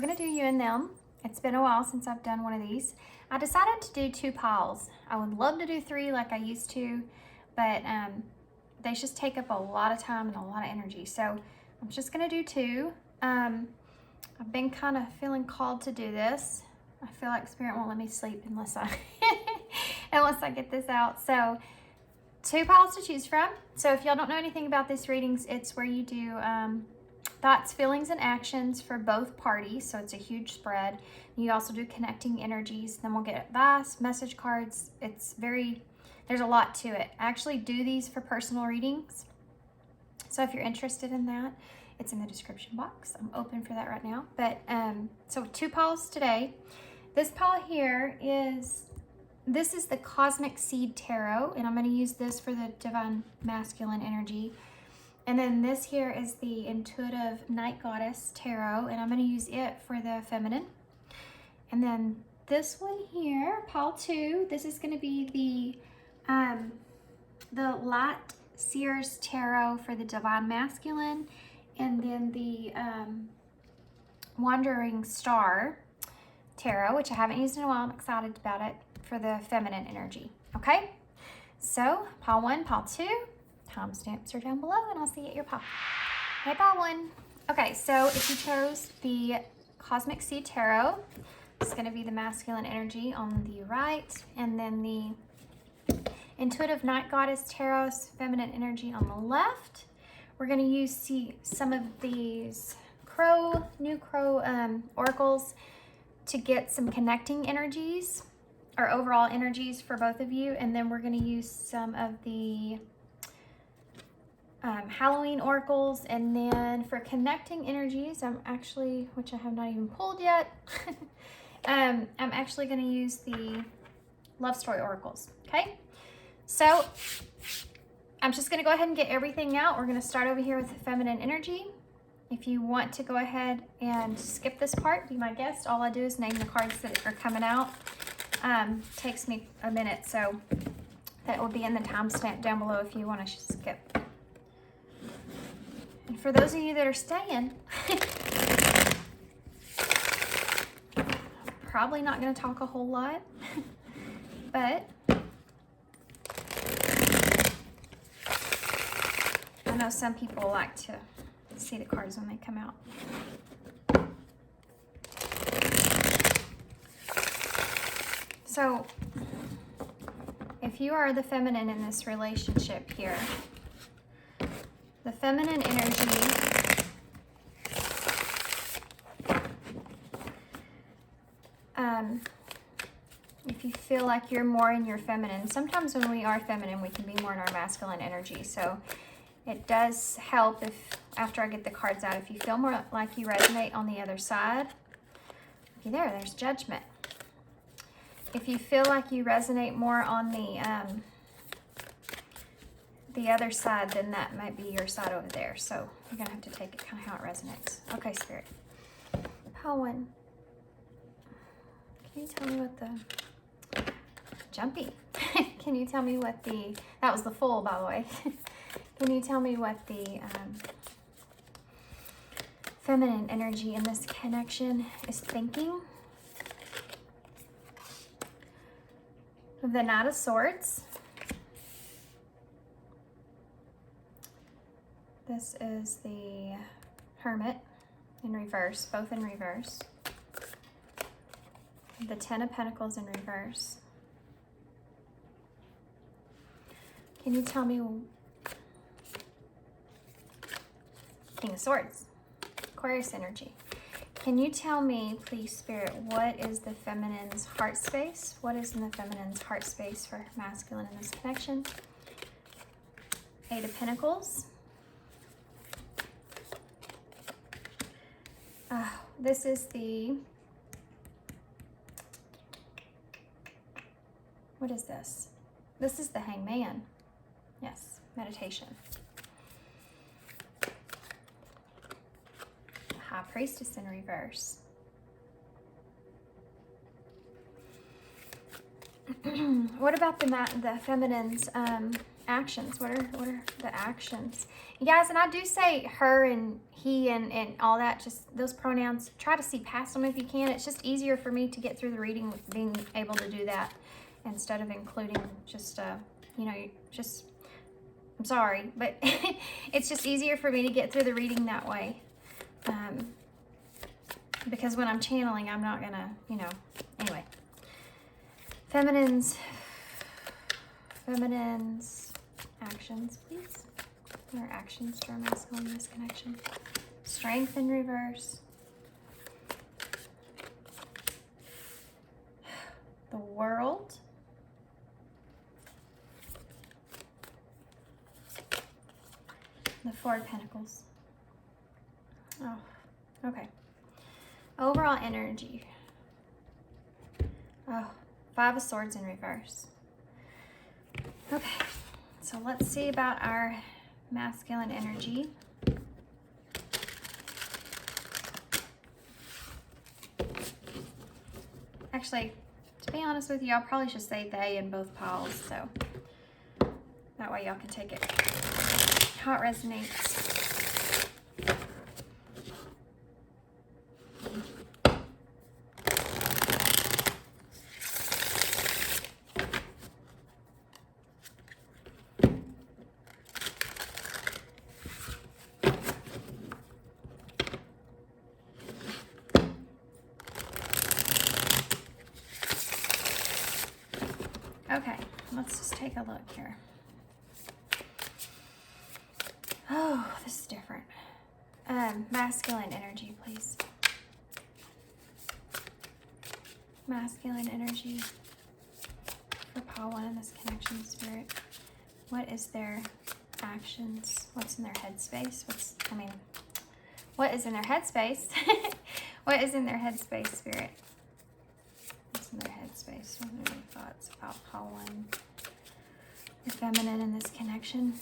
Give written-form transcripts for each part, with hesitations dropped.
going to do you and them. It's been a while since I've done one of these. I decided to do 2 piles. I would love to do 3 like I used to, but they just take up a lot of time and a lot of energy. So I'm just going to do 2. I've been kind of feeling called to do this. I feel like Spirit won't let me sleep unless I get this out. So 2 piles to choose from. So if y'all don't know anything about these readings, it's where you do thoughts, feelings, and actions for both parties. So it's a huge spread. You also do connecting energies. Then we'll get advice, message cards. There's a lot to it. I actually do these for personal readings. So if you're interested in that, it's in the description box. I'm open for that right now. But so 2 piles today. This pile here this is the Cosmic Seed Tarot, and I'm going to use this for the Divine Masculine energy. And then this here is the Intuitive Night Goddess Tarot, and I'm going to use it for the feminine. And then this one here, pile 2, this is going to be the LightSeers Tarot for the Divine Masculine, and then the Wandering Star Tarot, which I haven't used in a while. I'm excited about it, for the feminine energy. Okay, so pile 1, pile 2. Timestamps are down below, and I'll see you at your pile. Hey, pile 1. Okay, so if you chose the Cosmic Seed Tarot, it's going to be the masculine energy on the right, and then the Intuitive Night Goddess Tarot's feminine energy on the left. We're going to use some of these new crow oracles to get some connecting energies, or overall energies for both of you, and then we're going to use some of the Halloween oracles, and then for connecting energies, which I have not even pulled yet, I'm actually going to use the love story oracles. Okay, so I'm just going to go ahead and get everything out. We're going to start over here with the feminine energy. If you want to go ahead and skip this part, be my guest. All I do is name the cards that are coming out. Takes me a minute, so that will be in the timestamp down below if you want to skip. And for those of you that are staying, I'm probably not going to talk a whole lot, but I know some people like to see the cards when they come out. So if you are the feminine in this relationship here, the feminine energy if you feel like you're more in your feminine, sometimes when we are feminine, we can be more in our masculine energy. So it does help if, after I get the cards out, if you feel more like you resonate on the other side. Okay, there's Judgment. If you feel like you resonate more on the other side, then that might be your side over there. So you're gonna have to take it kind of how it resonates. Okay, Spirit. Pile 1. Can you tell me what the Jumpy? Can you tell me what that was the full, by the way. Can you tell me what the feminine energy in this connection is thinking? The Knight of Swords. This is the Hermit in reverse, both in reverse. The Ten of Pentacles in reverse. Can you tell me King of Swords, Aquarius energy? Can you tell me, please, Spirit, what is the feminine's heart space? What is in the feminine's heart space for masculine in this connection? 8 of Pentacles. This is the, what is this? This is the Hangman. Yes, meditation. High Priestess in reverse. What about the feminine's actions. What are the actions? You guys, and I do say her and he and all that, just those pronouns, try to see past them if you can. It's just easier for me to get through the reading with being able to do that instead of including just, you know, just, I'm sorry, but it's just easier for me to get through the reading that way. Because when I'm channeling, I'm not gonna, you know, anyway. Feminines, actions, please. Or actions to our masculine misconnection. Strength in reverse. The World. The Four of Pentacles. Oh, okay. Overall energy. Oh, Five of Swords in reverse. Okay, so let's see about our masculine energy. Actually, to be honest with you, I'll probably should say they in both piles, so that way y'all can take it how it resonates. Okay, let's just take a look here. Oh, this is different. Masculine energy, please. Masculine energy for pile 1 in this connection, Spirit. What is their actions? What's in their headspace? What is in their headspace? What is in their headspace, Spirit? What's in their headspace? What are their thoughts about pile 1? The feminine in this connection.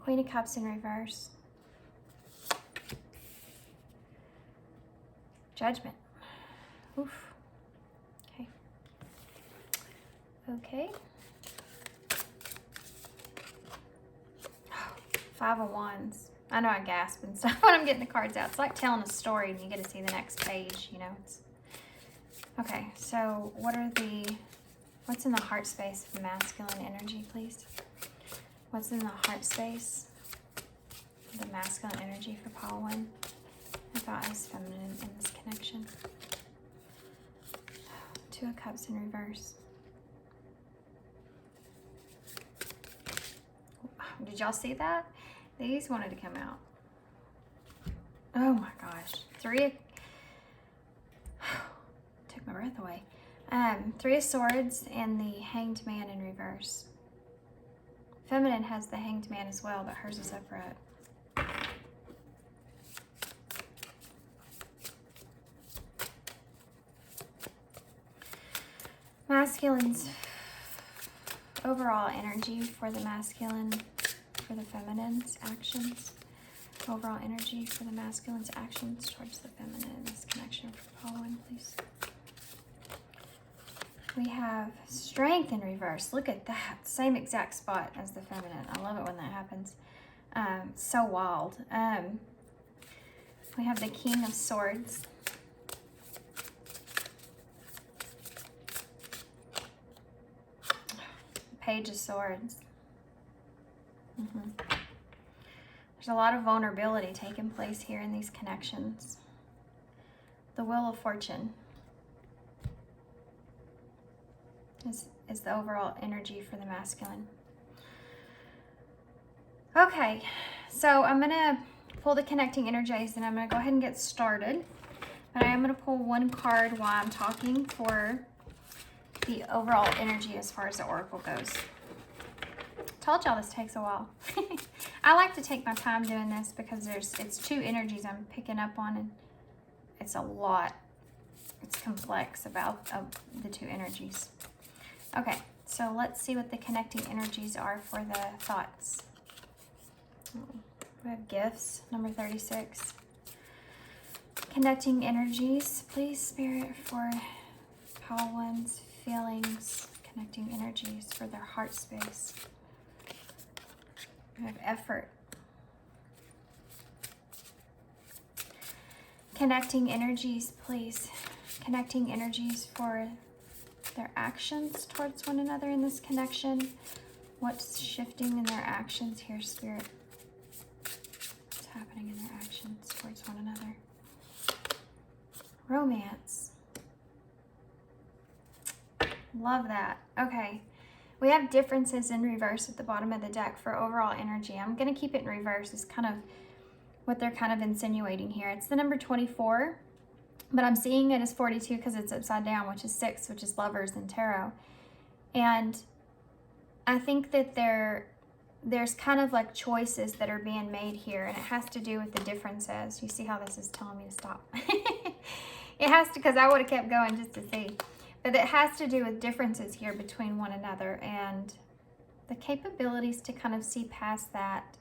Queen of Cups in reverse. Judgment. Oof. Okay. Okay. Five of Wands. I know I gasp and stuff when I'm getting the cards out. It's like telling a story and you get to see the next page, you know. Okay, so what's in the heart space of masculine energy, please? What's in the heart space of the masculine energy for pile 1? About his feminine in this connection. Two of Cups in reverse. Did y'all see that? These wanted to come out. Oh my gosh. Took my breath away. Three of Swords and the Hanged Man in reverse. Feminine has the Hanged Man as well, but hers is upright. Masculine's overall energy for the masculine, for the feminine's actions. Overall energy for the masculine's actions towards the feminine in this connection for following, please. We have Strength in reverse. Look at that. Same exact spot as the feminine. I love it when that happens. So wild. We have the King of Swords. Page of Swords. There's a lot of vulnerability taking place here in these connections. The Wheel of Fortune is the overall energy for the masculine. Okay, so I'm going to pull the connecting energies and I'm going to go ahead and get started. But I am going to pull one card while I'm talking for the overall energy as far as the oracle goes. Told y'all this takes a while. I like to take my time doing this because it's two energies I'm picking up on and it's a lot. It's complex about the two energies. Okay, so let's see what the connecting energies are for the thoughts. We have gifts, number 36. Connecting energies, please, Spirit, for pile 1's feelings, Connecting energies for their heart space. We have effort. Connecting energies, please. Connecting energies for their actions towards one another in this connection. What's shifting in their actions here, Spirit? What's happening in their actions towards one another? Romance. Love that. Okay. We have differences in reverse at the bottom of the deck for overall energy. I'm going to keep it in reverse. It's kind of what they're kind of insinuating here. It's the number 24, but I'm seeing it as 42 because it's upside down, which is 6, which is lovers in tarot. And I think that there's kind of like choices that are being made here, and it has to do with the differences. You see how this is telling me to stop? It has to, because I would have kept going just to see. But it has to do with differences here between one another and the capabilities to kind of see past that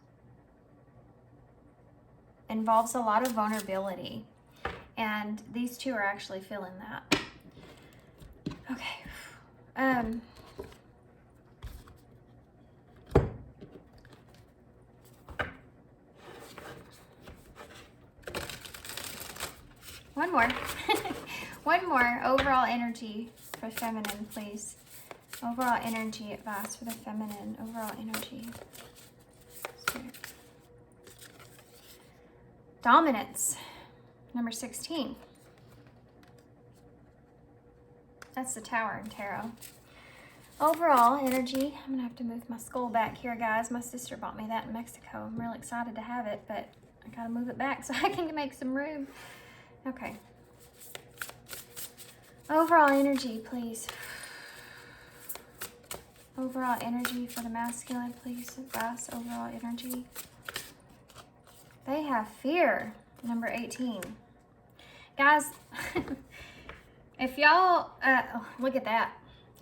involves a lot of vulnerability. And these two are actually feeling that. Okay. One more. One more. Overall energy for feminine, please. Overall energy advice for the feminine. Overall energy. Spirit. Dominance. Number 16. That's the Tower in tarot. Overall energy. I'm going to have to move my skull back here, guys. My sister bought me that in Mexico. I'm really excited to have it, but I got to move it back so I can make some room. Okay. Overall energy, please. Overall energy for the masculine, please. Advice, overall energy. They have fear. Number 18. Guys, if y'all, look at that.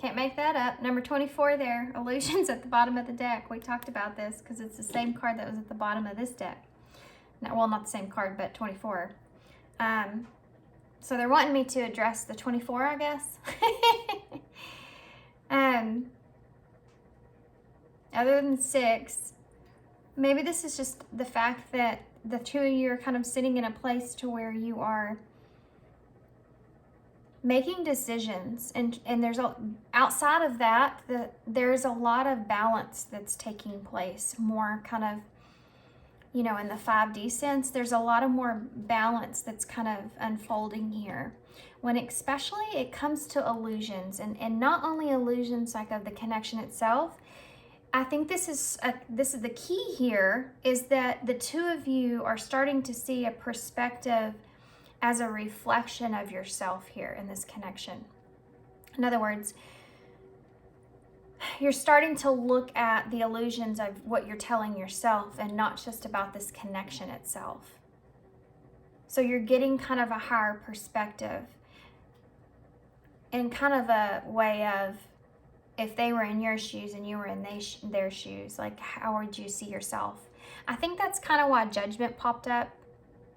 Can't make that up. Number 24 there. Illusions at the bottom of the deck. We talked about this because it's the same card that was at the bottom of this deck. No, well, not the same card, but 24. So they're wanting me to address the 24, I guess. Other than 6, maybe this is just the fact that the two of you are kind of sitting in a place to where you are making decisions, and there's outside of that, there's a lot of balance that's taking place, more kind of, you know, in the 5D sense, there's a lot of more balance that's kind of unfolding here. When especially it comes to illusions, and not only illusions like of the connection itself. I think this is the key here, is that the two of you are starting to see a perspective as a reflection of yourself here in this connection. In other words, you're starting to look at the illusions of what you're telling yourself and not just about this connection itself. So you're getting kind of a higher perspective and kind of a way of, if they were in your shoes and you were in their shoes, like how would you see yourself? I think that's kind of why Judgment popped up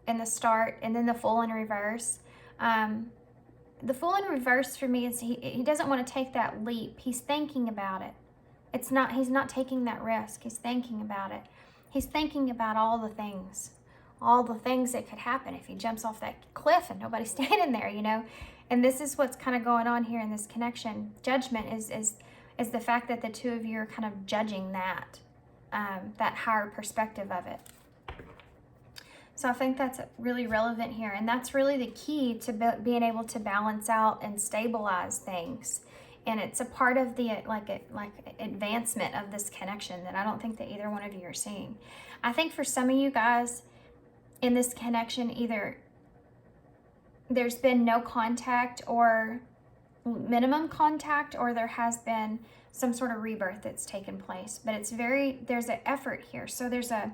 in the start, and then the Fool in reverse. The Fool in reverse for me is he doesn't want to take that leap. He's thinking about it. He's not taking that risk. He's thinking about it. He's thinking about all the things that could happen if he jumps off that cliff and nobody's standing there, you know. And this is what's kind of going on here in this connection. Judgment is the fact that the two of you are kind of judging that higher perspective of it. So I think that's really relevant here, and that's really the key to being able to balance out and stabilize things. And it's a part of the like advancement of this connection that I don't think that either one of you are seeing. I think for some of you guys in this connection, either there's been no contact or minimum contact, or there has been some sort of rebirth that's taken place. But there's an effort here. So there's a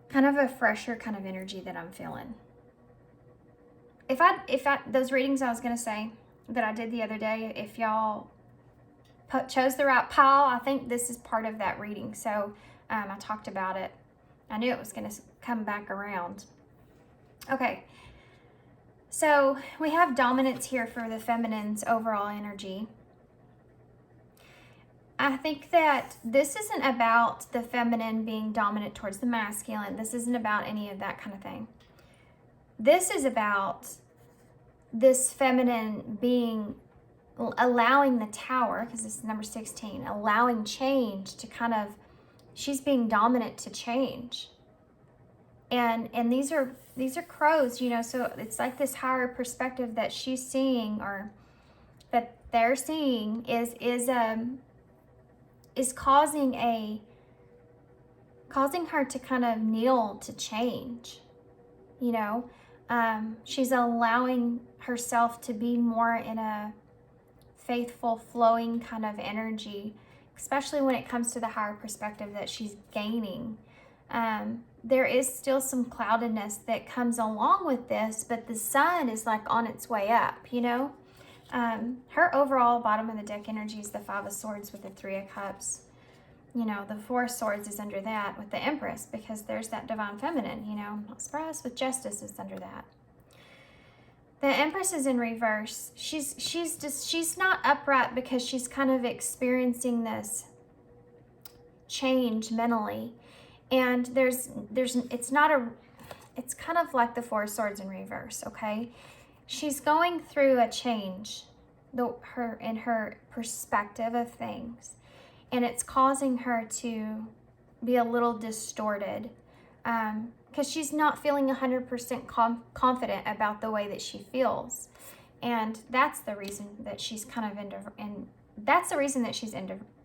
kind of a fresher kind of energy that I'm feeling. If those readings I was going to say that I did the other day, if y'all chose the right pile, I think this is part of that reading. So I talked about it. I knew it was going to come back around. Okay. So we have dominance here for the feminine's overall energy. I think that this isn't about the feminine being dominant towards the masculine. This isn't about any of that kind of thing. This is about this feminine being, allowing the Tower, because this is number 16, allowing change to kind of, she's being dominant to change. And these are crows, you know, so it's like this higher perspective that she's seeing, or that they're seeing, is causing her to kind of kneel to change, you know. She's allowing herself to be more in a faithful, flowing kind of energy, especially when it comes to the higher perspective that she's gaining. There is still some cloudedness that comes along with this, but the sun is like on its way up, you know. Her overall bottom of the deck energy is the Five of Swords with the Three of Cups. You know, the Four of Swords is under that with the Empress, because there's that divine feminine, you know. I'm not surprised with Justice is under that. The Empress is in reverse. She's not upright because she's kind of experiencing this change mentally. And it's kind of like the Four of Swords in reverse, okay? She's going through a change in her perspective of things, and it's causing her to be a little distorted, because she's not feeling 100% confident about the way that she feels. And that's the reason that she's kind of that's the reason that she's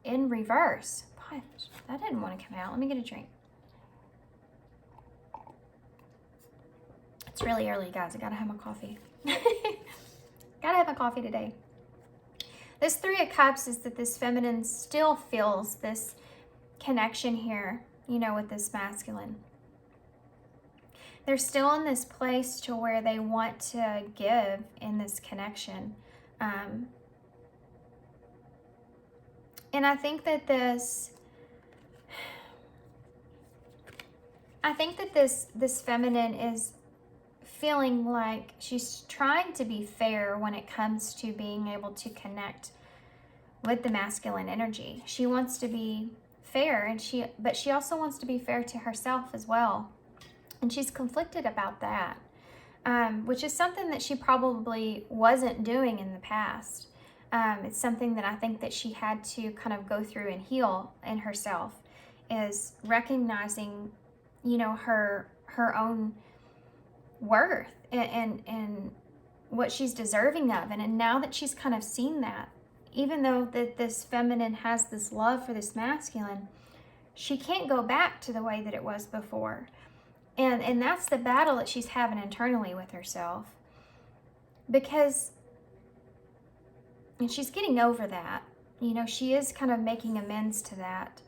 in reverse. Gosh, that didn't want to come out. Let me get a drink. It's really early, guys. I gotta have my coffee. Gotta have my coffee today. This Three of Cups is that this feminine still feels this connection here, you know, with this masculine. They're still in this place to where they want to give in this connection. And I think that this feminine is feeling like she's trying to be fair when it comes to being able to connect with the masculine energy. She wants to be fair, but she also wants to be fair to herself as well. And she's conflicted about that, which is something that she probably wasn't doing in the past. It's something that I think that she had to kind of go through and heal in herself, is recognizing, you know, her own worth and what she's deserving of. And now that she's kind of seen that, even though that this feminine has this love for this masculine, she can't go back to the way that it was before. And that's the battle that she's having internally with herself. And she's getting over that. You know, she is kind of making amends to that.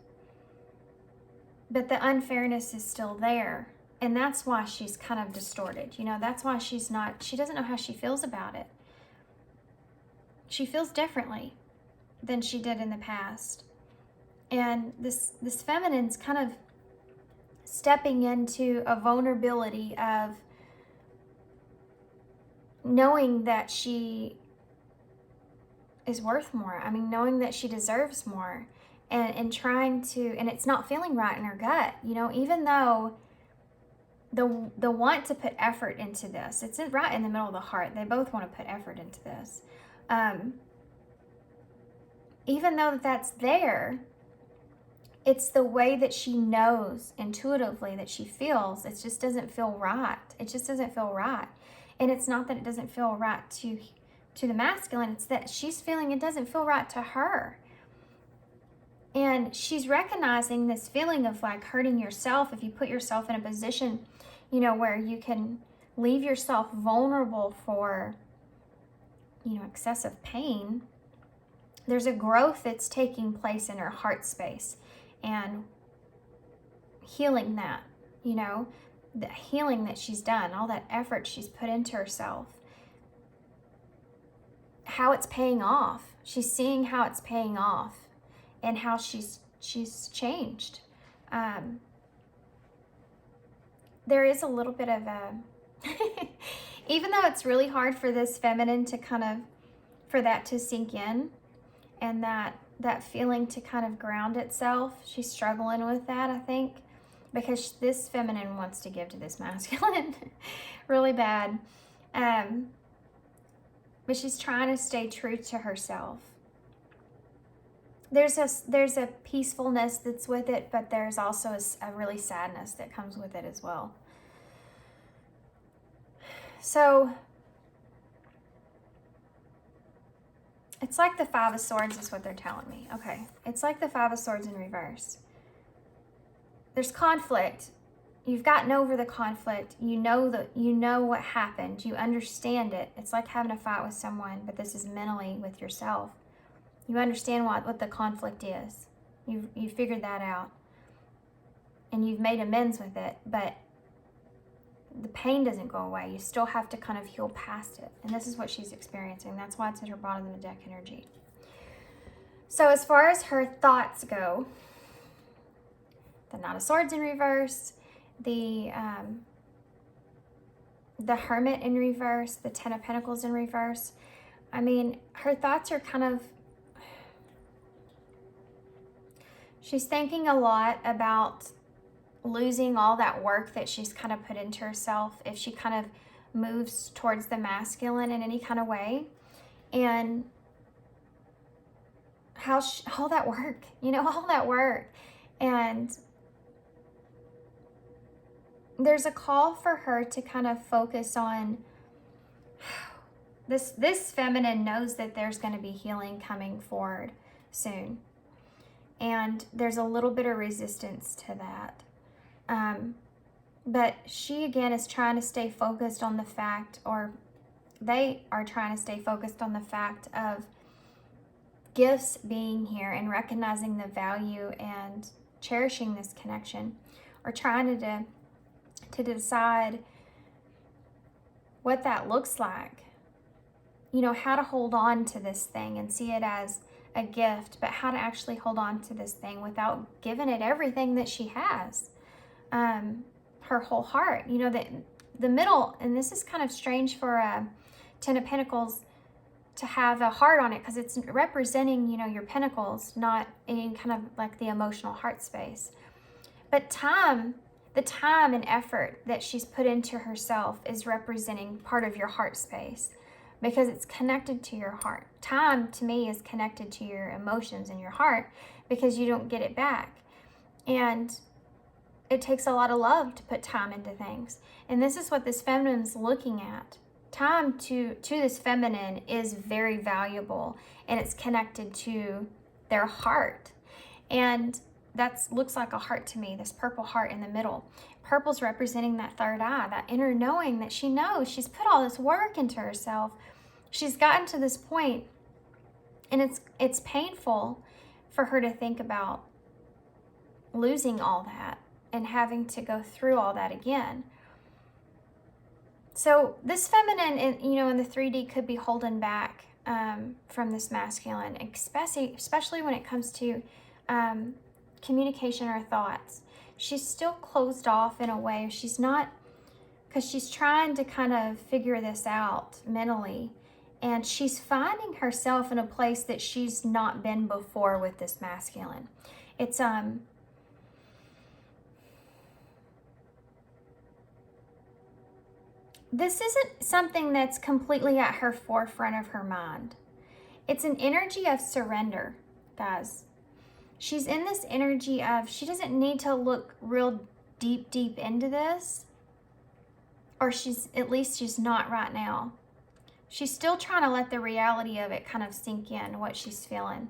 But the unfairness is still there. And that's why she's kind of distorted. You know, that's why she doesn't know how she feels about it. She feels differently than she did in the past. And this feminine's kind of stepping into a vulnerability of knowing that she is worth more. I mean, knowing that she deserves more, and trying to, and it's not feeling right in her gut, you know, even though the want to put effort into this, it's right in the middle of the heart. They both want to put effort into this. Even though that's there, it's the way that she knows intuitively that she feels. It just doesn't feel right. It just doesn't feel right. And it's not that it doesn't feel right to the masculine. It's that she's feeling it doesn't feel right to her. And she's recognizing this feeling of like hurting yourself if you put yourself in a position, you know, where you can leave yourself vulnerable for, you know, excessive pain. There's a growth that's taking place in her heart space, and healing that, you know, the healing that she's done, all that effort she's put into herself, how it's paying off. She's seeing how it's paying off and how she's changed. There is a little bit of a, even though it's really hard for this feminine to kind of, for that to sink in, and that that feeling to kind of ground itself. She's struggling with that, I think, because this feminine wants to give to this masculine really bad. But she's trying to stay true to herself. There's a peacefulness that's with it, but there's also a really sadness that comes with it as well. So it's like the Five of Swords is what they're telling me. Okay, it's like the Five of Swords in reverse. There's conflict. You've gotten over the conflict. You know what happened. You understand it. It's like having a fight with someone, but this is mentally with yourself. You understand what the conflict is. You've figured that out. And you've made amends with it, but the pain doesn't go away. You still have to kind of heal past it. And this is what she's experiencing. That's why it's at her bottom of the deck energy. So as far as her thoughts go, the Knight of Swords in reverse, the Hermit in reverse, the Ten of Pentacles in reverse. I mean, her thoughts are kind of, she's thinking a lot about losing all that work that she's kind of put into herself if she kind of moves towards the masculine in any kind of way. And how all that work, all that work. And there's a call for her to kind of focus on this feminine knows that there's going to be healing coming forward soon. And there's a little bit of resistance to that. But she, again, is trying to stay focused on the fact, or they are trying to stay focused on the fact of gifts being here and recognizing the value and cherishing this connection, or trying to decide what that looks like. How to hold on to this thing and see it as a gift, but how to actually hold on to this thing without giving it everything that she has. Her whole heart, the middle, and this is kind of strange for a Ten of Pentacles to have a heart on it, because it's representing, your pentacles, not any kind of like the emotional heart space. But the time and effort that she's put into herself is representing part of your heart space, because it's connected to your heart. Time, to me, is connected to your emotions and your heart, because you don't get it back. And it takes a lot of love to put time into things. And this is what this feminine's looking at. Time to this feminine is very valuable, and it's connected to their heart. And that looks like a heart to me, this purple heart in the middle. Purple's representing that third eye, that inner knowing that she knows she's put all this work into herself. She's gotten to this point, and it's painful for her to think about losing all that and having to go through all that again. So this feminine, in the 3D, could be holding back from this masculine, especially when it comes to communication or thoughts. She's still closed off in a way. She's not, because she's trying to kind of figure this out mentally, and she's finding herself in a place that she's not been before with this masculine. It's this isn't something that's completely at her forefront of her mind. It's an energy of surrender, guys. She's in this energy of, she doesn't need to look real deep into this, or she's not right now. She's still trying to let the reality of it kind of sink in, what she's feeling.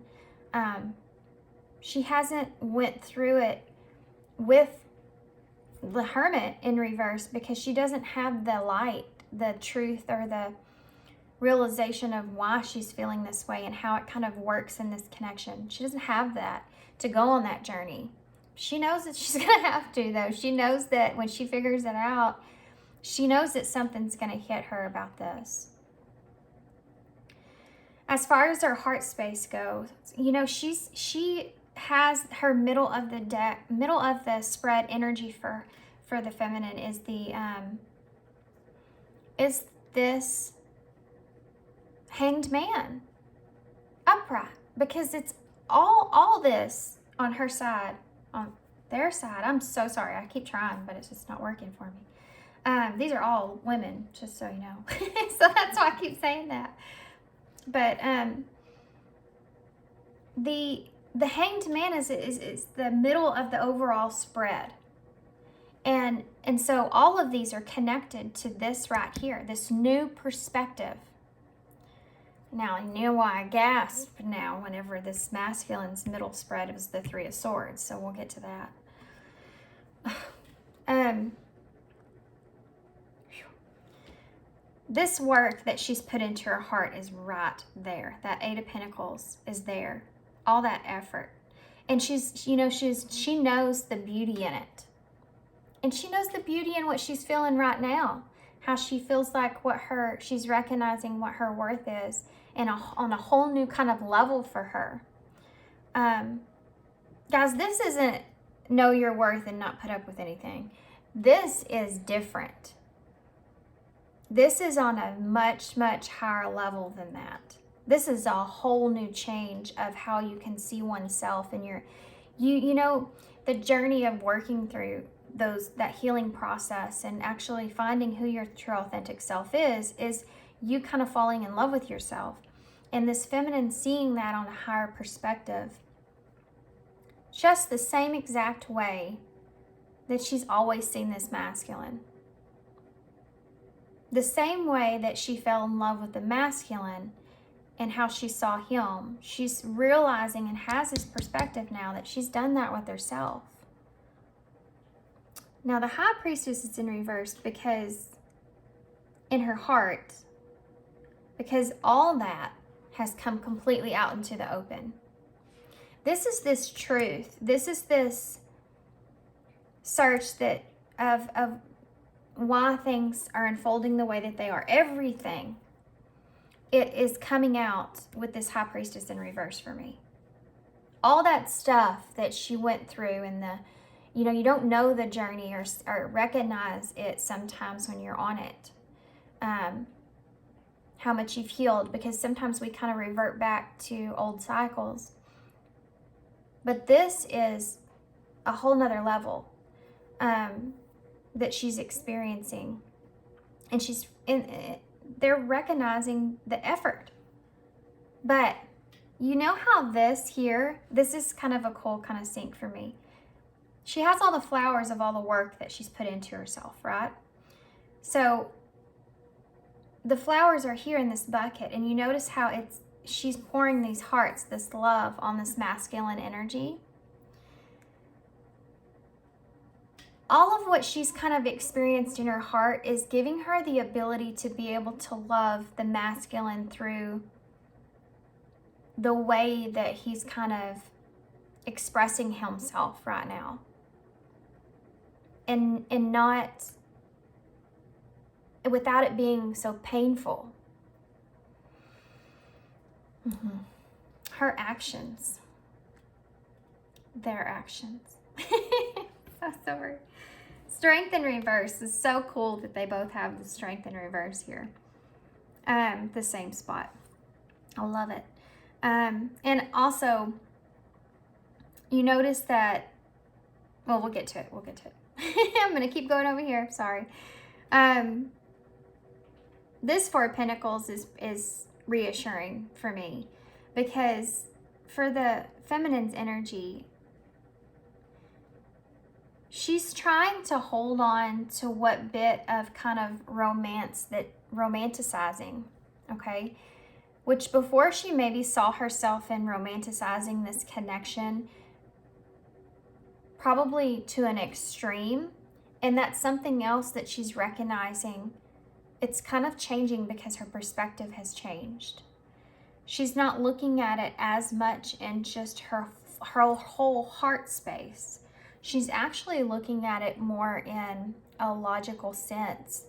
She hasn't went through it with the Hermit in reverse, because she doesn't have the light, the truth, or the realization of why she's feeling this way and how it kind of works in this connection. She doesn't have that to go on that journey. She knows that she's going to have to, though. She knows that when she figures it out, she knows that something's going to hit her about this. As far as her heart space goes, she has her middle of the spread energy for the feminine is this Hanged Man, upright, because it's all this on her side, on their side. I'm so sorry. I keep trying, but it's just not working for me. These are all women, just so you know. So that's why I keep saying that. But the Hanged Man is the middle of the overall spread. And so all of these are connected to this right here, this new perspective. Now, you know why I gasp now whenever this masculine's middle spread was the Three of Swords, so we'll get to that. This work that she's put into her heart is right there. That Eight of Pentacles is there. All that effort. And she knows the beauty in it. And she knows the beauty in what she's feeling right now. How she feels like she's recognizing what her worth is and on a whole new kind of level for her. Guys, this isn't know your worth and not put up with anything. This is different. This is on a much, much higher level than that. This is a whole new change of how you can see oneself and the journey of working through that healing process and actually finding who your true authentic self is you kind of falling in love with yourself. And this feminine seeing that on a higher perspective, just the same exact way that she's always seen this masculine. The same way that she fell in love with the masculine and how she saw him, she's realizing and has this perspective now that she's done that with herself. Now the High Priestess is in reverse because in her heart, because all that has come completely out into the open. This is this truth. This is this search that of why things are unfolding the way that they are. Everything, it is coming out with this High Priestess in reverse for me. All that stuff that she went through and you don't know the journey or recognize it sometimes when you're on it. How much you've healed, because sometimes we kind of revert back to old cycles. But this is a whole nother level that she's experiencing. And they're recognizing the effort. But you know how this is kind of a cool kind of sync for me. She has all the flowers of all the work that she's put into herself, right? So the flowers are here in this bucket, and you notice how she's pouring these hearts, this love on this masculine energy. All of what she's kind of experienced in her heart is giving her the ability to be able to love the masculine through the way that he's kind of expressing himself right now. And not without it being so painful. Mm-hmm. Her actions. Their actions. So sorry. Strength in reverse is so cool that they both have the strength in reverse here. The same spot. I love it. And also, you notice that, well, we'll get to it. I'm going to keep going over here. Sorry. This Four of Pentacles is reassuring for me, because for the feminine's energy, she's trying to hold on to what bit of kind of romanticizing, okay? Which before she maybe saw herself in romanticizing this connection, probably to an extreme, and that's something else that she's recognizing. It's kind of changing because her perspective has changed. She's not looking at it as much in just her whole heart space. She's actually looking at it more in a logical sense,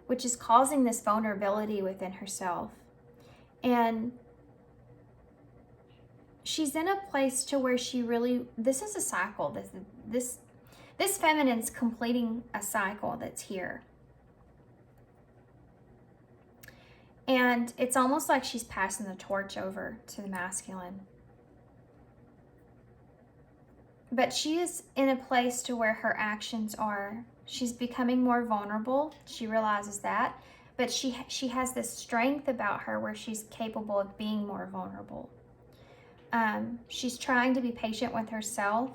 which is causing this vulnerability within herself. And she's in a place to where this is a cycle. This feminine's completing a cycle that's here. And it's almost like she's passing the torch over to the masculine. but she is in a place to where her actions are, she's becoming more vulnerable. She realizes that, but she has this strength about her where she's capable of being more vulnerable. She's trying to be patient with herself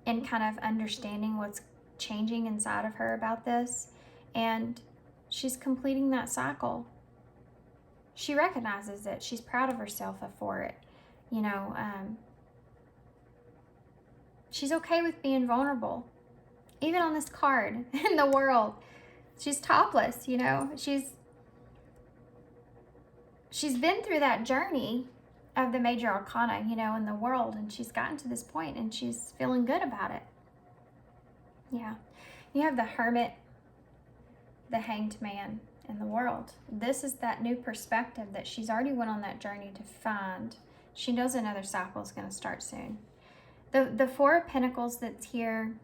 and kind of understanding what's changing inside of her about this. And she's completing that cycle. She recognizes it. She's proud of herself for it. You know, she's okay with being vulnerable. Even on this card in the world, she's topless, you know. She's been through that journey of the major arcana, you know, in the world, and she's gotten to this point and she's feeling good about it. Yeah. You have the Hermit, the Hanged Man in the world. This is that new perspective that she's already went on that journey to find. She knows another cycle is going to start soon. The Four of Pentacles that's here,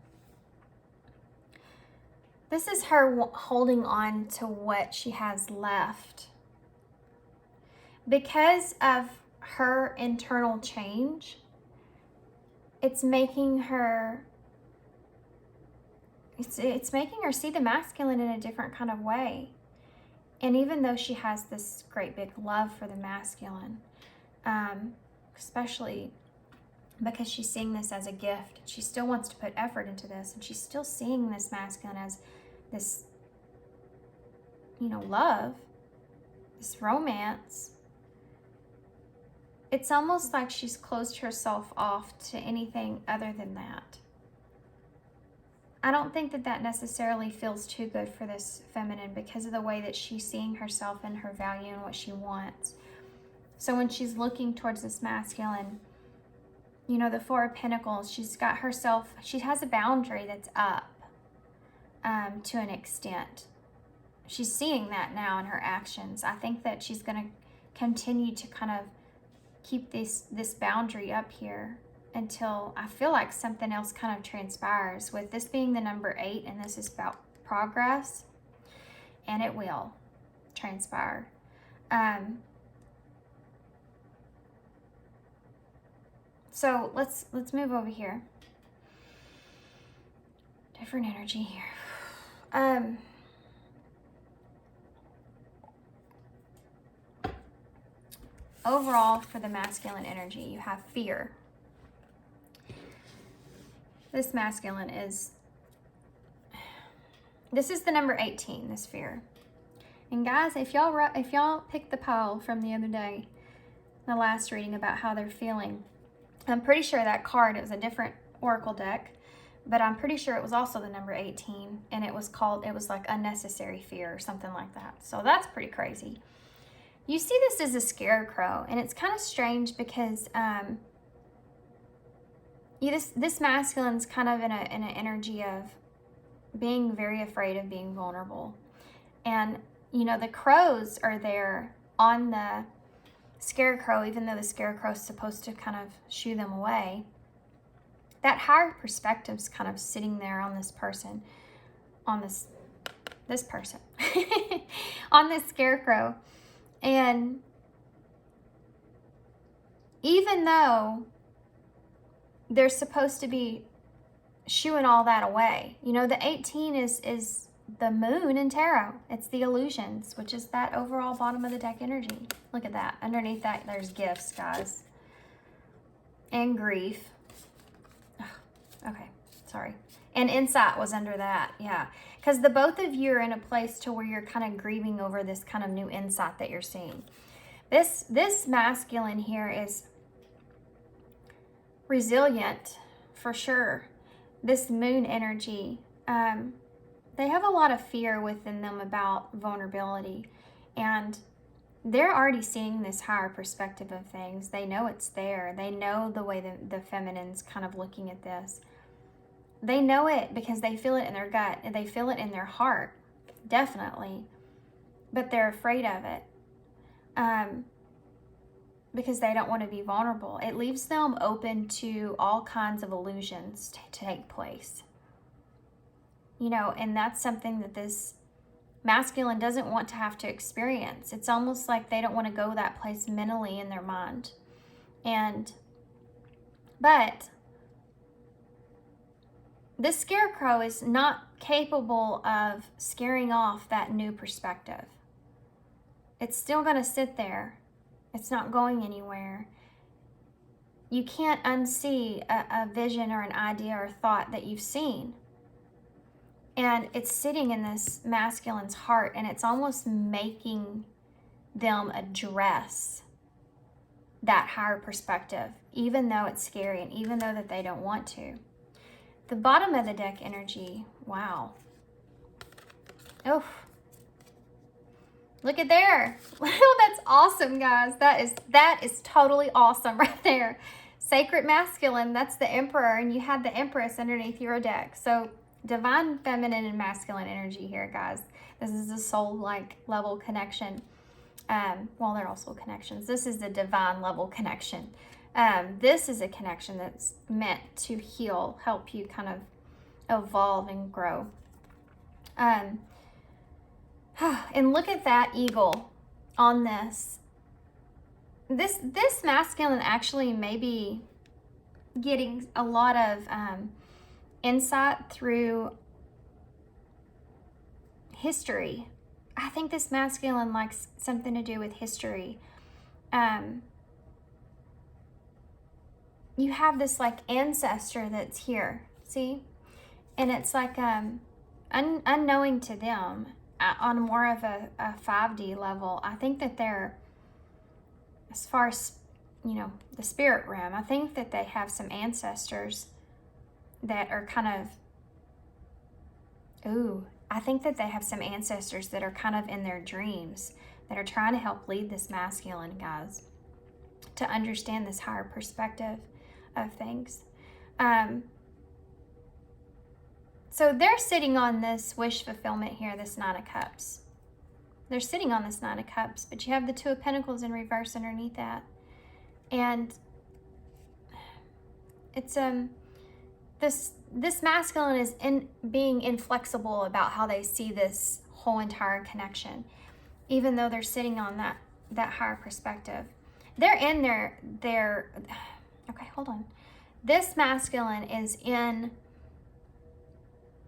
this is her holding on to what she has left. Because of her internal change, it's making her making her see the masculine in a different kind of way. And even though she has this great big love for the masculine, especially because she's seeing this as a gift, she still wants to put effort into this, and she's still seeing this masculine as this, you know, love, this romance. It's almost like she's closed herself off to anything other than that. I don't think that that necessarily feels too good for this feminine because of the way that she's seeing herself and her value and what she wants. So when she's looking towards this masculine, you know, the Four of Pentacles, she's got herself, she has a boundary that's up to an extent. She's seeing that now in her actions. I think that she's going to continue to kind of keep this boundary up here until I feel like something else kind of transpires, with this being the number 8, and this is about progress, and it will transpire. So let's move over here. Different energy here. Overall, for the masculine energy, you have fear. This masculine is, this is the number 18, this fear. And guys, if y'all picked the pile from the other day, the last reading about how they're feeling, I'm pretty sure that card, it was a different oracle deck, but I'm pretty sure it was also the number 18, and it was like unnecessary fear or something like that. So that's pretty crazy. You see this as a scarecrow, and it's kind of strange because this masculine's kind of in an energy of being very afraid of being vulnerable. And, you know, the crows are there on the scarecrow, even though the scarecrow's supposed to kind of shoo them away. That higher perspective's kind of sitting there on this person, on this person, on this scarecrow. And even though they're supposed to be shooing all that away, you know, the 18 is the moon in tarot. It's the illusions, which is that overall bottom of the deck energy. Look at that. Underneath that, there's gifts, guys. And grief. Okay, sorry. And insight was under that, yeah. Because the both of you are in a place to where you're kind of grieving over this kind of new insight that you're seeing. This masculine here is resilient, for sure. This moon energy, they have a lot of fear within them about vulnerability. And they're already seeing this higher perspective of things. They know it's there. They know the way the feminine's kind of looking at this. They know it because they feel it in their gut and they feel it in their heart, definitely. But they're afraid of it because they don't want to be vulnerable. It leaves them open to all kinds of illusions to take place. You know, and that's something that this masculine doesn't want to have to experience. It's almost like they don't want to go that place mentally in their mind. But this scarecrow is not capable of scaring off that new perspective. It's still going to sit there. It's not going anywhere. You can't unsee a vision or an idea or thought that you've seen. And it's sitting in this masculine's heart, and it's almost making them address that higher perspective, even though it's scary and even though that they don't want to. The bottom of the deck energy, wow. Oh, look at there. That's awesome, guys. That is totally awesome right there. Sacred masculine, that's the emperor, and you have the empress underneath your deck. So divine feminine and masculine energy here, guys. This is a soul-like level connection. Well, they're also connections. This is the divine level connection. This is a connection that's meant to heal, help you kind of evolve and grow. And look at that eagle on this. This masculine actually may be getting a lot of insight through history. I think this masculine likes something to do with history. You have this like ancestor that's here, see? And it's like unknowing to them, on more of a 5D level, I think that they're, as far as, you know, the spirit realm, I think that they have some ancestors that are kind of, I think that they have some ancestors that are kind of in their dreams that are trying to help lead this masculine, guys, to understand this higher perspective of things. So they're sitting on this wish fulfillment here, this Nine of Cups. They're sitting on this Nine of Cups, but you have the Two of Pentacles in reverse underneath that. And it's this masculine is being inflexible about how they see this whole entire connection, even though they're sitting on that higher perspective. They're in their okay, hold on. This masculine is in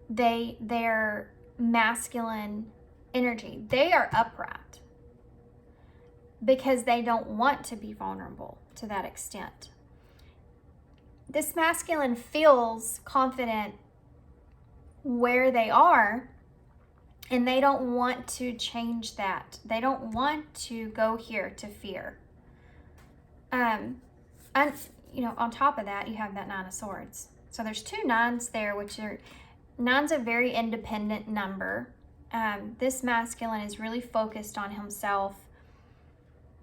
their masculine energy. They are upright because they don't want to be vulnerable to that extent. This masculine feels confident where they are, and they don't want to change that. They don't want to go here to fear. And you know, on top of that, you have that Nine of Swords. So there's two nines there, which are, nine's a very independent number. This masculine is really focused on himself,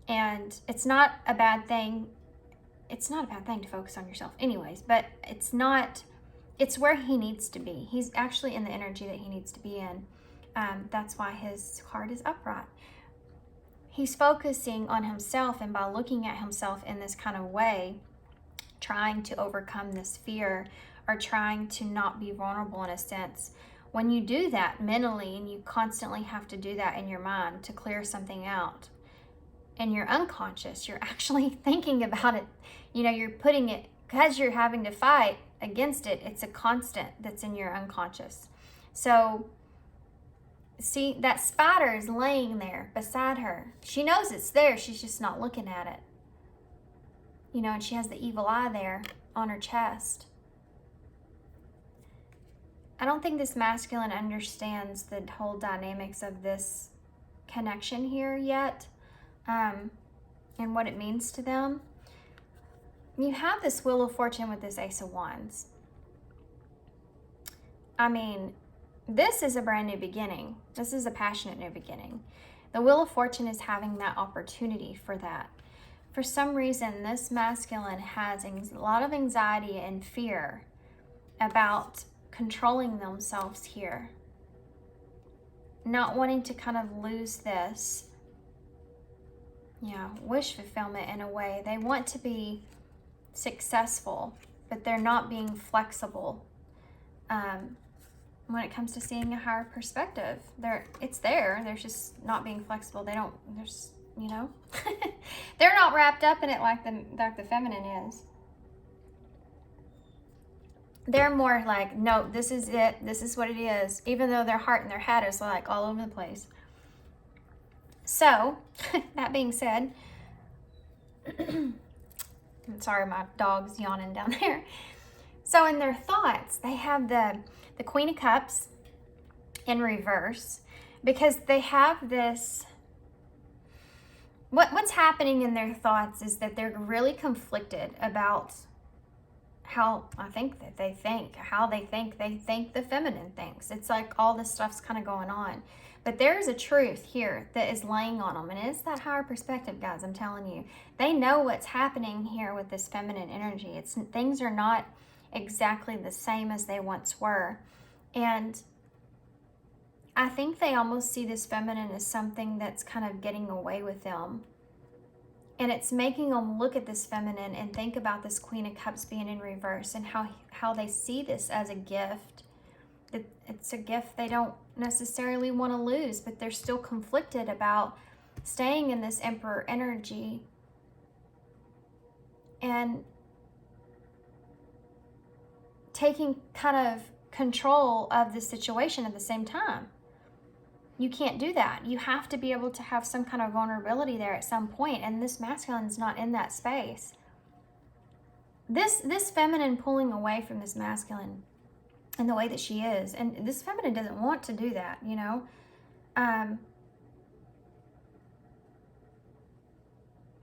and it's not a bad thing. It's not a bad thing to focus on yourself anyways, but it's where he needs to be. He's actually in the energy that he needs to be in. That's why his heart is upright. He's focusing on himself, and by looking at himself in this kind of way, trying to overcome this fear or trying to not be vulnerable in a sense. When you do that mentally, and you constantly have to do that in your mind to clear something out, in your unconscious, you're actually thinking about it. You know, you're putting it, because you're having to fight against it, it's a constant that's in your unconscious. So, see, that spider is laying there beside her. She knows it's there, she's just not looking at it. You know, and she has the evil eye there on her chest. I don't think this masculine understands the whole dynamics of this connection here yet, and what it means to them. You have this Wheel of Fortune with this Ace of Wands. I mean, this is a brand new beginning. This is a passionate new beginning. The Wheel of Fortune is having that opportunity for that. For some reason, this masculine has a lot of anxiety and fear about controlling themselves here. Not wanting to kind of lose this, wish fulfillment in a way. They want to be successful, but they're not being flexible. When it comes to seeing a higher perspective, it's there. They're just not being flexible. They're not wrapped up in it like the feminine is. They're more like, no, this is it. This is what it is. Even though their heart and their head is like all over the place. So, that being said, I'm sorry, my dog's yawning down there. So in their thoughts, they have the Queen of Cups in reverse, because they have this, what's happening in their thoughts is that they're really conflicted about how they think the feminine thinks. It's like all this stuff's kind of going on. But there's a truth here that is laying on them, and it's that higher perspective, guys. I'm telling you. They know what's happening here with this feminine energy. Things are not exactly the same as they once were. And I think they almost see this feminine as something that's kind of getting away with them. And it's making them look at this feminine and think about this Queen of Cups being in reverse, and how they see this as a gift. It's a gift they don't necessarily want to lose, but they're still conflicted about staying in this Emperor energy and taking kind of control of the situation at the same time. You can't do that. You have to be able to have some kind of vulnerability there at some point, and this masculine's not in that space. This feminine pulling away from this masculine in the way that she is, and this feminine doesn't want to do that, you know.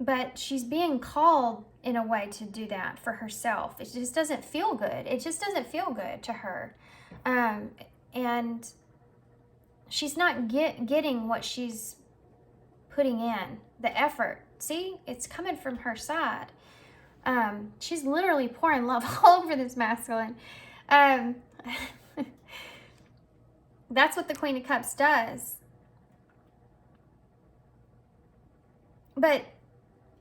But she's being called in a way to do that for herself. It just doesn't feel good. It just doesn't feel good to her. And she's not getting what she's putting in, the effort. See, it's coming from her side. She's literally pouring love all over this masculine. That's what the Queen of Cups does. But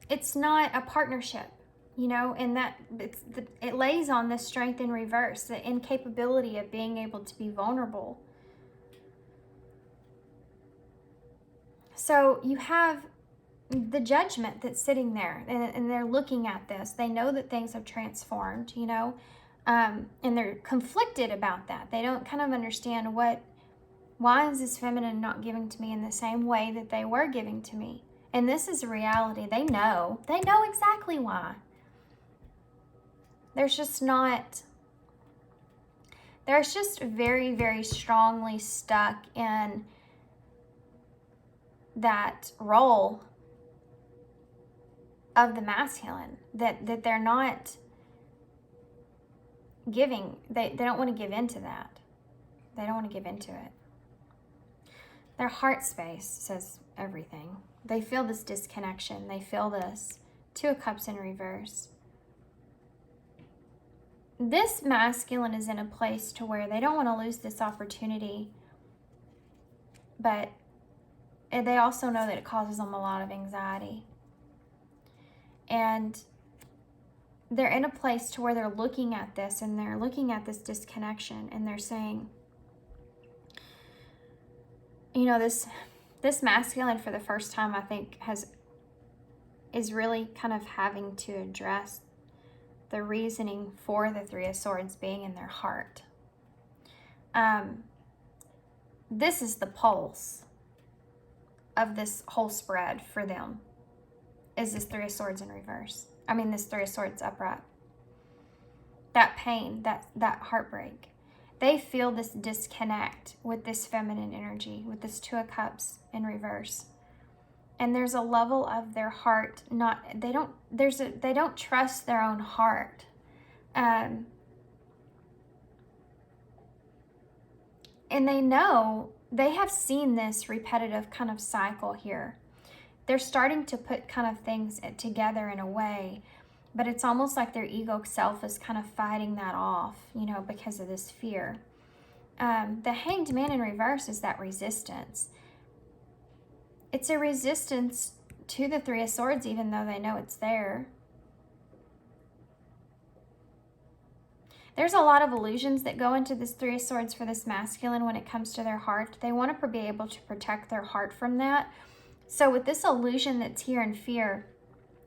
it's not a partnership, you know, and that it lays on this strength in reverse, the incapability of being able to be vulnerable. So you have the Judgment that's sitting there, and they're looking at this. They know that things have transformed, you know, and they're conflicted about that. They don't kind of understand why is this feminine not giving to me in the same way that they were giving to me? And this is a reality. They know exactly why. There's just very, very strongly stuck in that role of the masculine that they're not giving. They don't want to give into that. They don't want to give into it. Their heart space says everything. They feel this disconnection. They feel this Two of Cups in reverse. This masculine is in a place to where they don't want to lose this opportunity, but they also know that it causes them a lot of anxiety. And they're in a place to where they're looking at this, and they're looking at this disconnection, and they're saying, you know, this masculine for the first time, I think, is really kind of having to address the reasoning for the Three of Swords being in their heart. This is the pulse of this whole spread for them, is this Three of Swords in reverse. I mean, this Three of Swords upright. That pain, that heartbreak. They feel this disconnect with this feminine energy, with this Two of Cups in reverse. And there's a level of their heart, they don't trust their own heart. And they know, they have seen this repetitive kind of cycle here. They're starting to put kind of things together in a way, but it's almost like their ego self is kind of fighting that off, you know, because of this fear. The Hanged Man in reverse is that resistance. It's a resistance to the Three of Swords, even though they know it's there. There's a lot of illusions that go into this Three of Swords for this masculine when it comes to their heart. They want to be able to protect their heart from that. So with this illusion that's here in fear,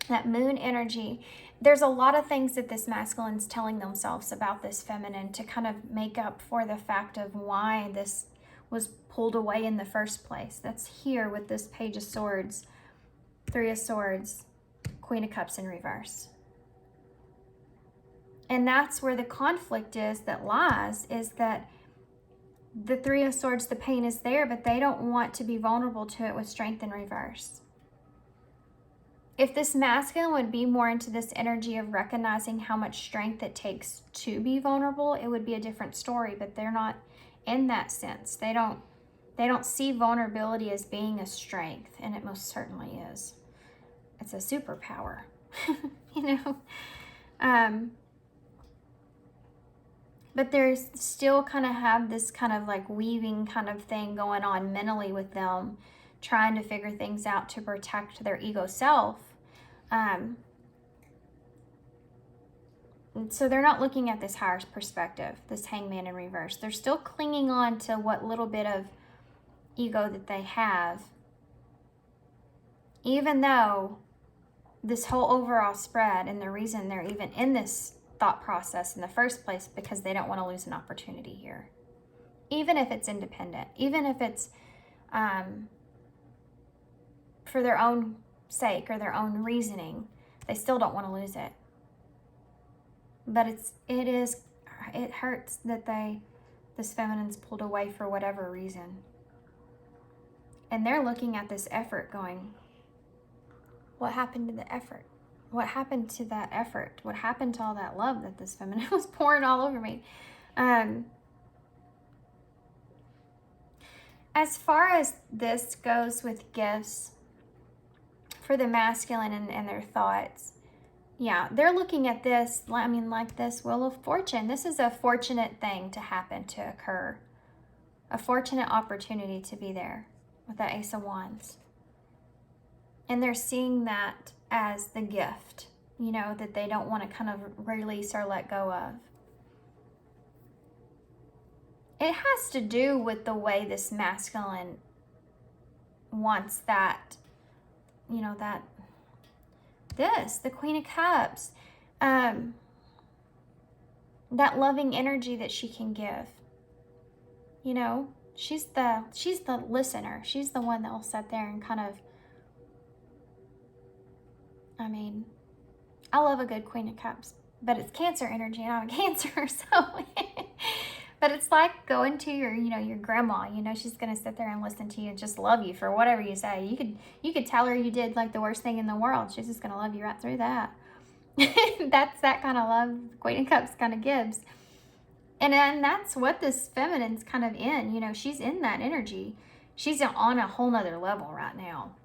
that moon energy. There's a lot of things that this masculine's telling themselves about this feminine to kind of make up for the fact of why this was pulled away in the first place. That's here with this Page of Swords, Three of Swords, Queen of Cups in reverse. And that's where the conflict is that lies, is that the Three of Swords, the pain is there, but they don't want to be vulnerable to it with Strength in reverse. If this masculine would be more into this energy of recognizing how much strength it takes to be vulnerable, it would be a different story, but they're not in that sense. They don't see vulnerability as being a strength, and it most certainly is. It's a superpower, you know? But there's still kind of have this kind of like weaving kind of thing going on mentally with them, trying to figure things out to protect their ego self. So they're not looking at this higher perspective, this Hangman in reverse. They're still clinging on to what little bit of ego that they have, even though this whole overall spread, and the reason they're even in this thought process in the first place, because they don't want to lose an opportunity here. Even if it's independent, even if it's for their own sake or their own reasoning, they still don't want to lose it. But it hurts that this feminine's pulled away for whatever reason. And they're looking at this effort going, what happened to the effort? What happened to that effort? What happened to all that love that this feminine was pouring all over me? As far as this goes with gifts for the masculine and their thoughts, yeah, they're looking at this, I mean, like this Wheel of Fortune. This is a fortunate thing to happen, to occur. A fortunate opportunity to be there with that Ace of Wands. And they're seeing that as the gift, you know, that they don't want to kind of release or let go of. It has to do with the way this masculine wants that, you know, the Queen of Cups, that loving energy that she can give. You know, she's the listener. She's the one that will sit there and kind of, I mean, I love a good Queen of Cups, but it's Cancer energy and I'm a Cancer, so but it's like going to your grandma, she's going to sit there and listen to you and just love you for whatever you say. You could tell her you did like the worst thing in the world. She's just going to love you right through that. That's that kind of love Queen of Cups kind of gives. And that's what this feminine's kind of in, she's in that energy. She's on a whole nother level right now,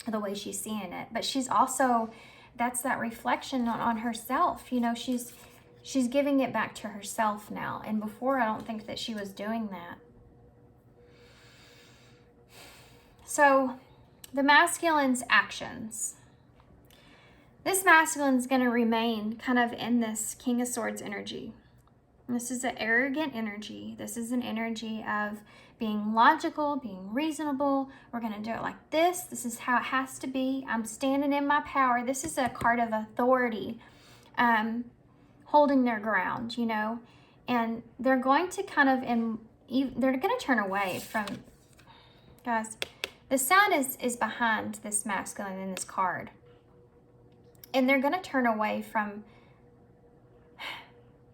the way she's seeing it. But she's also, that's that reflection on herself. She's giving it back to herself now. And before, I don't think that she was doing that. So the masculine's actions. This masculine's going to remain kind of in this King of Swords energy. This is an arrogant energy. This is an energy of being logical, being reasonable. We're going to do it like this. This is how it has to be. I'm standing in my power. This is a card of authority, holding their ground, and they're going to kind of, they're going to turn away from, guys, the sun is behind this masculine in this card. And they're going to turn away from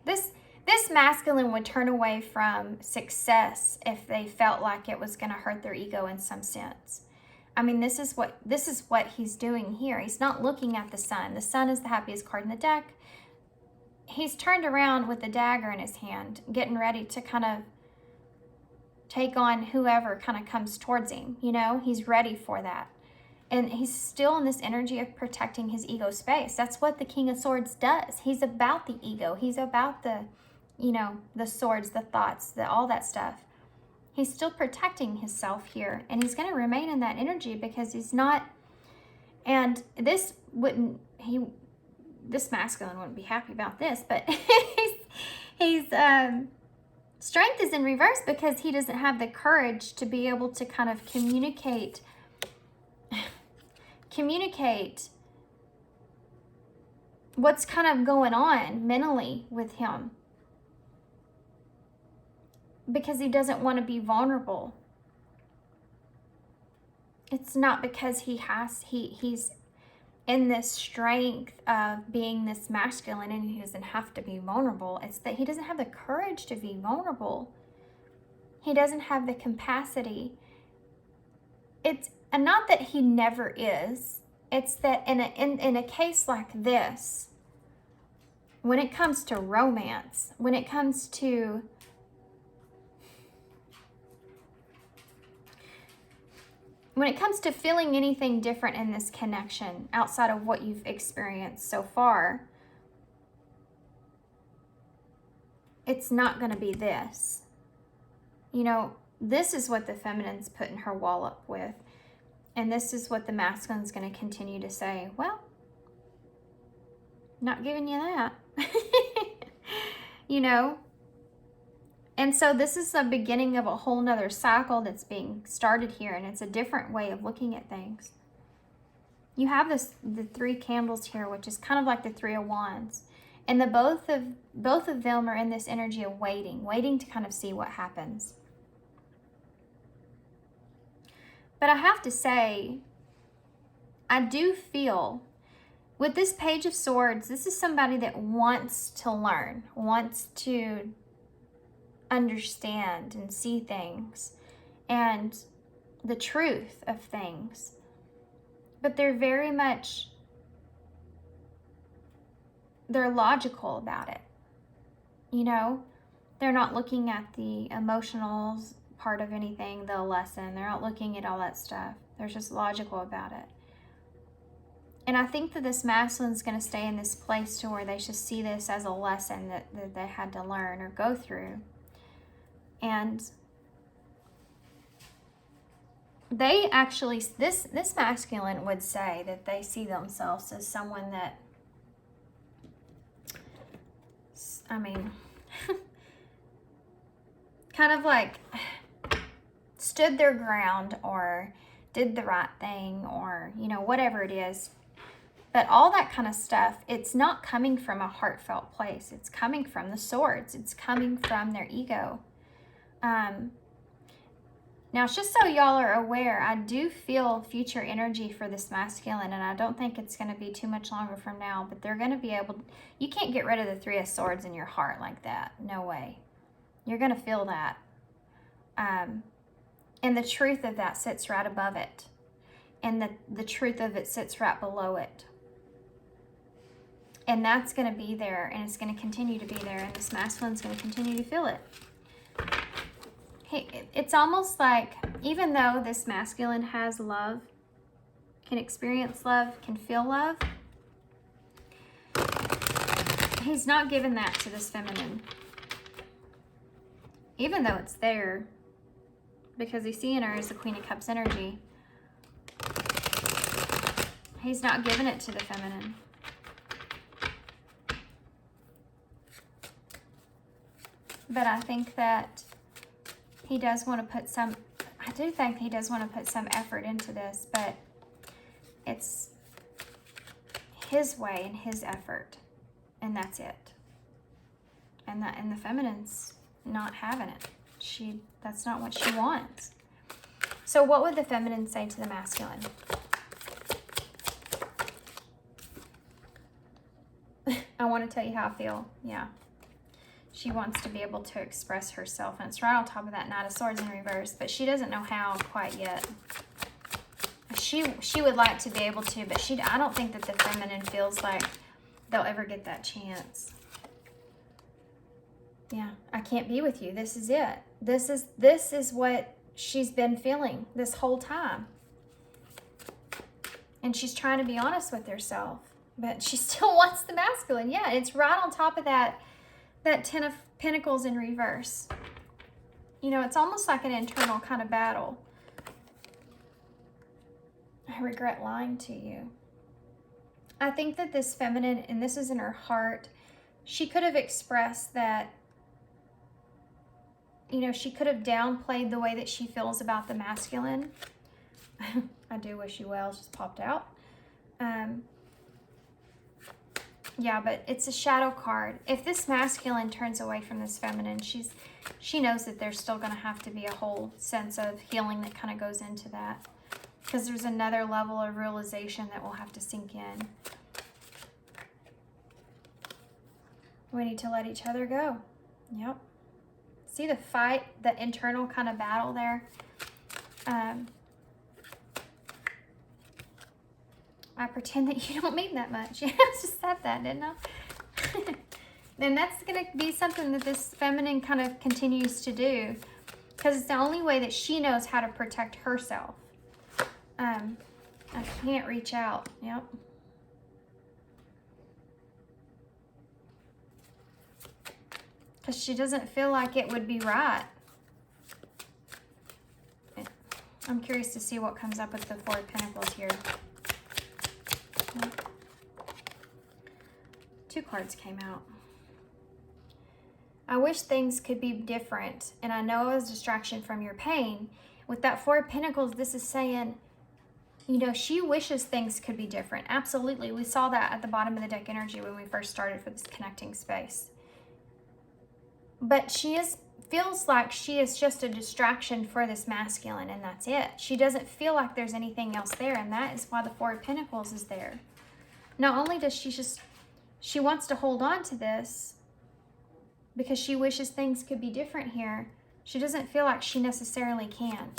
this. This masculine would turn away from success if they felt like it was going to hurt their ego in some sense. I mean, this is what he's doing here. He's not looking at the sun. The sun is the happiest card in the deck. He's turned around with the dagger in his hand, getting ready to kind of take on whoever kind of comes towards him. He's ready for that. And he's still in this energy of protecting his ego space. That's what the King of Swords does. He's about the ego. He's about the swords, the thoughts, all that stuff. He's still protecting himself here. And he's going to remain in that energy because he's not, and this masculine wouldn't be happy about this, but he's strength is in reverse because he doesn't have the courage to be able to kind of communicate what's kind of going on mentally with him, because he doesn't want to be vulnerable. It's not because he's in this strength of being this masculine and he doesn't have to be vulnerable. It's that he doesn't have the courage to be vulnerable. He doesn't have the capacity. It's not that he never is. It's that in a case like this, when it comes to romance, when it comes to feeling anything different in this connection outside of what you've experienced so far, it's not going to be this. You know, this is what the feminine's putting her wall up with. And this is what the masculine's going to continue to say, well, not giving you that. You know? And so this is the beginning of a whole nother cycle that's being started here, and it's a different way of looking at things. You have the 3 candles here, which is kind of like the 3 of Wands. And both of them are in this energy of waiting to kind of see what happens. But I have to say, I do feel with this Page of Swords, this is somebody that wants to learn, wants to understand and see things and the truth of things. But they're very much, they're logical about it. You know, they're not looking at the emotional part of anything, the lesson. They're not looking at all that stuff. They're just logical about it. And I think that this masculine's going to stay in this place to where they just see this as a lesson that they had to learn or go through. And they actually, this masculine would say that they see themselves as someone that, I mean, kind of like stood their ground or did the right thing or, you know, whatever it is. But all that kind of stuff, it's not coming from a heartfelt place. It's coming from the swords. It's coming from their ego. Now, just so y'all are aware, I do feel future energy for this masculine, and I don't think it's going to be too much longer from now, but they're going to be able, you can't get rid of the 3 of Swords in your heart like that. No way. You're going to feel that. And the truth of that sits right above it. And the truth of it sits right below it. And that's going to be there, and it's going to continue to be there, and this masculine's going to continue to feel it. It's almost like, even though this masculine has love, can experience love, can feel love, he's not giving that to this feminine. Even though it's there, because he's seeing her as the Queen of Cups energy. He's not giving it to the feminine. But I think that he does want to put some, I do think he does want to put some effort into this, but it's his way and his effort, and that's it. And the feminine's not having it. That's not what she wants. So what would the feminine say to the masculine? I want to tell you how I feel. Yeah. She wants to be able to express herself, and it's right on top of that Knight of Swords in reverse, but she doesn't know how quite yet. She would like to be able to, but I don't think that the feminine feels like they'll ever get that chance. Yeah, I can't be with you. This is it. This is what she's been feeling this whole time. And she's trying to be honest with herself, but she still wants the masculine. Yeah, it's right on top of that 10 of Pentacles in reverse. You know, it's almost like an internal kind of battle. I regret lying to you. I think that this feminine, and this is in her heart, she could have expressed that, you know, she could have downplayed the way that she feels about the masculine. I do wish you well, it's just popped out. Yeah, but it's a shadow card. If this masculine turns away from this feminine, she knows that there's still going to have to be a whole sense of healing that kind of goes into that. Because there's another level of realization that will have to sink in. We need to let each other go. Yep. See the fight, the internal kind of battle there? I pretend that you don't mean that much. Yeah, I just said that, didn't I? Then that's going to be something that this feminine kind of continues to do. Because it's the only way that she knows how to protect herself. I can't reach out. Yep. Because she doesn't feel like it would be right. I'm curious to see what comes up with the Four of Pentacles here. Two cards came out. I wish things could be different, and I know it was a distraction from your pain. With that Four of Pentacles, this is saying, you know, she wishes things could be different. Absolutely. We saw that at the bottom of the deck energy when we first started for this connecting space. But feels like she is just a distraction for this masculine, and that's it. She doesn't feel like there's anything else there, and that is why the Four of Pentacles is there. Not only does she wants to hold on to this because she wishes things could be different here. She doesn't feel like she necessarily can.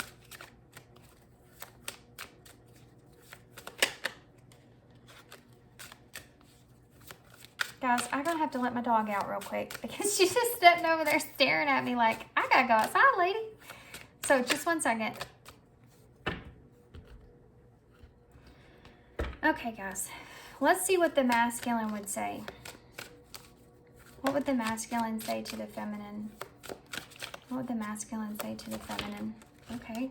Guys, I'm going to have to let my dog out real quick because she's just sitting over there staring at me like, I got to go outside, lady. So just one second. Okay, guys. Let's see what the masculine would say. What would the masculine say to the feminine? What would the masculine say to the feminine? Okay.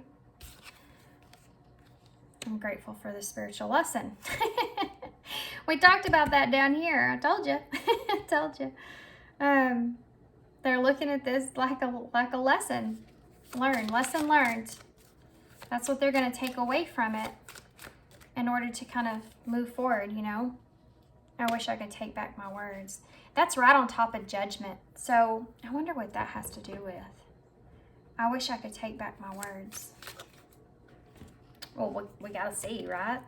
I'm grateful for the spiritual lesson. We talked about that down here. I told you. I told you. They're looking at this like a lesson learned. Lesson learned. That's what they're going to take away from it in order to kind of move forward, you know. I wish I could take back my words. That's right on top of Judgment. So I wonder what that has to do with. I wish I could take back my words. Well, we got to see, right?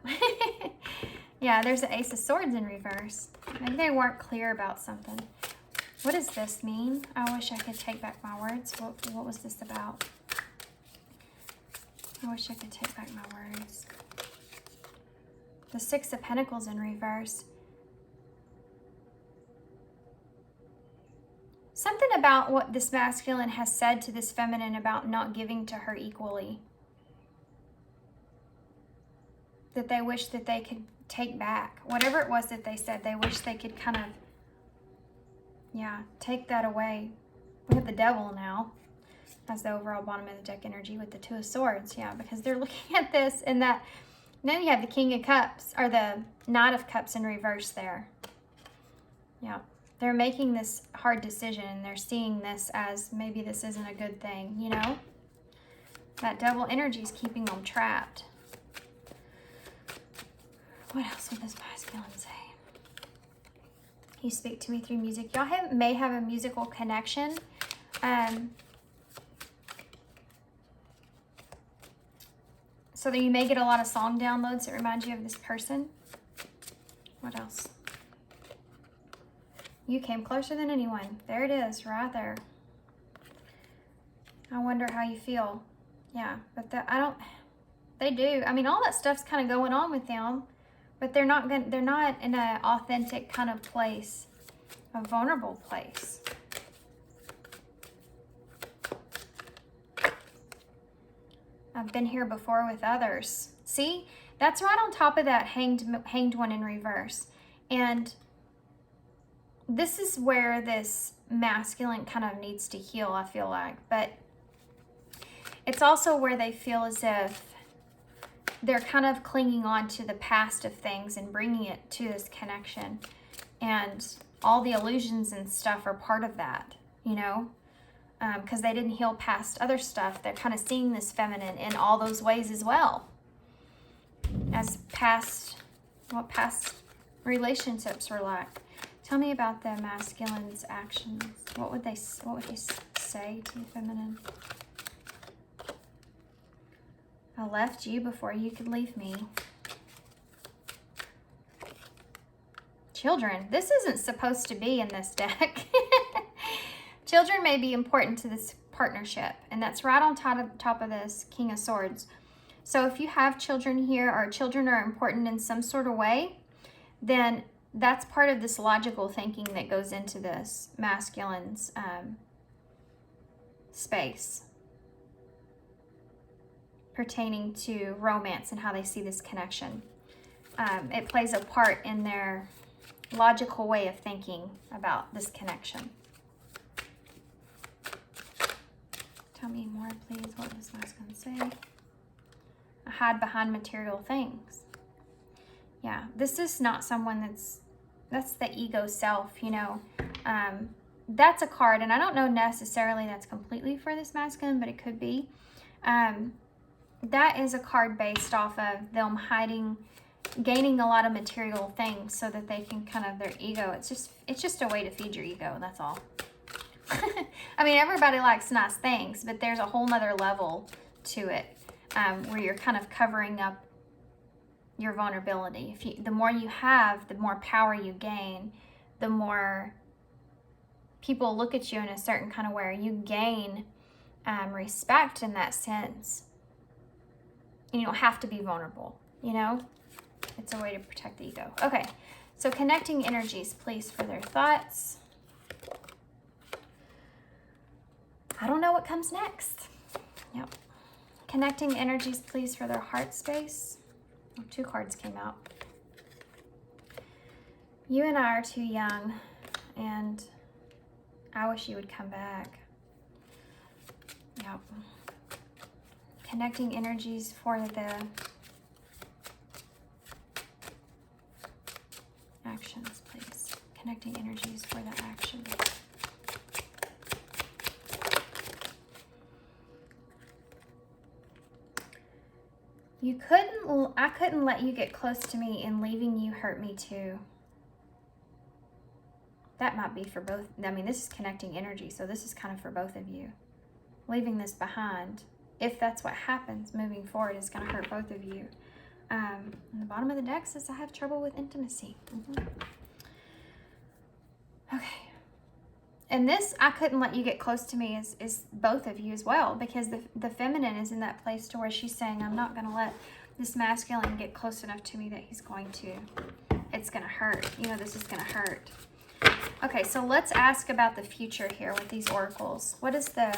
Yeah, there's an Ace of Swords in reverse. Maybe they weren't clear about something. What does this mean? I wish I could take back my words. What was this about? I wish I could take back my words. The Six of Pentacles in reverse. Something about what this masculine has said to this feminine about not giving to her equally. That they wish that they could take back. Whatever it was that they said, they wish they could kind of, yeah, take that away. We have the Devil now as the overall bottom of the deck energy with the Two of Swords. Yeah, because they're looking at this and that. Then you have the King of Cups, or the Knight of Cups in reverse there. Yeah, they're making this hard decision and they're seeing this as maybe this isn't a good thing, you know? That Devil energy is keeping them trapped. What else would this masculine say? You speak to me through music. Y'all may have a musical connection. So that you may get a lot of song downloads that remind you of this person. What else? You came closer than anyone. There it is, right there. I wonder how you feel. Yeah, but they do. I mean, all that stuff's kind of going on with them. But they're not in an authentic kind of place, a vulnerable place. I've been here before with others. See, that's right on top of that hanged one in reverse. And this is where this masculine kind of needs to heal, I feel like. But it's also where they feel as if they're kind of clinging on to the past of things and bringing it to this connection. And all the illusions and stuff are part of that, you know? Because they didn't heal past other stuff. They're kind of seeing this feminine in all those ways as well. As what past relationships were like. Tell me about the masculine's actions. What would they say to the feminine? I left you before you could leave me. Children. This isn't supposed to be in this deck. Children may be important to this partnership, and that's right on top of this King of Swords. So if you have children here, or children are important in some sort of way, then that's part of this logical thinking that goes into this masculine's space pertaining to romance and how they see this connection. It plays a part in their logical way of thinking about this connection. Tell me more, please. What does masculine say? I hide behind material things. Yeah, this is not someone that's the ego self, you know. That's a card, and I don't know necessarily that's completely for this masculine, but it could be. That is a card based off of them gaining a lot of material things so that they can kind of, their ego, it's just a way to feed your ego, that's all. I mean, everybody likes nice things, but there's a whole nother level to it, where you're kind of covering up your vulnerability. The more you have, the more power you gain, the more people look at you in a certain kind of way. You gain respect in that sense. You don't have to be vulnerable, you know? It's a way to protect the ego. Okay, so connecting energies, please, for their thoughts. I don't know what comes next. Yep. Connecting energies, please, for their heart space. Oh, 2 cards came out. You and I are too young, and I wish you would come back. Yep. Connecting energies for the actions, please. Connecting energies for the actions. I couldn't let you get close to me, and leaving you hurt me too. That might be for both. I mean, this is connecting energy, so this is kind of for both of you. Leaving this behind, if that's what happens moving forward, is going to hurt both of you. And the bottom of the deck says I have trouble with intimacy. Okay. And this, I couldn't let you get close to me, is both of you as well, because the feminine is in that place to where she's saying, I'm not going to let this masculine get close enough to me that he's going to, it's going to hurt. You know, this is going to hurt. Okay, so let's ask about the future here with these oracles. What is the,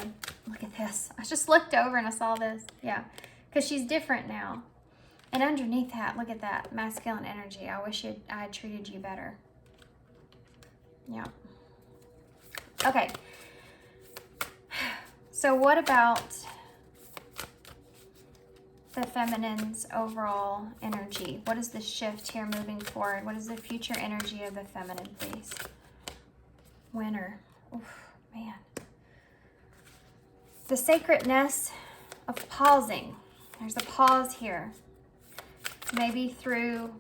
look at this. I just looked over and I saw this. Yeah, because she's different now. And underneath that, look at that masculine energy. I wish I had treated you better. Yeah. Okay. So what about the feminine's overall energy? What is the shift here moving forward? What is the future energy of the feminine, please? Winter. Oof, man. The sacredness of pausing. There's a pause here. Maybe through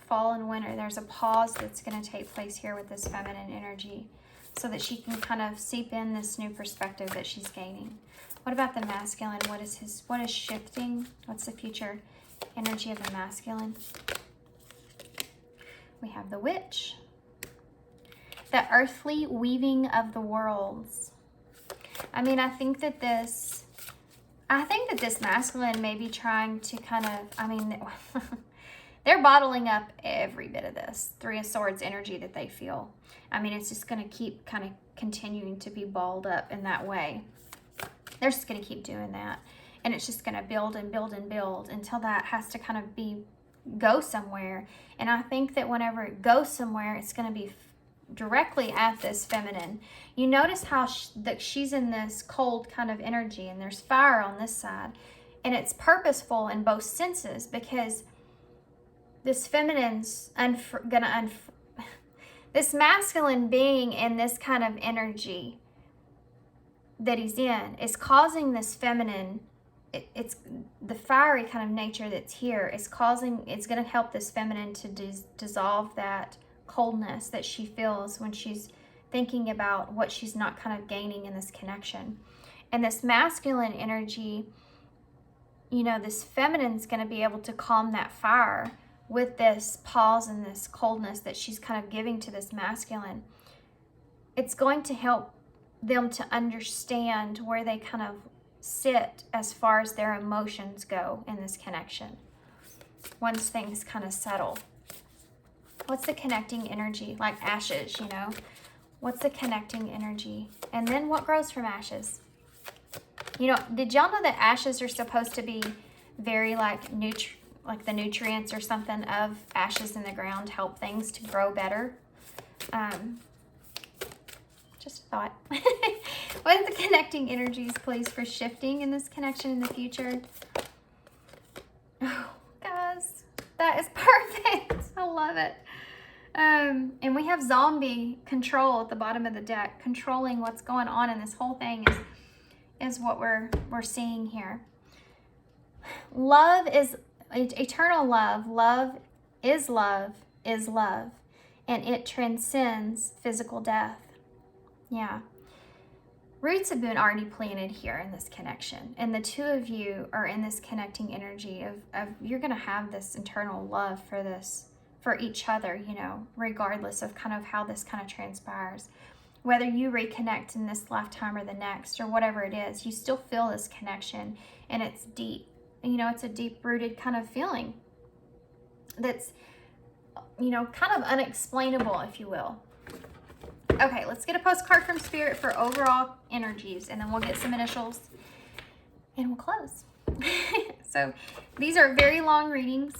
fall and winter, there's a pause that's going to take place here with this feminine energy, so that she can kind of seep in this new perspective that she's gaining. What about the masculine? What is shifting? What's the future energy of the masculine? We have the witch. The earthly weaving of the worlds. I mean, I think that this masculine may be trying to kind of, I mean, they're bottling up every bit of this 3 of Swords energy that they feel. I mean, it's just going to keep kind of continuing to be balled up in that way. They're just going to keep doing that. And it's just going to build and build and build until that has to kind of go somewhere. And I think that whenever it goes somewhere, it's going to be directly at this feminine. You notice how she's in this cold kind of energy, and there's fire on this side. And it's purposeful in both senses, because this feminine's this masculine being in this kind of energy that he's in is causing this feminine, it's the fiery kind of nature that's here is causing, it's going to help this feminine to dissolve that coldness that she feels when she's thinking about what she's not kind of gaining in this connection. And this masculine energy, you know, this feminine's going to be able to calm that fire with this pause and this coldness that she's kind of giving to this masculine. It's going to help them to understand where they kind of sit as far as their emotions go in this connection once things kind of settle. What's the connecting energy? Like ashes, you know? What's the connecting energy? And then what grows from ashes? You know, did y'all know that ashes are supposed to be very like the nutrients or something of ashes in the ground help things to grow better? Just a thought. What are the connecting energies, please, for shifting in this connection in the future? Oh, guys, that is perfect. I love it. And we have zombie control at the bottom of the deck, controlling what's going on in this whole thing is what we're seeing here. Love is eternal love. Love, is love, and it transcends physical death. Yeah. Roots have been already planted here in this connection. And the two of you are in this connecting energy of you're going to have this internal love for each other, you know, regardless of kind of how this kind of transpires. Whether you reconnect in this lifetime or the next or whatever it is, you still feel this connection, and it's deep. You know, it's a deep-rooted kind of feeling that's, you know, kind of unexplainable, if you will. Okay, let's get a postcard from Spirit for overall energies, and then we'll get some initials, and we'll close. So these are very long readings,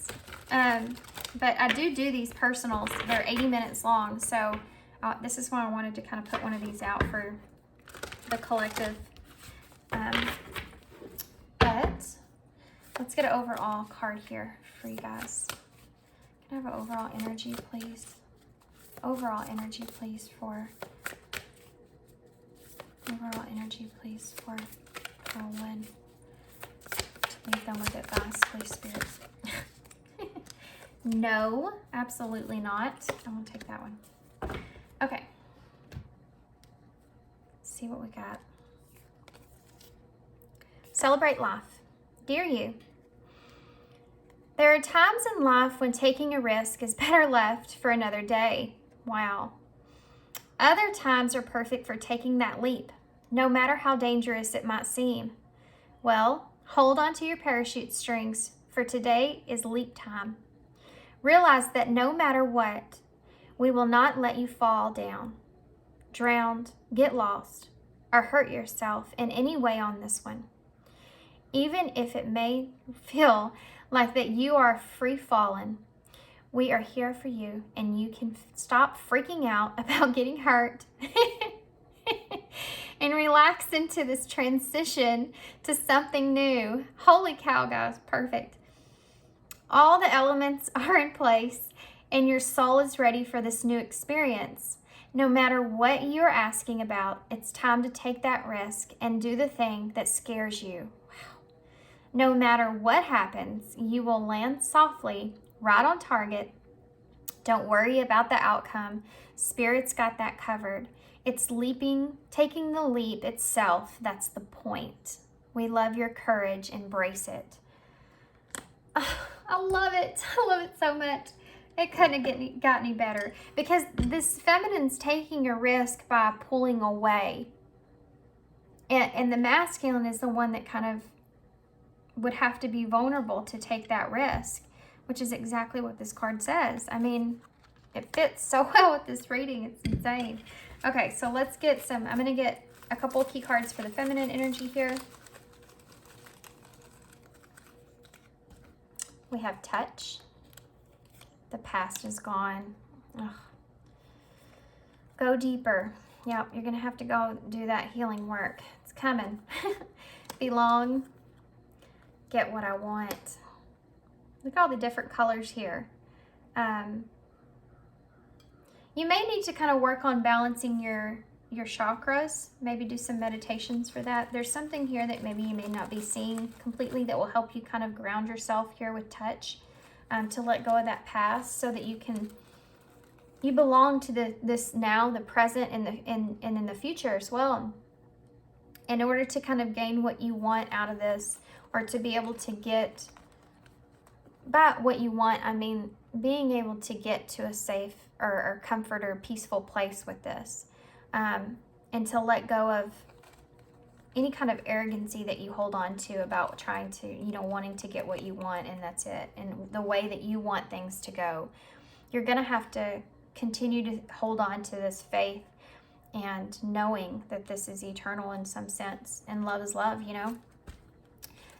but I do these personals. They're 80 minutes long, so this is why I wanted to kind of put one of these out for the collective. But let's get an overall card here for you guys. Can I have an overall energy, please? Overall energy, please, for Whirlwind. Leave them with advice, please, Spirit. No, absolutely not. I'm gonna take that one. Okay. Let's see what we got. Celebrate life. Dear you, there are times in life when taking a risk is better left for another day. Wow. Other times are perfect for taking that leap, no matter how dangerous it might seem. Well, hold on to your parachute strings, for today is leap time. Realize that no matter what, we will not let you fall down, drowned, get lost, or hurt yourself in any way on this one. Even if it may feel like that you are free falling, we are here for you, and you can stop freaking out about getting hurt and relax into this transition to something new. Holy cow, guys, perfect. All the elements are in place, and your soul is ready for this new experience. No matter what you're asking about, it's time to take that risk and do the thing that scares you. Wow. No matter what happens, you will land softly, right on target. Don't worry about the outcome. Spirit's got that covered. It's leaping, taking the leap itself. That's the point. We love your courage. Embrace it. I love it. I love it so much. It couldn't have got any better, because this feminine's taking a risk by pulling away. And the masculine is the one that kind of would have to be vulnerable to take that risk, which is exactly what this card says. I mean, it fits so well with this reading. It's insane. Okay, so let's get some, I'm going to get a couple of key cards for the feminine energy here. We have touch. The past is gone. Ugh. Go deeper. Yep, you're going to have to go do that healing work. It's coming. Belong. Get what I want. Look at all the different colors here. You may need to kind of work on balancing your chakras. Maybe do some meditations for that. There's something here that maybe you may not be seeing completely that will help you kind of ground yourself here with touch, to let go of that past so that you can you belong to this now, the present, and in the future as well. In order to kind of gain what you want out of this, or to be able to get back what you want, I mean, being able to get to a safe or comfort or peaceful place with this, and to let go of any kind of arrogancy that you hold on to about trying to, wanting to get what you want, and that's it, and the way that you want things to go. You're going to have to continue to hold on to this faith and knowing that this is eternal in some sense, and love is love,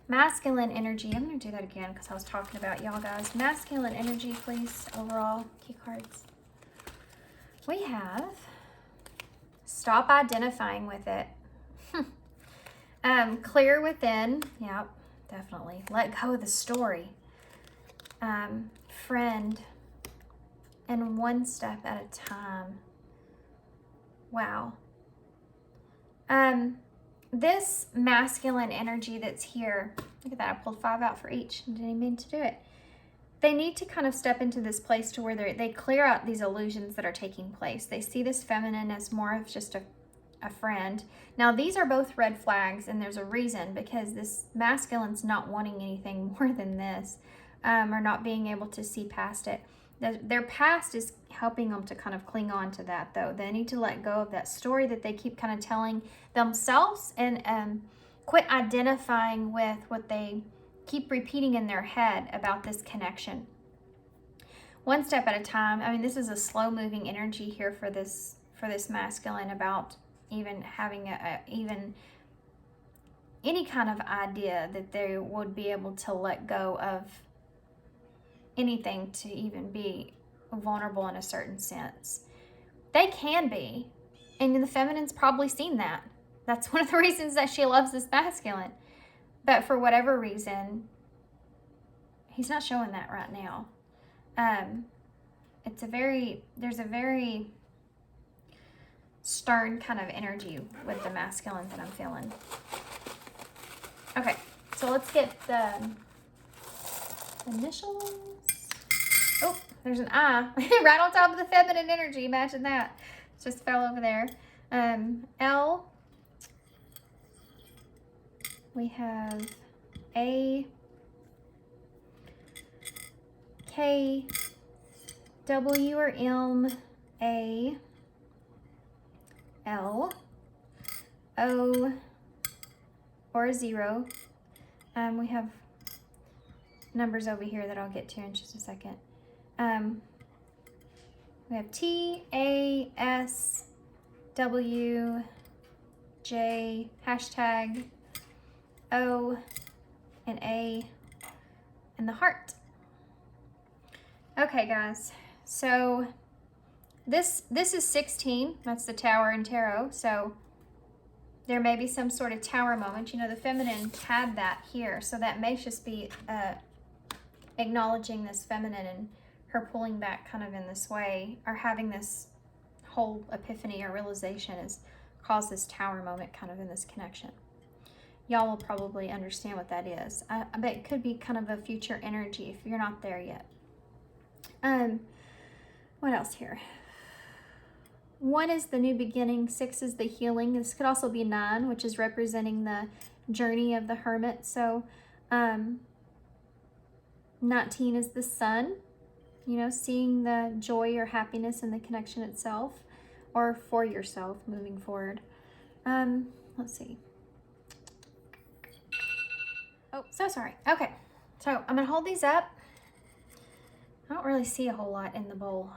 Masculine energy. I'm going to do that again because I was talking about y'all guys. Masculine energy, please, overall, key cards. We have stop identifying with it. Clear within. Yep, definitely. Let go of the story. Friend. And one step at a time. Wow. This masculine energy that's here, look at that, I pulled 5 out for each. I didn't even mean to do it. They need to kind of step into this place to where they clear out these illusions that are taking place. They see this feminine as more of just a friend. Now, these are both red flags, and there's a reason, because this masculine's not wanting anything more than this, or not being able to see past it. Their past is helping them to kind of cling on to that, though. They need to let go of that story that they keep kind of telling themselves, and quit identifying with what they keep repeating in their head about this connection. One step at a time. I mean, this is a slow-moving energy here for this masculine, about even having even any kind of idea that they would be able to let go of anything to even be vulnerable in a certain sense. They can be, and the feminine's probably seen that. That's one of the reasons that she loves this masculine. But for whatever reason, he's not showing that right now. There's a very stern kind of energy with the masculine that I'm feeling. Okay, so let's get the initials. Oh, there's an I right on top of the feminine energy. Imagine that. Just fell over there. L. We have A. K. W or M. A. L. O. Or a 0. We have numbers over here that I'll get to in just a second. We have T, A, S, W, J, hashtag, O, and A, and the heart. Okay, guys, so this is 16. That's the Tower in Tarot. So there may be some sort of tower moment. The feminine had that here, so that may just be acknowledging this feminine and her pulling back kind of in this way, or having this whole epiphany or realization has caused this tower moment kind of in this connection. Y'all will probably understand what that is. I bet it could be kind of a future energy if you're not there yet. What else here? 1 is the new beginning. 6 is the healing. This could also be 9, which is representing the journey of the hermit. So 19 is the sun. Seeing the joy or happiness in the connection itself, or for yourself moving forward. Let's see. Oh, so sorry. Okay, so I'm gonna hold these up. I don't really see a whole lot in the bowl.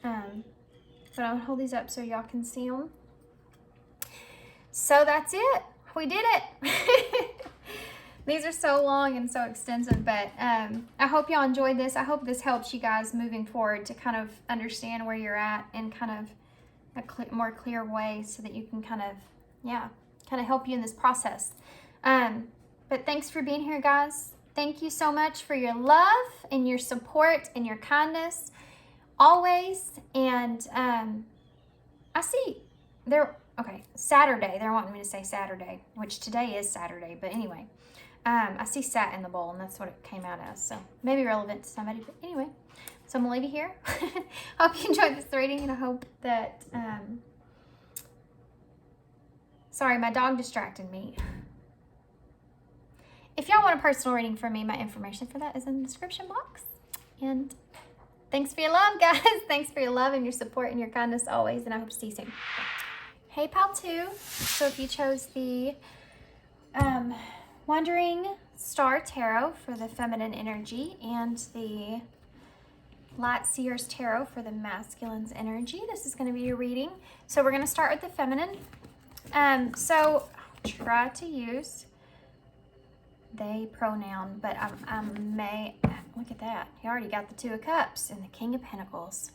But I'm gonna hold these up so y'all can see them. So that's it. We did it. These are so long and so extensive, but I hope y'all enjoyed this. I hope this helps you guys moving forward to kind of understand where you're at in kind of a more clear way, so that you can kind of help you in this process. But thanks for being here, guys. Thank you so much for your love and your support and your kindness always. And I see Saturday. They're wanting me to say Saturday, which today is Saturday, but anyway. I see sat in the bowl, and that's what it came out as. So maybe relevant to somebody. But anyway, So I'm going to leave you here. Hope you enjoyed this reading, and I hope that, sorry, my dog distracted me. If y'all want a personal reading from me, my information for that is in the description box. And thanks for your love, guys. Thanks for your love and your support and your kindness always, and I hope to see you soon. Hey, pal, too. So if you chose the Wandering Star Tarot for the feminine energy and the LightSeers Tarot for the masculine's energy, this is going to be your reading. So we're going to start with the feminine. So I'll try to use they pronoun, but I may, look at that. You already got the Two of Cups and the King of Pentacles.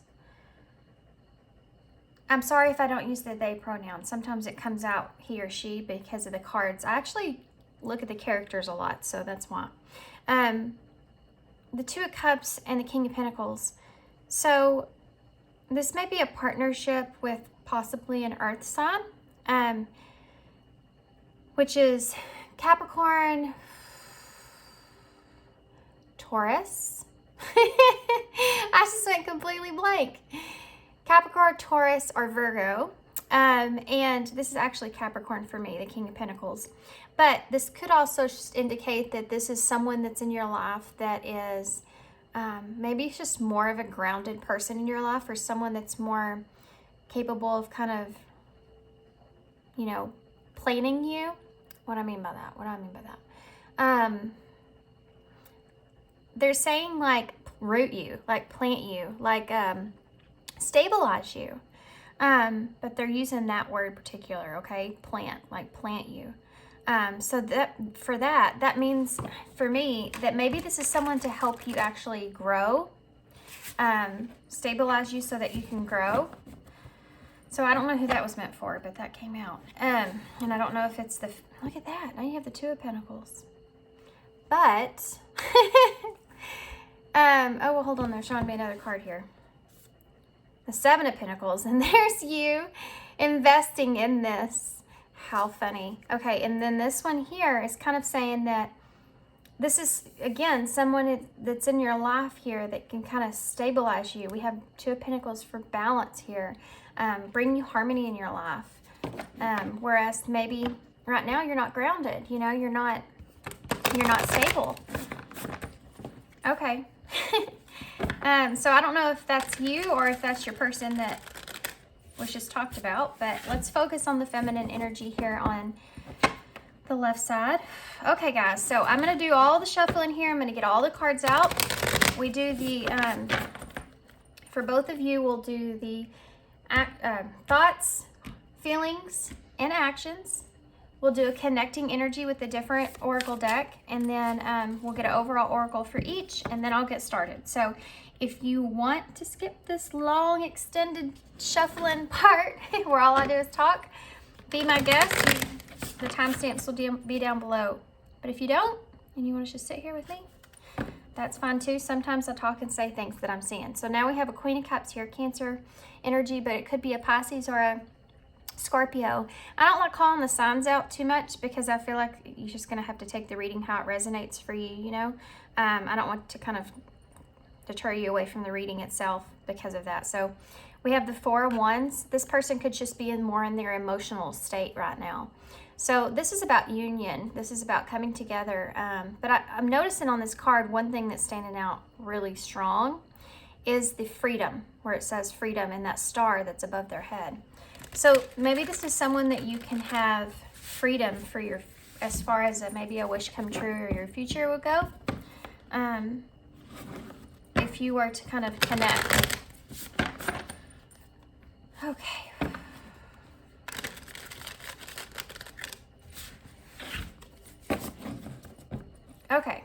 I'm sorry if I don't use the they pronoun. Sometimes it comes out he or she because of the cards. I actually look at the characters a lot, so that's why. The Two of Cups and the King of Pentacles. So this may be a partnership with possibly an earth sign, which is Capricorn, Taurus. I just went completely blank. Capricorn, Taurus, or Virgo. And this is actually Capricorn for me, the King of Pentacles. But this could also just indicate that this is someone that's in your life that is maybe it's just more of a grounded person in your life, or someone that's more capable of kind of, you know, planning you. What do I mean by that? They're saying like root you, like plant you, like stabilize you. But they're using that word particular, okay? Plant, like plant you. So that means for me that maybe this is someone to help you actually grow, stabilize you so that you can grow. So I don't know who that was meant for, but that came out. And I don't know if it's the, look at that. Now you have the Two of Pentacles. But, oh, well, hold on. They're showing me another card here. The Seven of Pentacles. And there's you investing in this. How funny. Okay, and then this one here is kind of saying that this is, again, someone that's in your life here that can kind of stabilize you. We have Two of Pentacles for balance here. Bring you harmony in your life. Whereas maybe right now you're not grounded. You know, you're not stable. Okay. So I don't know if that's you or if that's your person that was just talked about, but let's focus on the feminine energy here on the left side. Okay, guys, so I'm going to do all the shuffling here. I'm going to get all the cards out. We do the, for both of you, we'll do the thoughts, feelings, and actions. We'll do a connecting energy with the different oracle deck, and then we'll get an overall oracle for each, and then I'll get started. So if you want to skip this long, extended shuffling part where all I do is talk, be my guest. The timestamps will be down below. But if you don't, and you want to just sit here with me, that's fine too. Sometimes I talk and say things that I'm seeing. So now we have a Queen of Cups here, Cancer energy, but it could be a Pisces or a Scorpio. I don't like calling the signs out too much because I feel like you're just going to have to take the reading how it resonates for you, you know. I don't want to kind of deter you away from the reading itself because of that. So we have the Four of Wands. This person could just be more in their emotional state right now. So this is about union. This is about coming together. But I'm noticing on this card, one thing that's standing out really strong is the freedom, where it says freedom and that star that's above their head. So maybe this is someone that you can have freedom for your, as far as maybe a wish come true or your future will go. If you were to kind of connect. Okay. Okay.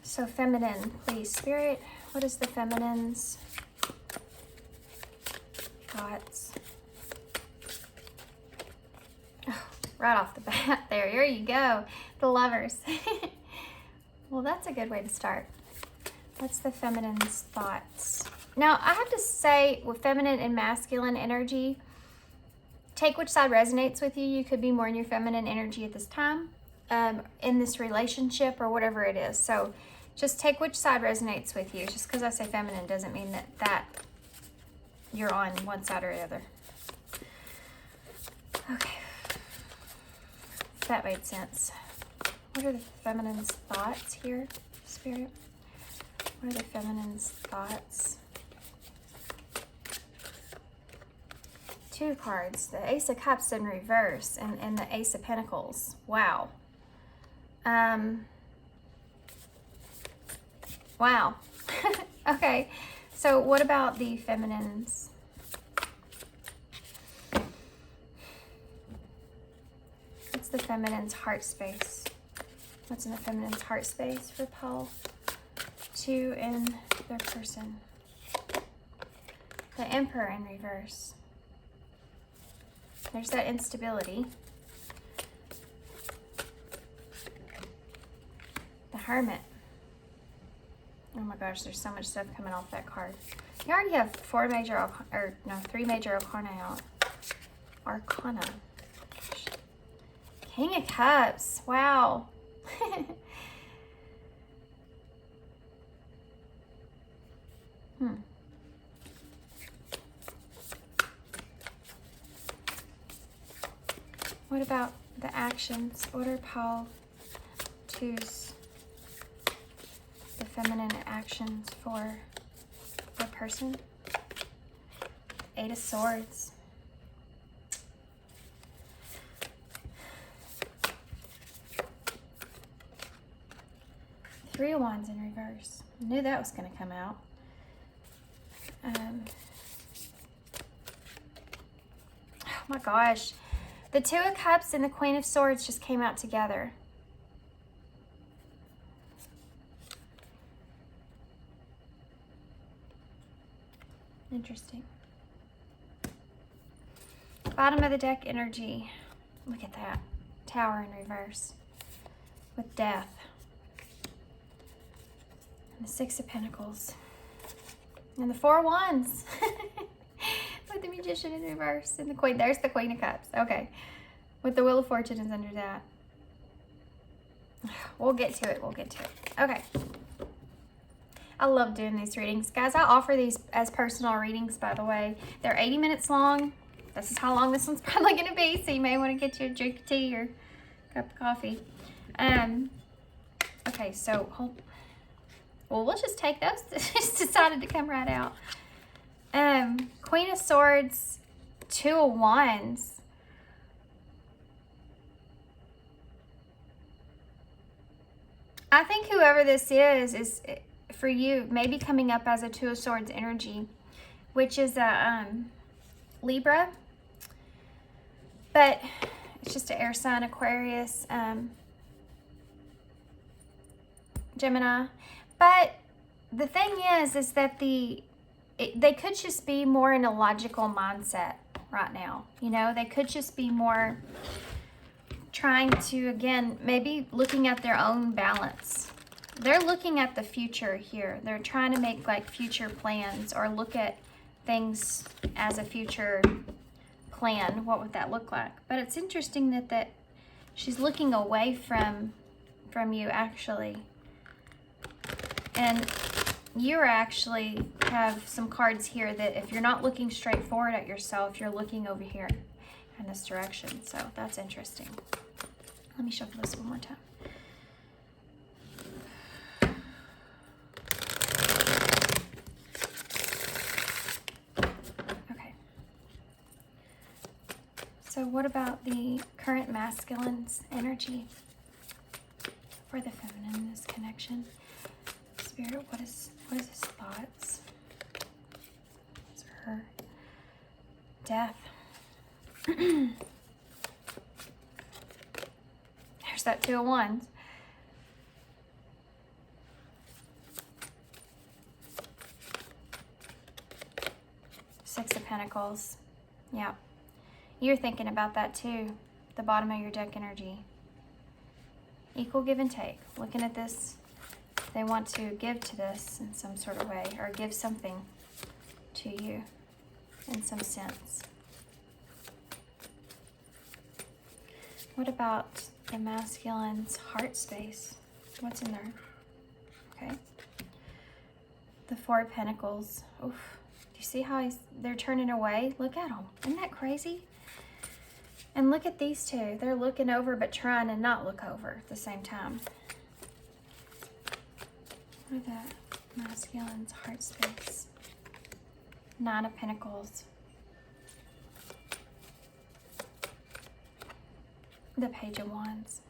So feminine, please, Spirit. What is the feminine's thoughts? Oh, right off the bat there. Here you go. The Lovers. Well, that's a good way to start. What's the feminine's thoughts? Now, I have to say, with feminine and masculine energy, take which side resonates with you. You could be more in your feminine energy at this time, in this relationship or whatever it is. So Just take which side resonates with you. Just because I say feminine doesn't mean that you're on one side or the other. Okay. That made sense. What are the feminine's thoughts here, Spirit? What are the feminine's thoughts? 2 cards. The Ace of Cups in reverse and the Ace of Pentacles. Wow. Wow. Okay. So what about the feminines? What's the feminine's heart space? What's in the feminine's heart space for Paul 2 in their person? The Emperor in reverse. There's that instability. The Hermit. Oh my gosh, there's so much stuff coming off that card. You already have 3 major arcana out. Arcana. King of Cups. Wow. What about the actions? What are Paul 2's the feminine actions for the person? 8 of Swords. Three of Wands in reverse. I knew that was going to come out. Oh my gosh. The 2 of Cups and the Queen of Swords just came out together. Interesting. Bottom of the deck energy. Look at that. Tower in reverse. With Death. And the 6 of Pentacles. And the 4 of Wands. With the Magician in reverse. And the Queen. There's the Queen of Cups. Okay. With the Wheel of Fortune is under that. We'll get to it. We'll get to it. Okay. I love doing these readings. Guys, I offer these as personal readings, by the way. They're 80 minutes long. This is how long this one's probably going to be, so you may want to get you a drink of tea or a cup of coffee. Okay, so, well, we'll just take those. Just decided to come right out. Queen of Swords, 2 of Wands. I think whoever this is for you, maybe coming up as a 2 of Swords energy, which is a Libra, but it's just an air sign, Aquarius, Gemini. But the thing is that they could just be more in a logical mindset right now. You know, they could just be more trying to, again, maybe looking at their own balance. They're looking at the future here. They're trying to make like future plans or look at things as a future plan. What would that look like? But it's interesting that she's looking away from you actually. And you actually have some cards here that if you're not looking straight forward at yourself, you're looking over here in this direction. So that's interesting. Let me shuffle this one more time. Okay. So what about the current masculine's energy for the feminine in this connection? Spirit, what is his thoughts? What's her? Death. There's that 2 of Wands. Six of Pentacles. Yeah. You're thinking about that too. The bottom of your deck energy. Equal give and take. Looking at this, they want to give to this in some sort of way, or give something to you in some sense. What about the masculine's heart space? What's in there? Okay. The Four of Pentacles. Oof. Do you see how they're turning away? Look at them. Isn't that crazy? And look at these two. They're looking over but trying to not look over at the same time. What are the masculine's heart space? Nine of Pentacles. The Page of Wands.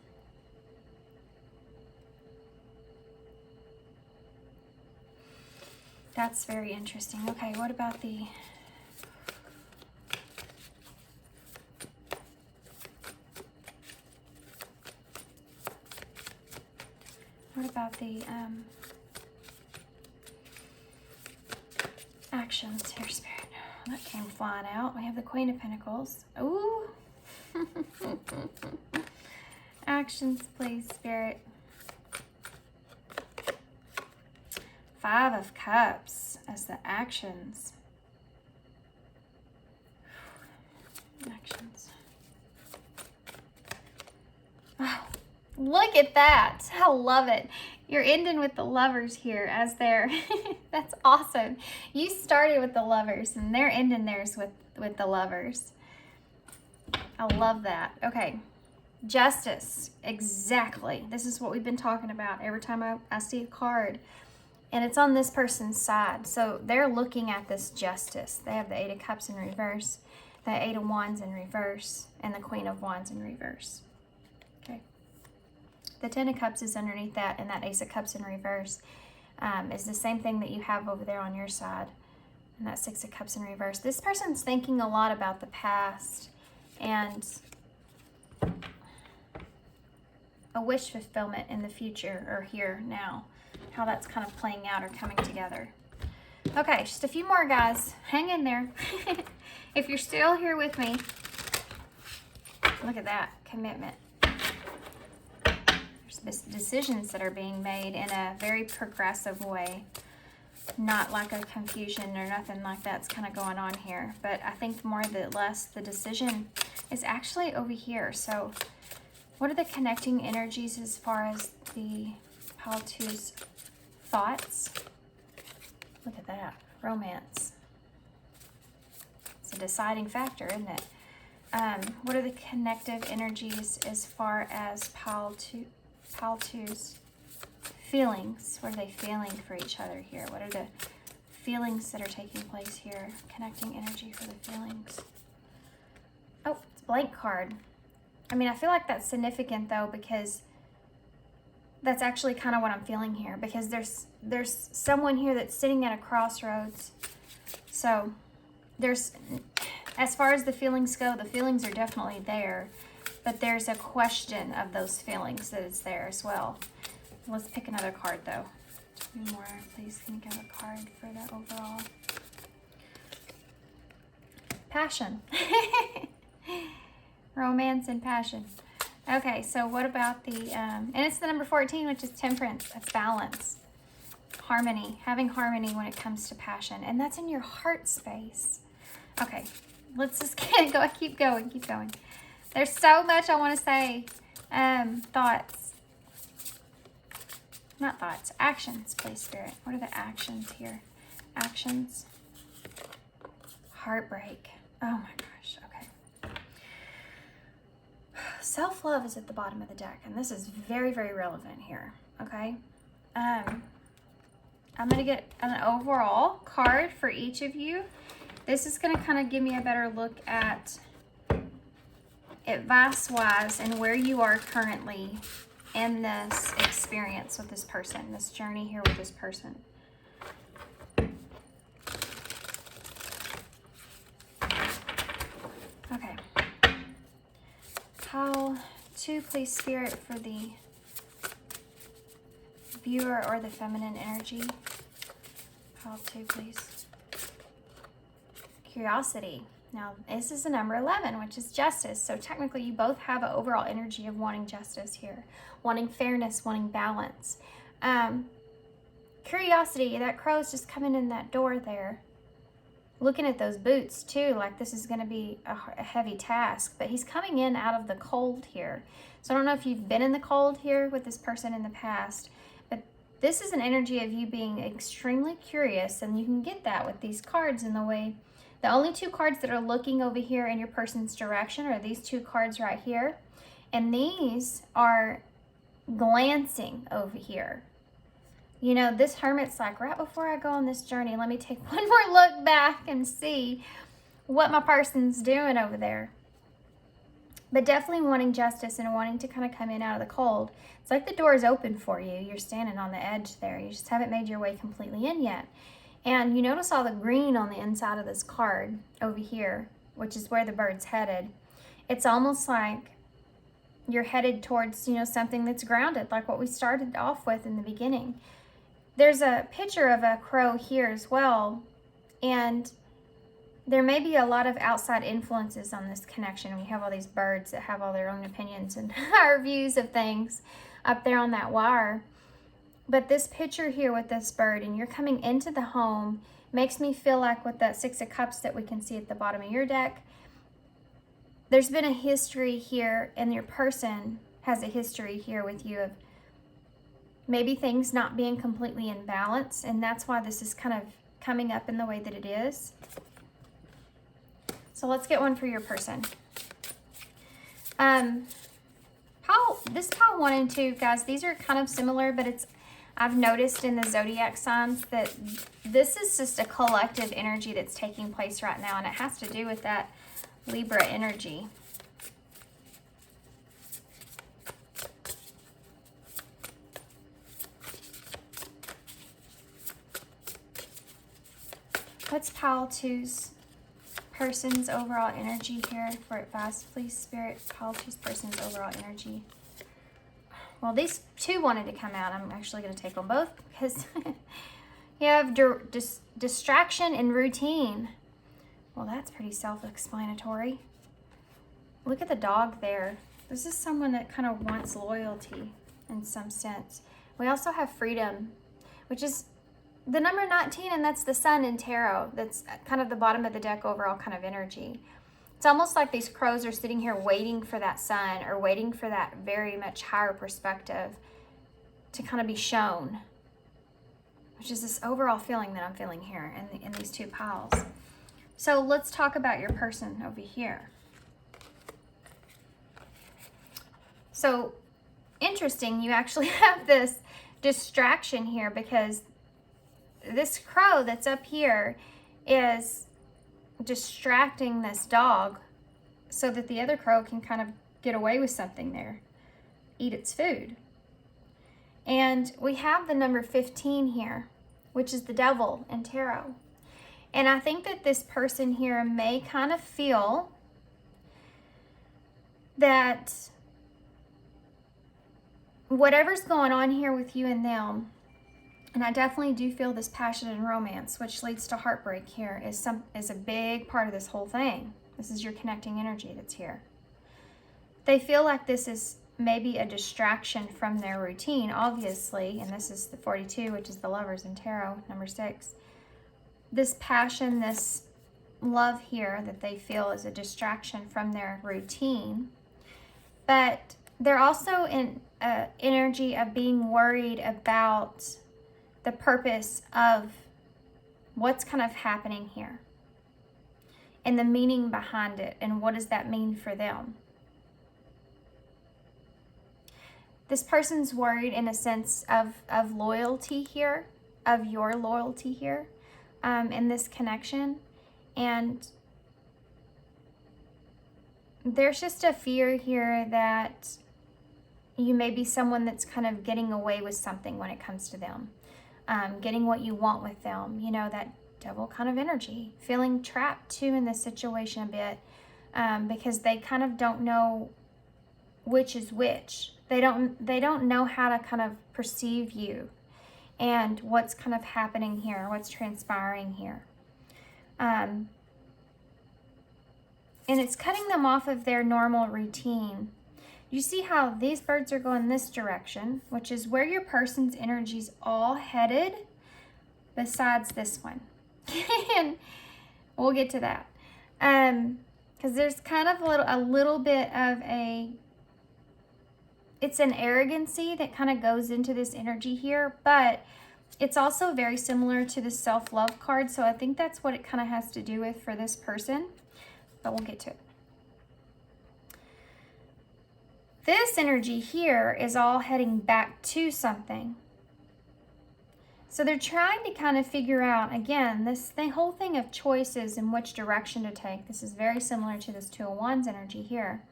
That's very interesting. Okay, what about the... What about the actions here, Spirit? That came flying out. We have the Queen of Pentacles. Ooh. Actions, please, Spirit. Five of Cups as the actions. Actions. Oh, look at that. I love it. You're ending with the Lovers here as their... That's awesome. You started with the Lovers and they're ending theirs with the Lovers. I love that. Okay. Justice. Exactly. This is what we've been talking about every time I see a card. And it's on this person's side. So they're looking at this justice. They have the Eight of Cups in reverse, the Eight of Wands in reverse, and the Queen of Wands in reverse. Okay. The Ten of Cups is underneath that, and that Ace of Cups in reverse is the same thing that you have over there on your side. And that Six of Cups in reverse. This person's thinking a lot about the past and a wish fulfillment in the future or here now. How that's kind of playing out or coming together. Okay, just a few more, guys. Hang in there. If you're still here with me, look at that. Commitment. There's decisions that are being made in a very progressive way. Not like a confusion or nothing like that's kind of going on here. But I think more or less the decision is actually over here. So what are the connecting energies as far as the Pile 2's thoughts? Look at that. Romance. It's a deciding factor, isn't it? What are the connective energies as far as Pile 2's feelings? What are they feeling for each other here? What are the feelings that are taking place here? Connecting energy for the feelings. Oh, it's a blank card. I mean, I feel like that's significant though, because that's actually kind of what I'm feeling here, because there's someone here that's sitting at a crossroads. So there's, as far as the feelings go, the feelings are definitely there, but there's a question of those feelings that is there as well. Let's pick another card though. Two more, please. Can you give a card for the overall? Passion. Romance and passion. Okay, so what about the, and it's the number 14, which is temperance. That's balance. Harmony. Having harmony when it comes to passion. And that's in your heart space. Okay, let's just keep going. There's so much I want to say. Thoughts. Not thoughts. Actions, please, Spirit. What are the actions here? Actions. Heartbreak. Oh my gosh. Okay. Self-love is at the bottom of the deck, and this is very, very relevant here. Okay. I'm going to get an overall card for each of you. This is going to kind of give me a better look at advice-wise and where you are currently in this experience with this person, this journey here with this person. Okay. Pile 2, please, Spirit, for the viewer or the feminine energy. Pile 2, please. Curiosity. Now, this is the number 11, which is justice. So technically, you both have an overall energy of wanting justice here, wanting fairness, wanting balance. Curiosity, that crow's just coming in that door there. Looking at those boots, too, like this is going to be a heavy task. But he's coming in out of the cold here. So I don't know if you've been in the cold here with this person in the past, but This is an energy of you being extremely curious, and you can get that with these cards in the way. The only two cards that are looking over here in your person's direction are these two cards right here. And these are glancing over here. You know, this Hermit's like, right before I go on this journey, let me take one more look back and see what my person's doing over there. But definitely wanting justice and wanting to kind of come in out of the cold. It's like the door is open for you. You're standing on the edge there. You just haven't made your way completely in yet. And you notice all the green on the inside of this card over here, which is where the bird's headed. It's almost like you're headed towards, you know, something that's grounded, like what we started off with in the beginning. There's a picture of a crow here as well, and there may be a lot of outside influences on this connection. We have all these birds that have all their own opinions and our views of things up there on that wire. But this picture here with this bird, and you're coming into the home, makes me feel like with that Six of Cups that we can see at the bottom of your deck, there's been a history here, and your person has a history here with you of maybe things not being completely in balance, and that's why this is kind of coming up in the way that it is. So let's get one for your person. This pile 1 and 2, guys, these are kind of similar, but I've noticed in the zodiac signs that this is just a collective energy that's taking place right now, and it has to do with that Libra energy. What's pile 2's person's overall energy here for advice, please, Spirit? Pile 2's person's overall energy. Well, these two wanted to come out. I'm actually going to take them both because you have distraction and routine. Well, that's pretty self-explanatory. Look at the dog there. This is someone that kind of wants loyalty in some sense. We also have freedom, which is the number 19, and that's the sun in tarot. That's kind of the bottom of the deck overall kind of energy. It's almost like these crows are sitting here waiting for that sun, or waiting for that very much higher perspective to kind of be shown, which is this overall feeling that I'm feeling here in these two piles. So let's talk about your person over here. So interesting, you actually have this distraction here, because this crow that's up here is distracting this dog so that the other crow can kind of get away with something there, eat its food. And we have the number 15 here, which is the devil in tarot. And I think that this person here may kind of feel that whatever's going on here with you and them, and I definitely do feel this passion and romance, which leads to heartbreak here, is a big part of this whole thing. This is your connecting energy that's here. They feel like this is maybe a distraction from their routine, obviously, and this is the 42, which is the lovers in tarot, number 6. This passion, this love here that they feel is a distraction from their routine, but they're also in energy of being worried about the purpose of what's kind of happening here and the meaning behind it, and what does that mean for them. This person's worried in a sense of loyalty here, of your loyalty here in this connection. And there's just a fear here that you may be someone that's kind of getting away with something when it comes to them. Getting what you want with them, you know, that devil kind of energy, feeling trapped too in this situation a bit, because they kind of don't know which is which. They don't know how to kind of perceive you and what's kind of happening here, what's transpiring here. And it's cutting them off of their normal routine. You see how these birds are going this direction, which is where your person's energy's all headed, besides this one. And we'll get to that. Because there's kind of a little bit of a it's an arrogancy that kind of goes into this energy here, but it's also very similar to the self-love card. So I think that's what it kind of has to do with for this person, but we'll get to it. This energy here is all heading back to something. So they're trying to kind of figure out, again, the whole thing of choices and which direction to take. This is very similar to this Two of Wands energy here.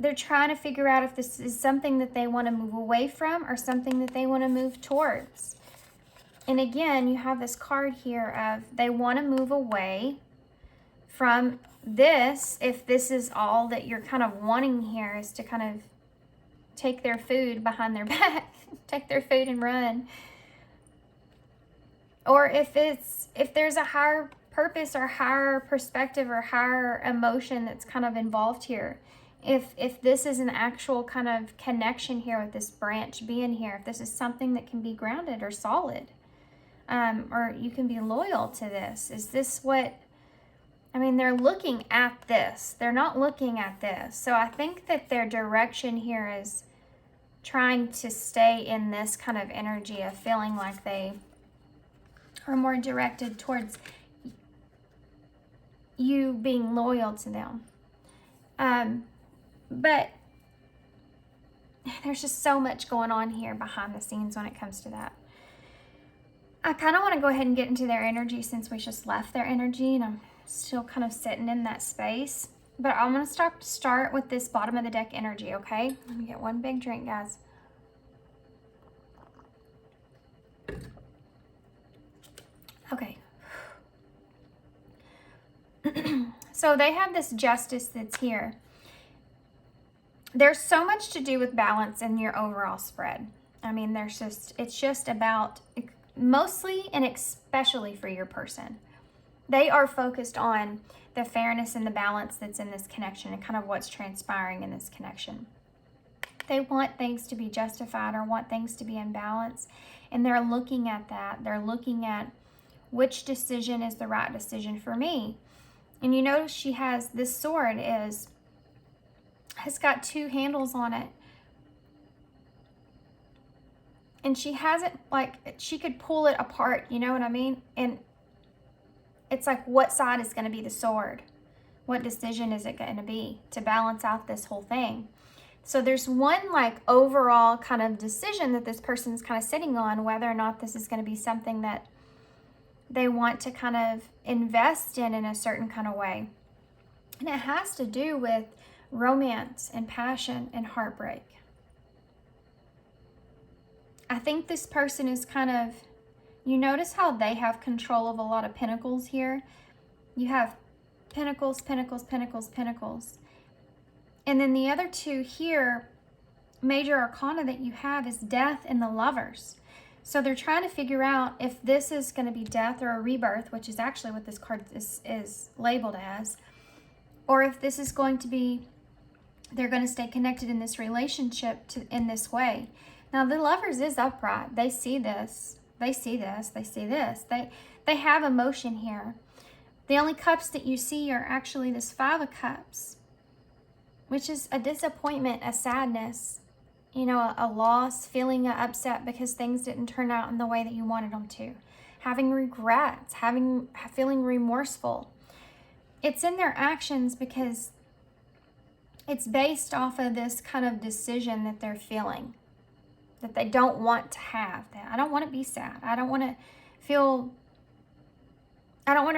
They're trying to figure out if this is something that they want to move away from or something that they want to move towards. And again, you have this card here of they want to move away from this, if this is all that you're kind of wanting here, is to kind of take their food behind their back, take their food and run. Or if there's a higher purpose or higher perspective or higher emotion that's kind of involved here. If this is an actual kind of connection here with this branch being here, if this is something that can be grounded or solid, or you can be loyal to this. Is this what, I mean, they're looking at this. They're not looking at this. So I think that their direction here is trying to stay in this kind of energy of feeling like they are more directed towards you being loyal to them. But there's just so much going on here behind the scenes when it comes to that. I kind of want to go ahead and get into their energy since we just left their energy and I'm still kind of sitting in that space. But I'm going to start with this bottom of the deck energy, okay? Let me get one big drink, guys. Okay. So they have this justice that's here. There's so much to do with balance in your overall spread. I mean, it's just about, mostly and especially for your person. They are focused on the fairness and the balance that's in this connection and kind of what's transpiring in this connection. They want things to be justified or want things to be in balance. And they're looking at that. They're looking at which decision is the right decision for me. And you notice she has, this sword has got two handles on it. And she has it like, she could pull it apart, you know what I mean? And it's like, what side is going to be the sword? What decision is it going to be to balance out this whole thing? So there's one like overall kind of decision that this person's kind of sitting on, whether or not this is going to be something that they want to kind of invest in a certain kind of way. And it has to do with romance and passion and heartbreak. I think this person is kind of, you notice how they have control of a lot of pentacles here. You have pentacles, pentacles, pentacles, pentacles. And then the other two here, major arcana that you have is death and the lovers. So they're trying to figure out if this is going to be death or a rebirth, which is actually what this card is labeled as, or if this is going to be, they're going to stay connected in this relationship in this way. Now, the lovers is upright. They see this. They see this. They see this. They have emotion here. The only cups that you see are actually this Five of Cups, which is a disappointment, a sadness, you know, a loss, feeling upset because things didn't turn out in the way that you wanted them to. Having regrets, feeling remorseful. It's in their actions because it's based off of this kind of decision that they're feeling, that they don't want to have. That I don't want to be sad. I don't want to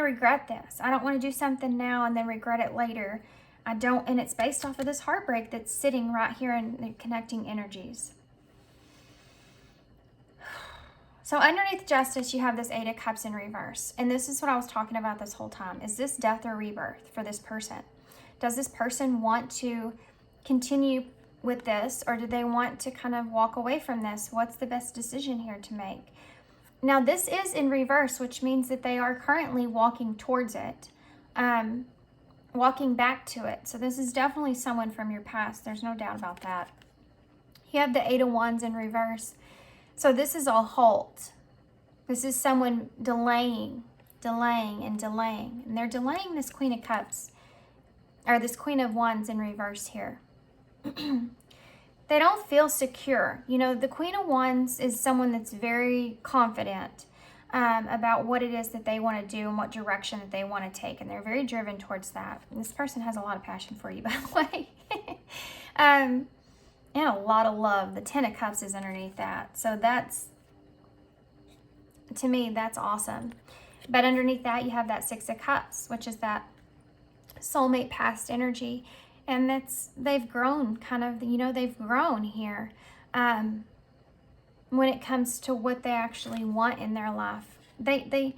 regret this. I don't want to do something now and then regret it later. And it's based off of this heartbreak that's sitting right here in the connecting energies. So underneath justice, you have this Eight of Cups in reverse. And this is what I was talking about this whole time. Is this death or rebirth for this person? Does this person want to continue with this, or do they want to kind of walk away from this? What's the best decision here to make? Now, this is in reverse, which means that they are currently walking towards it, walking back to it. So this is definitely someone from your past. There's no doubt about that. You have the Eight of Wands in reverse. So this is a halt. This is someone delaying, and they're delaying this Queen of Cups, or this Queen of Wands in reverse here. They don't feel secure. You know, the Queen of Wands is someone that's very confident about what it is that they want to do and what direction that they want to take. And they're very driven towards that. And this person has a lot of passion for you, by the way. And a lot of love. The Ten of Cups is underneath that. So that's, to me, that's awesome. But underneath that, you have that Six of Cups, which is that soulmate past energy. And that's, they've grown kind of, you know, they've grown here when it comes to what they actually want in their life. They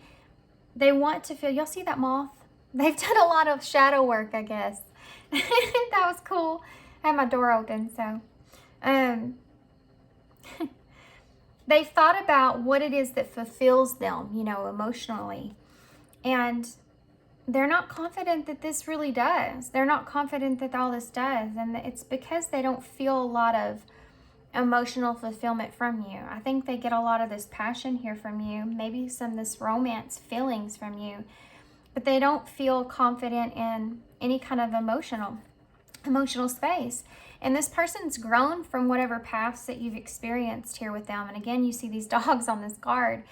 want to feel, y'all see that moth? They've done a lot of shadow work, I guess. That was cool. I had my door open, so. They've thought about what it is that fulfills them, you know, emotionally. And they're not confident that this really does. They're not confident that all this does. And it's because they don't feel a lot of emotional fulfillment from you. I think they get a lot of this passion here from you, maybe some of this romance feelings from you, but they don't feel confident in any kind of emotional space. And this person's grown from whatever paths that you've experienced here with them. And again, you see these dogs on this card.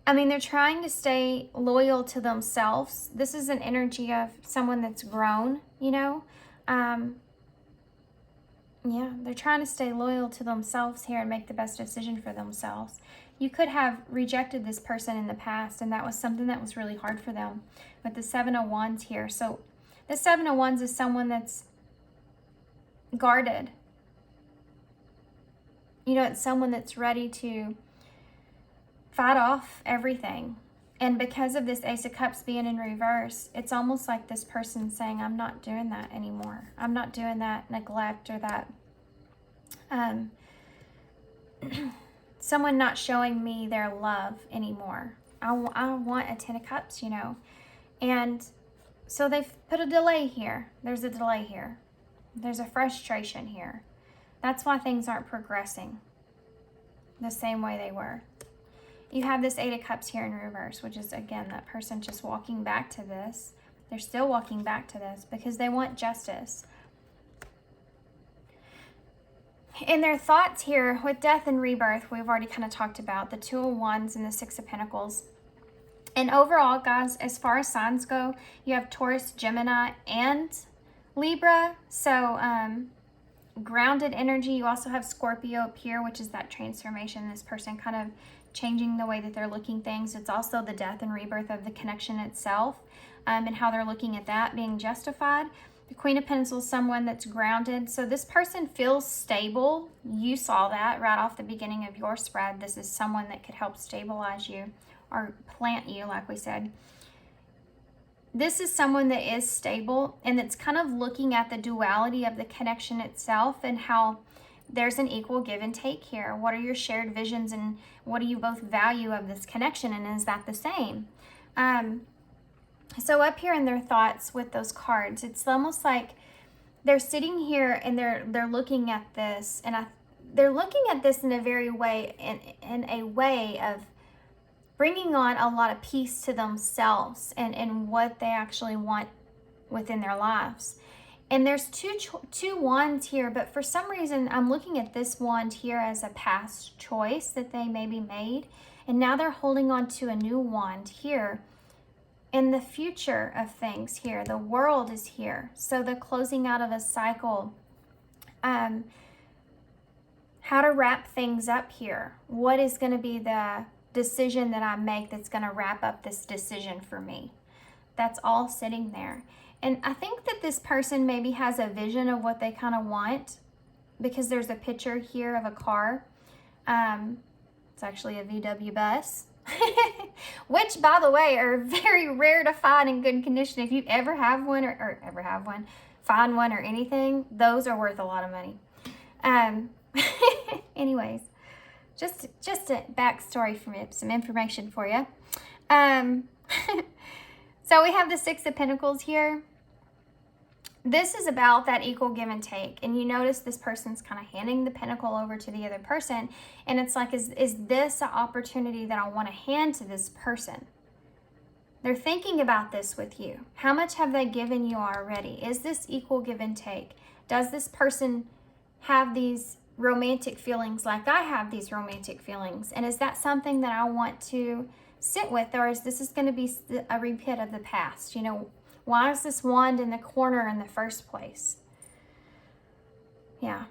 I mean, they're trying to stay loyal to themselves. This is an energy of someone that's grown, you know. Yeah, they're trying to stay loyal to themselves here and make the best decision for themselves. You could have rejected this person in the past, and that was something that was really hard for them with the Seven of Wands here. So the Seven of Wands is someone that's guarded. You know, it's someone that's ready to fight off everything. And because of this Ace of Cups being in reverse, it's almost like this person saying, I'm not doing that anymore. I'm not doing that neglect or that someone not showing me their love anymore. I want a Ten of Cups, you know. And so they've put a delay here. There's a delay here. There's a frustration here. That's why things aren't progressing the same way they were. You have this Eight of Cups here in reverse, which is, again, that person just walking back to this. They're still walking back to this because they want justice. In their thoughts here, with death and rebirth, we've already kind of talked about the Two of Wands and the Six of Pentacles. And overall, guys, as far as signs go, you have Taurus, Gemini, and Libra. So, grounded energy. You also have Scorpio up here, which is that transformation. This person kind of changing the way that they're looking things. It's also the death and rebirth of the connection itself, and how they're looking at that being justified. The Queen of Pentacles, someone that's grounded. So this person feels stable. You saw that right off the beginning of your spread. This is someone that could help stabilize you or plant you, like we said. This is someone that is stable, and it's kind of looking at the duality of the connection itself and how there's an equal give and take here. What are your shared visions and what do you both value of this connection, and is that the same? So up here in their thoughts with those cards, it's almost like they're sitting here and they're looking at this, and they're looking at this in a way of bringing on a lot of peace to themselves and what they actually want within their lives. And there's two wands here, but for some reason, I'm looking at this wand here as a past choice that they maybe made. And now they're holding on to a new wand here. In the future of things here, the world is here. So the closing out of a cycle. How to wrap things up here. What is going to be the decision that I make that's going to wrap up this decision for me? That's all sitting there. And I think that this person maybe has a vision of what they kind of want, because there's a picture here of a car. It's actually a VW bus, which, by the way, are very rare to find in good condition. If you ever have one or find one or anything, those are worth a lot of money. Anyways, just a backstory from it, some information for you. So we have the Six of Pentacles here. This is about that equal give and take. And you notice this person's kind of handing the pentacle over to the other person. And it's like, is this an opportunity that I want to hand to this person? They're thinking about this with you. How much have they given you already? Is this equal give and take? Does this person have these romantic feelings like I have these romantic feelings? And is that something that I want to sit with, or is this going to be a repeat of the past? You know, why is this wand in the corner in the first place? Yeah.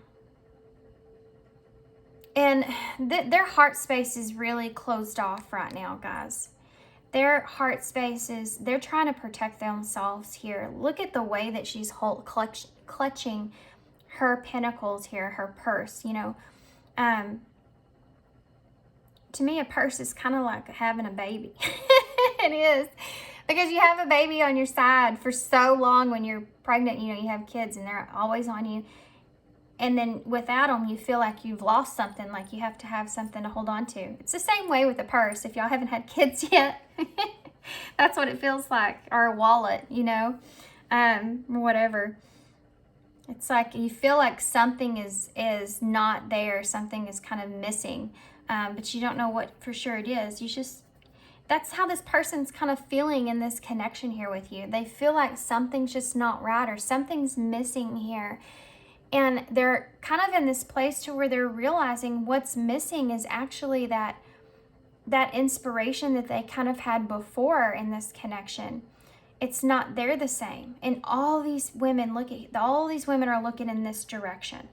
And their heart space is really closed off right now, guys. Their heart spaces, they're trying to protect themselves here. Look at the way that she's clutching her pentacles here, her purse, you know. To me, a purse is kind of like having a baby. It is. Because you have a baby on your side for so long when you're pregnant, you know, you have kids and they're always on you. And then without them, you feel like you've lost something, like you have to have something to hold on to. It's the same way with a purse. If y'all haven't had kids yet, that's what it feels like. Or a wallet, you know, whatever. It's like you feel like something is not there. Something is kind of missing, but you don't know what for sure it is. That's how this person's kind of feeling in this connection here with you. They feel like something's just not right or something's missing here. And they're kind of in this place to where they're realizing what's missing is actually that inspiration that they kind of had before in this connection. It's not there the same. And all these women are looking in this direction,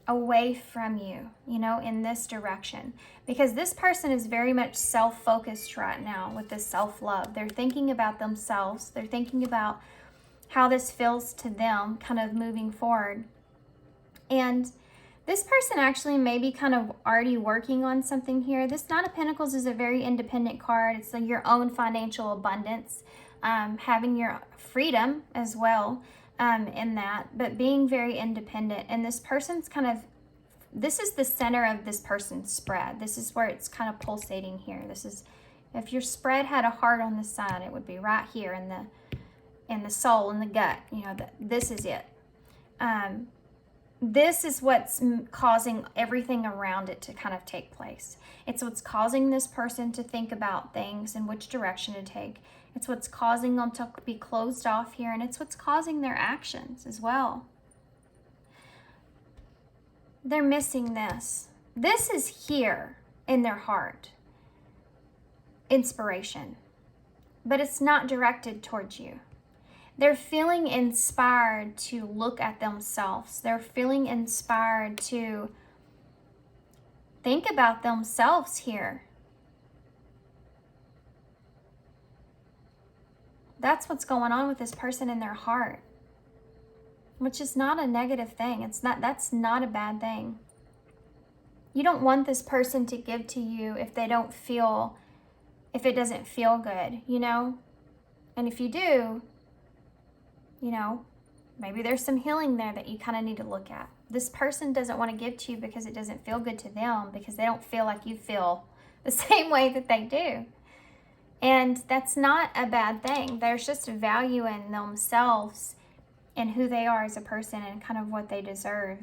away from you, you know, in this direction. Because this person is very much self-focused right now with this self-love. They're thinking about themselves. They're thinking about how this feels to them kind of moving forward. And this person actually may be kind of already working on something here. This Knight of Pentacles is a very independent card. It's like your own financial abundance, having your freedom as well in that, but being very independent. And this person's kind of, this is the center of this person's spread. This is where it's kind of pulsating here. This is, if your spread had a heart on the side, it would be right here in the soul, in the gut, you know, this is it. This is what's causing everything around it to kind of take place. It's what's causing this person to think about things and which direction to take. It's what's causing them to be closed off here, and it's what's causing their actions as well. They're missing this. This is here in their heart. Inspiration. But it's not directed towards you. They're feeling inspired to look at themselves. They're feeling inspired to think about themselves here. That's what's going on with this person in their heart, which is not a negative thing. That's not a bad thing. You don't want this person to give to you if it doesn't feel good, you know? And if you do, you know, maybe there's some healing there that you kind of need to look at. This person doesn't want to give to you because it doesn't feel good to them, because they don't feel like you feel the same way that they do. And that's not a bad thing. There's just value in themselves and who they are as a person and kind of what they deserve.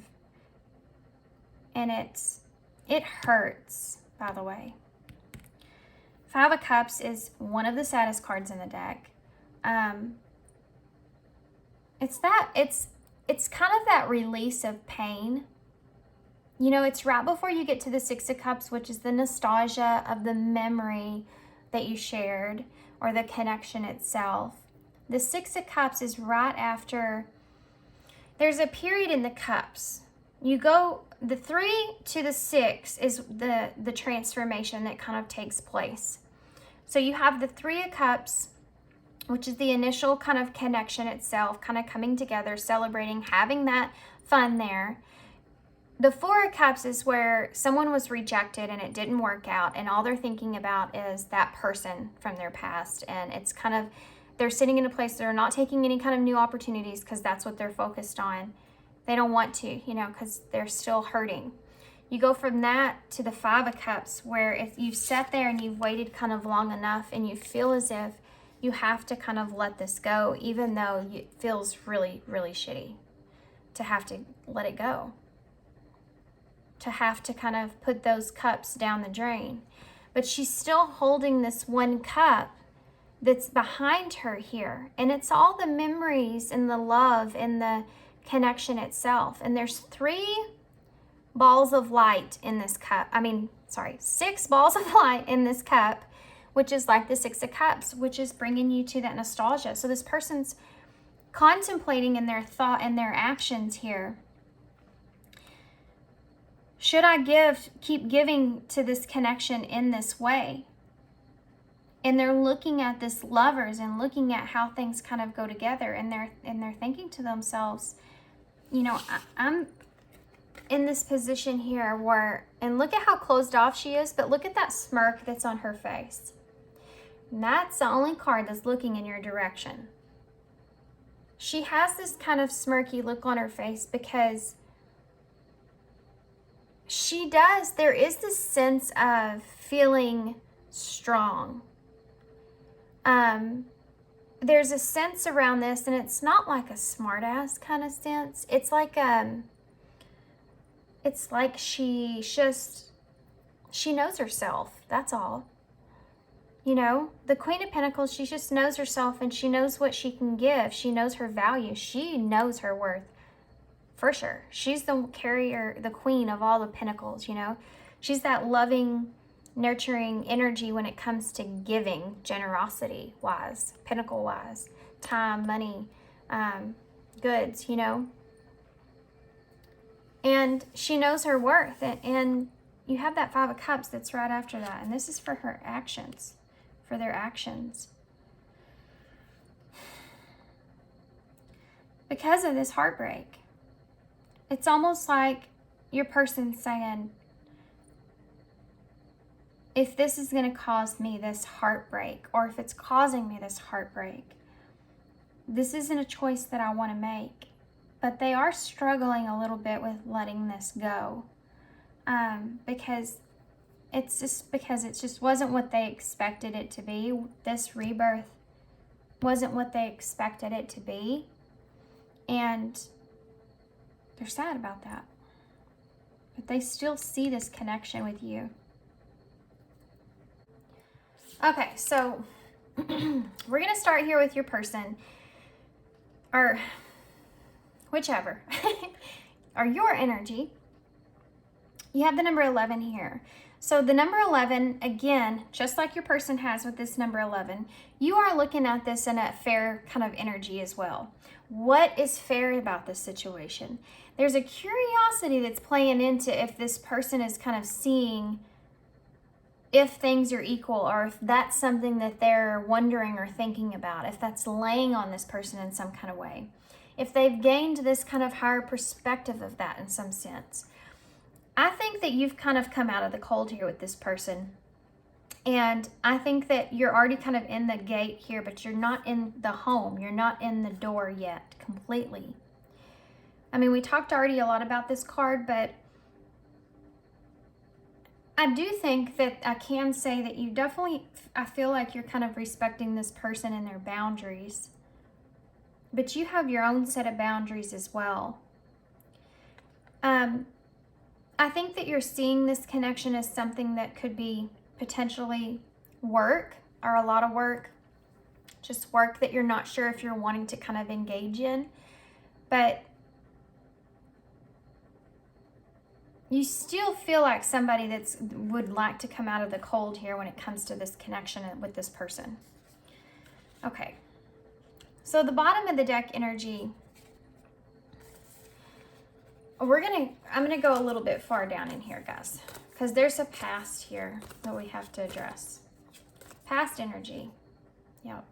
And it hurts, by the way. Five of Cups is one of the saddest cards in the deck. It's kind of that release of pain. You know, it's right before you get to the Six of Cups, which is the nostalgia of the memory that you shared or the connection itself. The Six of Cups is right after, there's a period in the cups. You go, the 3 to the 6 is the transformation that kind of takes place. So you have the 3 of Cups, which is the initial kind of connection itself, kind of coming together, celebrating, having that fun there. The 4 of Cups is where someone was rejected and it didn't work out, and all they're thinking about is that person from their past. And it's kind of, they're sitting in a place, they're not taking any kind of new opportunities because that's what they're focused on. They don't want to, you know, because they're still hurting. You go from that to the 5 of Cups, where if you've sat there and you've waited kind of long enough and you feel as if you have to kind of let this go, even though it feels really, really shitty to have to let it go. To have to kind of put those cups down the drain. But she's still holding this one cup that's behind her here. And it's all the memories and the love and the connection itself. And there's 3 balls of light in this cup. 6 balls of light in this cup, which is like the 6 of Cups, which is bringing you to that nostalgia. So this person's contemplating in their thought and their actions here. Should I keep giving to this connection in this way? And they're looking at this lovers and looking at how things kind of go together, and they're thinking to themselves, you know, I'm in this position here where, and look at how closed off she is, but look at that smirk that's on her face. And that's the only card that's looking in your direction. She has this kind of smirky look on her face because there is this sense of feeling strong. There's a sense around this, and it's not like a smartass kind of sense. It's like she knows herself. That's all. You know, the Queen of Pentacles, she just knows herself, and she knows what she can give. She knows her value. She knows her worth, for sure. She's the carrier, the queen of all the pentacles, you know. She's that loving, nurturing energy when it comes to giving, generosity-wise, pentacle-wise, time, money, goods, you know. And she knows her worth, and you have that 5 of Cups that's right after that, and this is for her actions, for their actions. Because of this heartbreak, it's almost like your person's saying, if this is going to cause me this heartbreak, or if it's causing me this heartbreak, this isn't a choice that I want to make. But they are struggling a little bit with letting this go, because it just wasn't what they expected it to be. This rebirth wasn't what they expected it to be, and they're sad about that. But they still see this connection with you. Okay, so we're going to start here with your person, or whichever, or your energy. You have the number 11 here. So the number 11, again, just like your person has with this number 11, you are looking at this in a fair kind of energy as well. What is fair about this situation? There's a curiosity that's playing into if this person is kind of seeing if things are equal, or if that's something that they're wondering or thinking about, if that's laying on this person in some kind of way. If they've gained this kind of higher perspective of that in some sense. I think that you've kind of come out of the cold here with this person. And I think that you're already kind of in the gate here, but you're not in the home. You're not in the door yet completely. I mean, we talked already a lot about this card, but I do think that I can say that you definitely, I feel like you're kind of respecting this person and their boundaries. But you have your own set of boundaries as well. I think that you're seeing this connection as something that could be potentially work, or a lot of work. Just work that you're not sure if you're wanting to kind of engage in. But you still feel like somebody would like to come out of the cold here when it comes to this connection with this person. Okay. So the bottom of the deck energy, I'm gonna go a little bit far down in here, guys, because there's a past here that we have to address. Past energy. Yep.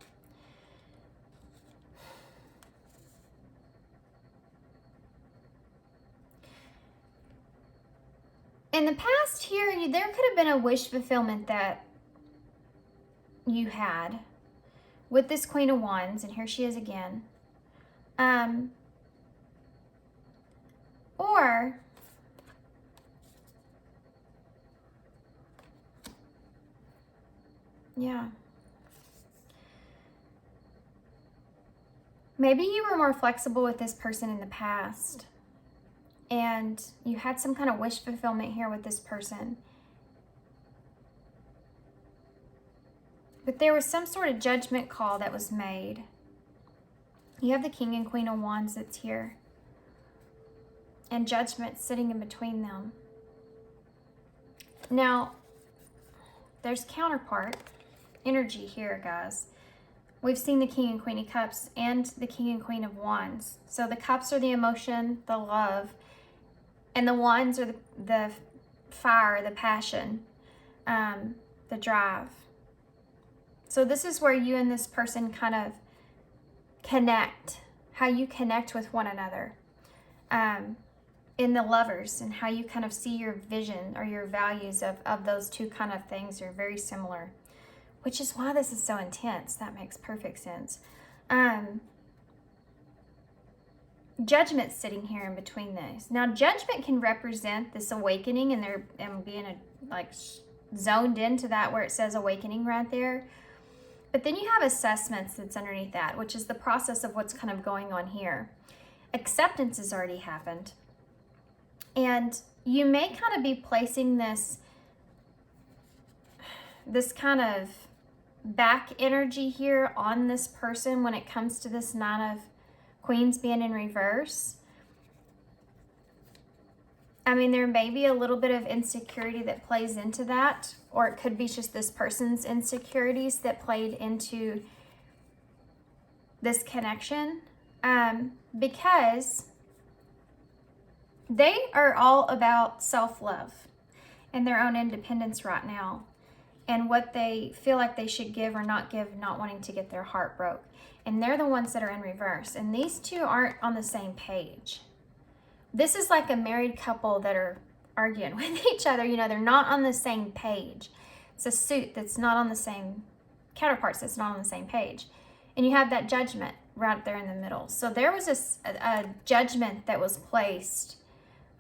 In the past here, there could have been a wish fulfillment that you had with this Queen of Wands, and here she is again. Or yeah. Maybe you were more flexible with this person in the past, and you had some kind of wish fulfillment here with this person. But there was some sort of judgment call that was made. You have the King and Queen of Wands that's here. And judgment sitting in between them. Now, there's counterpart energy here, guys. We've seen the King and Queen of Cups and the King and Queen of Wands. So the cups are the emotion, the love, and the wands are the fire, the passion, the drive. So this is where you and this person kind of connect, how you connect with one another. In the lovers, and how you kind of see your vision or your values of those two kind of things are very similar, which is why this is so intense. That makes perfect sense. Judgment sitting here in between those. Now, judgment can represent this awakening, and being zoned into that where it says awakening right there. But then you have assessments that's underneath that, which is the process of what's kind of going on here. Acceptance has already happened. And you may kind of be placing this kind of back energy here on this person when it comes to this Nine of Queens being in reverse. I mean, there may be a little bit of insecurity that plays into that, or it could be just this person's insecurities that played into this connection, because they are all about self-love and their own independence right now, and what they feel like they should give or not give, not wanting to get their heart broke. And they're the ones that are in reverse. And these two aren't on the same page. This is like a married couple that are arguing with each other. You know, they're not on the same page. It's a suit that's not on the same, counterparts that's not on the same page. And you have that judgment right there in the middle. So there was a judgment that was placed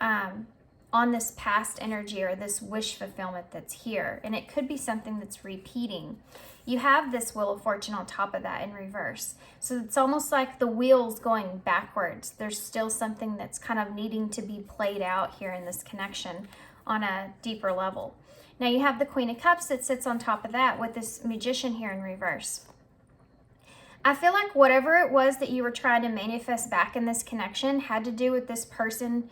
on this past energy or this wish fulfillment that's here. And it could be something that's repeating. You have this Wheel of Fortune on top of that in reverse. So it's almost like the wheels going backwards. There's still something that's kind of needing to be played out here in this connection on a deeper level. Now you have the Queen of Cups that sits on top of that with this Magician here in reverse. I feel like whatever it was that you were trying to manifest back in this connection had to do with this person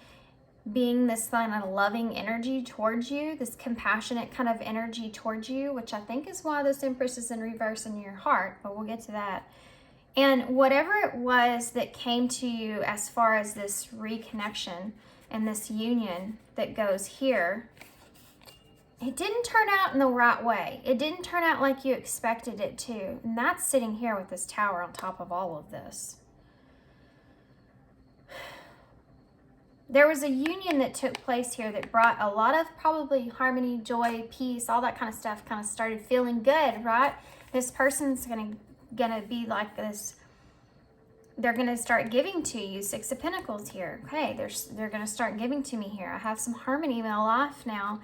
being this kind of loving energy towards you, this compassionate kind of energy towards you, which I think is why this Empress is in reverse in your heart, but we'll get to that. And whatever it was that came to you as far as this reconnection and this union that goes here, it didn't turn out in the right way. It didn't turn out like you expected it to. And that's sitting here with this Tower on top of all of this. There was a union that took place here that brought a lot of probably harmony, joy, peace, all that kind of stuff kind of started feeling good, right? This person's gonna be like this. They're gonna start giving to you. Six of Pentacles here. Okay, they're gonna start giving to me here. I have some harmony in my life now.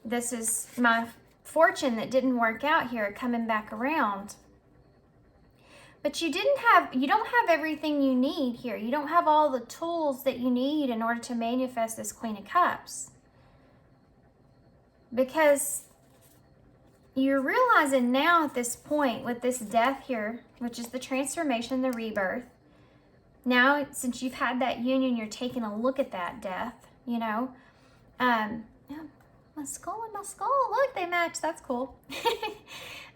This is my fortune that didn't work out here coming back around. But you don't have everything you need here. You don't have all the tools that you need in order to manifest this Queen of Cups. Because you're realizing now at this point with this Death here, which is the transformation, the rebirth. Now, since you've had that union, you're taking a look at that Death, you know. My skull and my skull, look, they match. That's cool.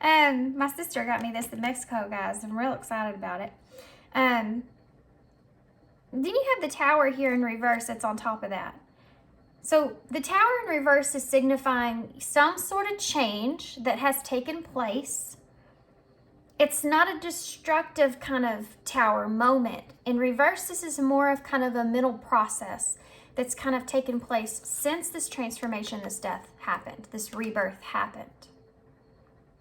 My sister got me this in Mexico, guys. I'm real excited about it. Then you have the Tower here in reverse that's on top of that. So the Tower in reverse is signifying some sort of change that has taken place. It's not a destructive kind of Tower moment. In reverse, this is more of kind of a middle process that's kind of taken place since this transformation, this Death happened, this rebirth happened.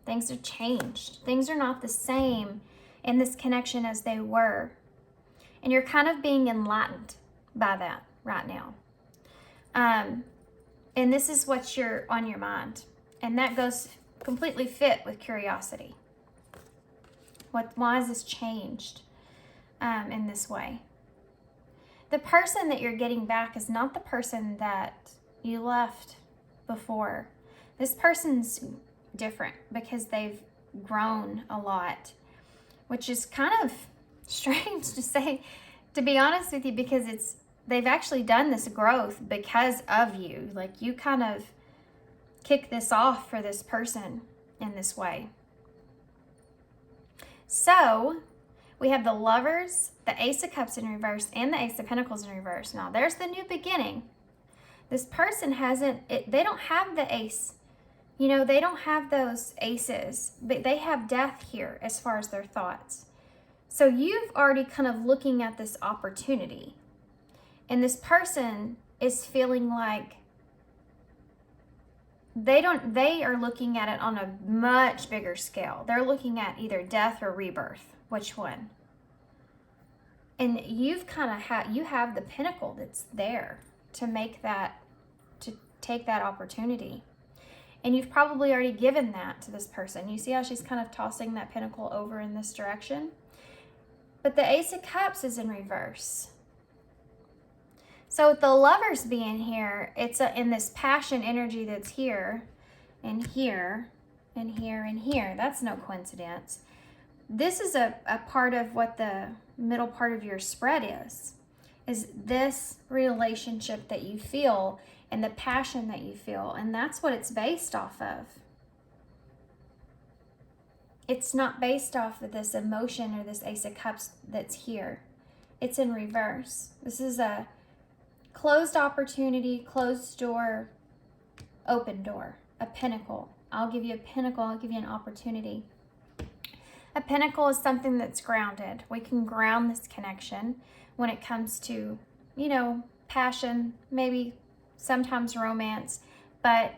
Things have changed. Things are not the same in this connection as they were. And you're kind of being enlightened by that right now. And this is what's on your mind. And that goes completely fit with curiosity. Why has this changed in this way? The person that you're getting back is not the person that you left before. This person's different because they've grown a lot, which is kind of strange to say, to be honest with you, because they've actually done this growth because of you. Like, you kind of kick this off for this person in this way. So we have the Lovers, the Ace of Cups in reverse, and the Ace of Pentacles in reverse. Now there's the new beginning. This person they don't have the ace. You know, they don't have those aces, but they have death here as far as their thoughts. So you've already kind of looking at this opportunity. And this person is feeling like they are looking at it on a much bigger scale. They're looking at either death or rebirth. Which one? And you've kind of you have the pinnacle that's there to take that opportunity. And you've probably already given that to this person. You see how she's kind of tossing that pinnacle over in this direction? But the Ace of Cups is in reverse. So with the Lovers being here, it's in this passion energy that's here, and here, and here, and here. That's no coincidence. This is a part of what the middle part of your spread is this relationship that you feel and the passion that you feel. And that's what it's based off of. It's not based off of this emotion or this Ace of Cups that's here. It's in reverse. This is a closed opportunity, closed door, open door, a pinnacle. I'll give you a pinnacle, I'll give you an opportunity. A pinnacle is something that's grounded. We can ground this connection when it comes to, you know, passion, maybe sometimes romance, but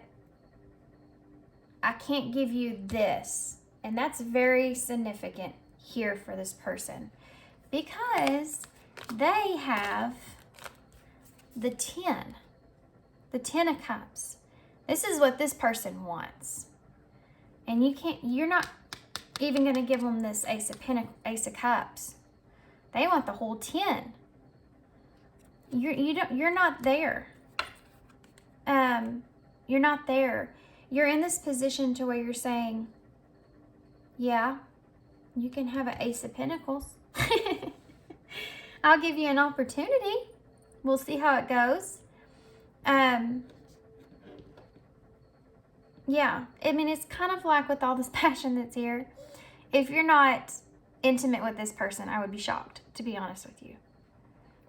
I can't give you this. And that's very significant here for this person because they have the 10 of Cups. This is what this person wants. And you're not even going to give them this Ace of Cups. They want the whole 10. You're not there. You're not there. You're in this position to where you're saying, yeah, you can have an Ace of Pentacles. I'll give you an opportunity. We'll see how it goes. Yeah, I mean, it's kind of like with all this passion that's here. If you're not intimate with this person, I would be shocked, to be honest with you.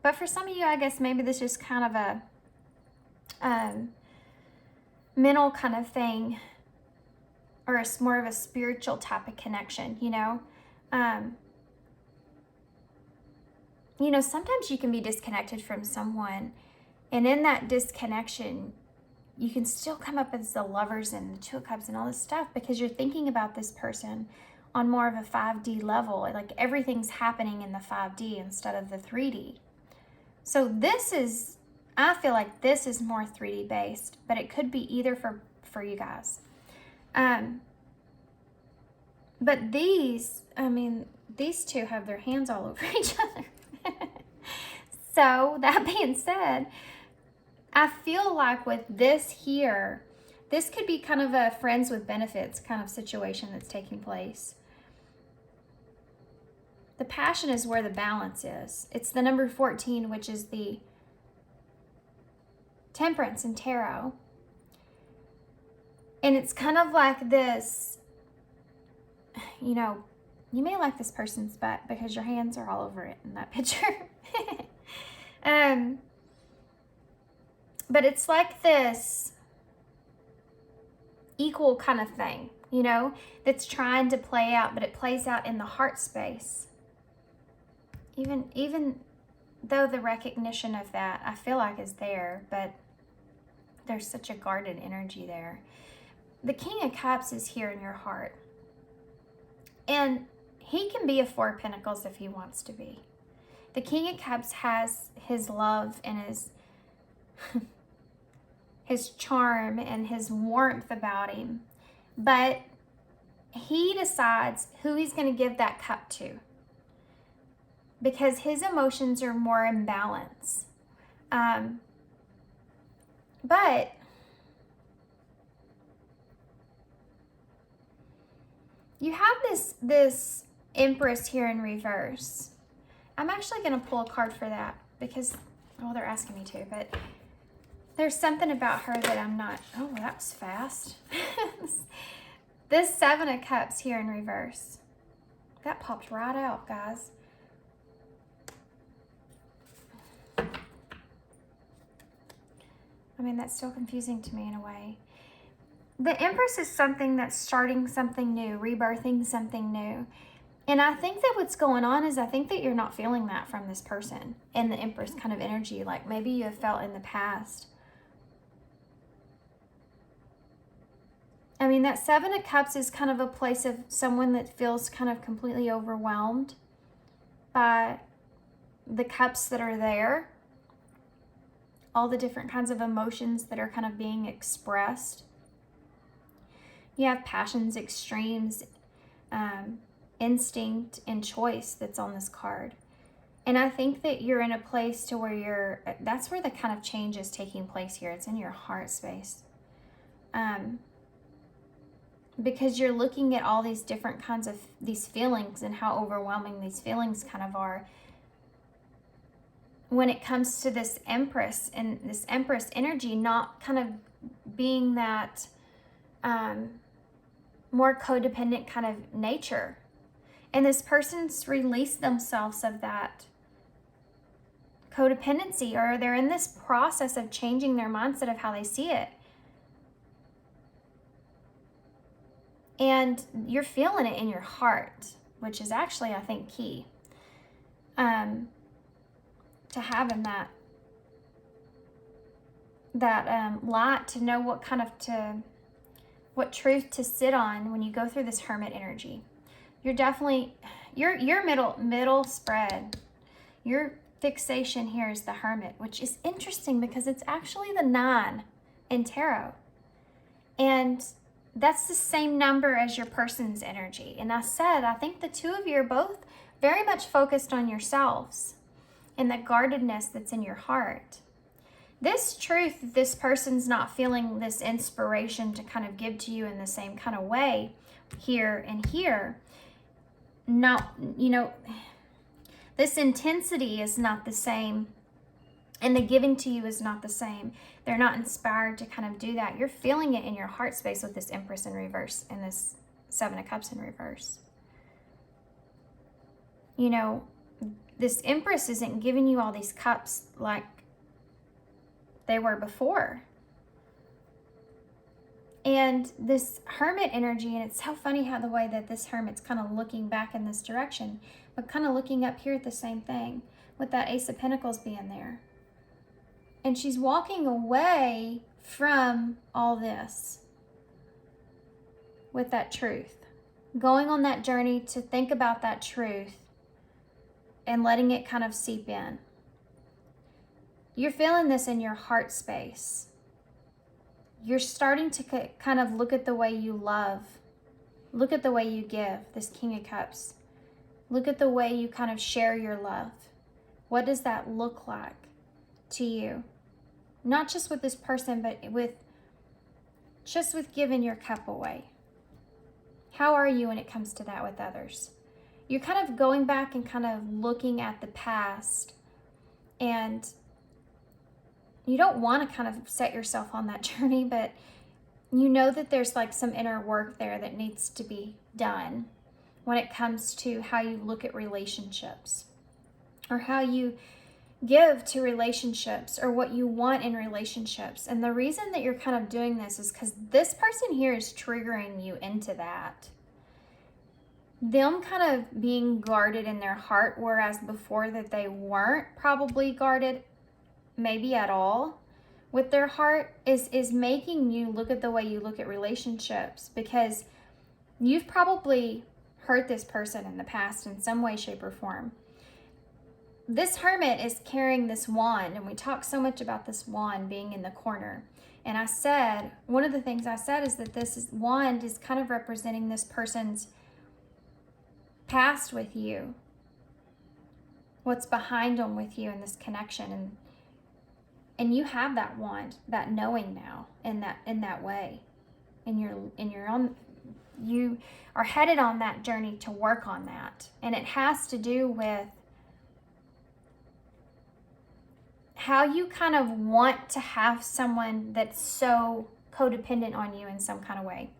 But for some of you, I guess maybe this is kind of a mental kind of thing, or it's more of a spiritual type of connection, you know? You know, sometimes you can be disconnected from someone, and in that disconnection, you can still come up as the Lovers and the Two of Cups and all this stuff because you're thinking about this person on more of a 5D level. Like everything's happening in the 5D instead of the 3D. So I feel like this is more 3D based, but it could be either for you guys. But these two have their hands all over each other. So that being said, I feel like with this here, this could be kind of a friends with benefits kind of situation that's taking place. The passion is where the balance is. It's the number 14, which is the Temperance in Tarot. And it's kind of like this, you know, you may like this person's butt because your hands are all over it in that picture. But it's like this equal kind of thing, you know, that's trying to play out, but it plays out in the heart space. Even though the recognition of that, I feel like is there, but there's such a guarded energy there. The King of Cups is here in your heart. And he can be a Four of Pentacles if he wants to be. The King of Cups has his love and his charm and his warmth about him. But he decides who he's going to give that cup to. Because his emotions are more in balance. But You have this Empress here in reverse. I'm actually going to pull a card for that because, well, they're asking me to, but there's something about her that I'm not, oh, that was fast. This Seven of Cups here in reverse. That popped right out, guys. I mean, that's still confusing to me in a way. The Empress is something that's starting something new, rebirthing something new. And I think that what's going on is I think that you're not feeling that from this person in the Empress kind of energy, like maybe you have felt in the past. I mean, that Seven of Cups is kind of a place of someone that feels kind of completely overwhelmed by the cups that are there. All the different kinds of emotions that are kind of being expressed. You have passions, extremes, instinct, and choice that's on this card. And I think that you're in a place to where that's where the kind of change is taking place here. It's in your heart space. Because you're looking at all these different kinds of these feelings and how overwhelming these feelings kind of are. When it comes to this Empress and this Empress energy, not kind of being that more codependent kind of nature. And this person's released themselves of that codependency, or they're in this process of changing their mindset of how they see it. And you're feeling it in your heart, which is actually, I think, key. To having that light, to know what kind of what truth to sit on when you go through this Hermit energy. You're definitely, your middle spread, your fixation here is the Hermit, which is interesting because it's actually the 9 in tarot. And that's the same number as your person's energy. And I think the two of you are both very much focused on yourselves and the guardedness that's in your heart. This truth, this person's not feeling this inspiration to kind of give to you in the same kind of way here and here. Not, this intensity is not the same, and the giving to you is not the same. They're not inspired to kind of do that. You're feeling it in your heart space with this Empress in reverse and this Seven of Cups in reverse. This Empress isn't giving you all these cups like they were before. And this Hermit energy, and it's so funny how the way that this Hermit's kind of looking back in this direction, but kind of looking up here at the same thing with that Ace of Pentacles being there. And she's walking away from all this with that truth. Going on that journey to think about that truth and letting it kind of seep in. You're feeling this in your heart space. You're starting to kind of look at the way you love. Look at the way you give, this King of Cups. Look at the way you kind of share your love. What does that look like to you? Not just with this person, but with giving your cup away. How are you when it comes to that with others? You're kind of going back and kind of looking at the past, and you don't want to kind of set yourself on that journey, but you know that there's like some inner work there that needs to be done when it comes to how you look at relationships, or how you give to relationships, or what you want in relationships. And the reason that you're kind of doing this is because this person here is triggering you into that. Them kind of being guarded in their heart, whereas before that they weren't probably guarded maybe at all with their heart, is making you look at the way you look at relationships, because you've probably hurt this person in the past in some way, shape, or form. This Hermit is carrying this wand, and we talk so much about this wand being in the corner. And I said, one of the things I said is that wand is kind of representing this person's past with you, what's behind them with you in this connection, and you have that wand, that knowing now in that way, and you're on you are headed on that journey to work on that. And it has to do with how you kind of want to have someone that's so codependent on you in some kind of way,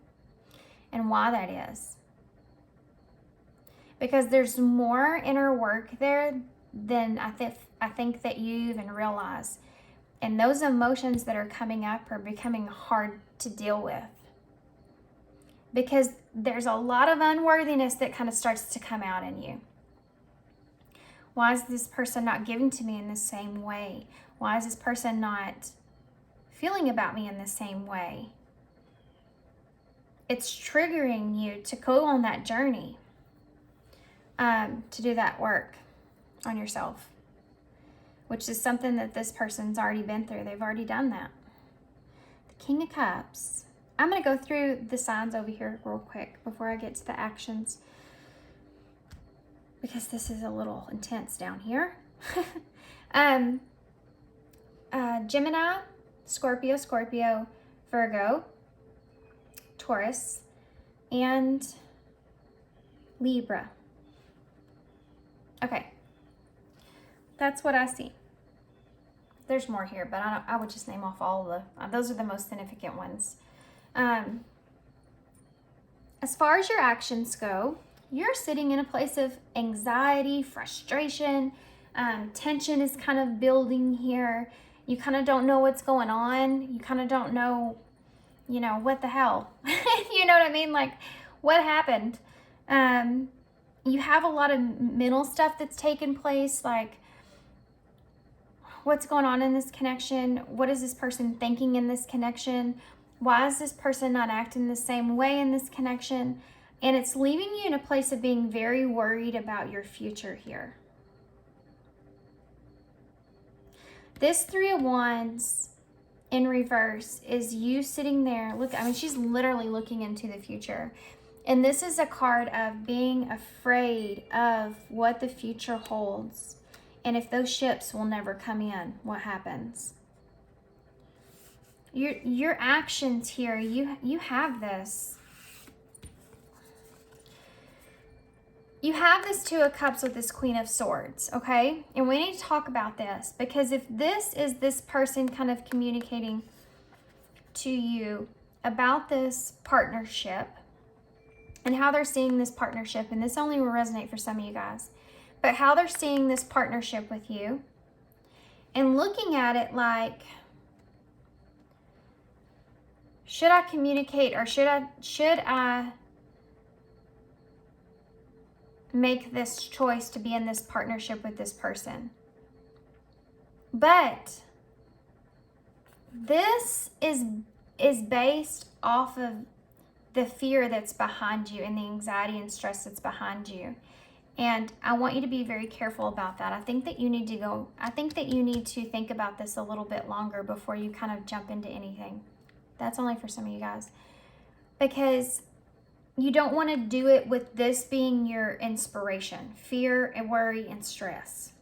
and why that is. Because there's more inner work there than I think that you even realize. And those emotions that are coming up are becoming hard to deal with. Because there's a lot of unworthiness that kind of starts to come out in you. Why is this person not giving to me in the same way? Why is this person not feeling about me in the same way? It's triggering you to go on that journey, to do that work on yourself, which is something that this person's already been through. They've already done that. The King of Cups. I'm going to go through the signs over here real quick before I get to the actions, because this is a little intense down here. Gemini, Scorpio, Virgo, Taurus, and Libra. Okay, that's what I see. There's more here, but I would just name off all the, those are the most significant ones. As far as your actions go, you're sitting in a place of anxiety, frustration, tension is kind of building here. You kind of don't know what's going on. You kind of don't know, what the hell? You know what I mean? Like, what happened? You have a lot of mental stuff that's taken place, like, what's going on in this connection? What is this person thinking in this connection? Why is this person not acting the same way in this connection? And it's leaving you in a place of being very worried about your future here. This Three of Wands in reverse is you sitting there. Look, she's literally looking into the future. And this is a card of being afraid of what the future holds. And if those ships will never come in, what happens? Your actions here, you have this. You have this Two of Cups with this Queen of Swords, okay? And we need to talk about this, because if this is this person kind of communicating to you about this partnership and how they're seeing this partnership, and this only will resonate for some of you guys, but how they're seeing this partnership with you and looking at it like, should I communicate, or should I make this choice to be in this partnership with this person? But this is based off of the fear that's behind you and the anxiety and stress that's behind you. And I want you to be very careful about that. I think that you need to think about this a little bit longer before you kind of jump into anything. That's only for some of you guys. Because you don't want to do it with this being your inspiration, fear and worry and stress.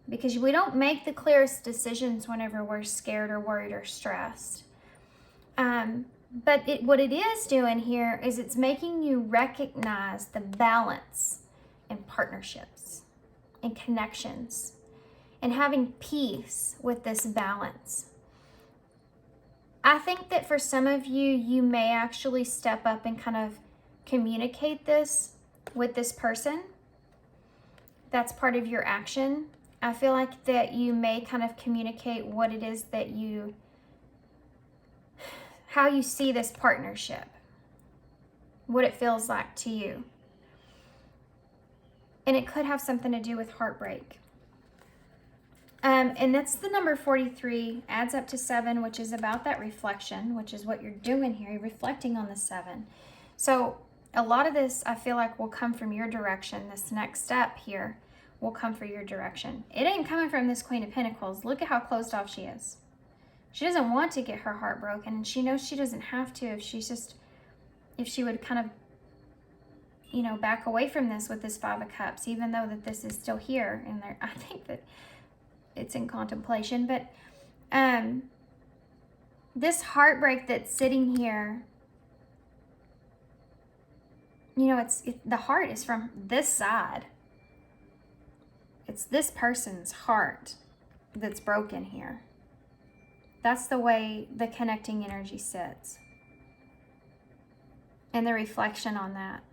Because we don't make the clearest decisions whenever we're scared or worried or stressed. But what it is doing here is it's making you recognize the balance in partnerships and connections and having peace with this balance. I think that for some of you, you may actually step up and kind of communicate this with this person. That's part of your action. I feel like that you may kind of communicate what it is that how you see this partnership, what it feels like to you. And it could have something to do with heartbreak. And that's the number 43, adds up to 7, which is about that reflection, which is what you're doing here. You're reflecting on the 7. So a lot of this, I feel like, will come from your direction. This next step here will come from your direction. It ain't coming from this Queen of Pentacles. Look at how closed off she is. She doesn't want to get her heart broken, and she knows she doesn't have to if she would kind of, back away from this with this Five of Cups, even though that this is still here. And I think that it's in contemplation, but this heartbreak that's sitting here you know, the heart is from this side. It's this person's heart that's broken here. That's the way the connecting energy sits. And the reflection on that.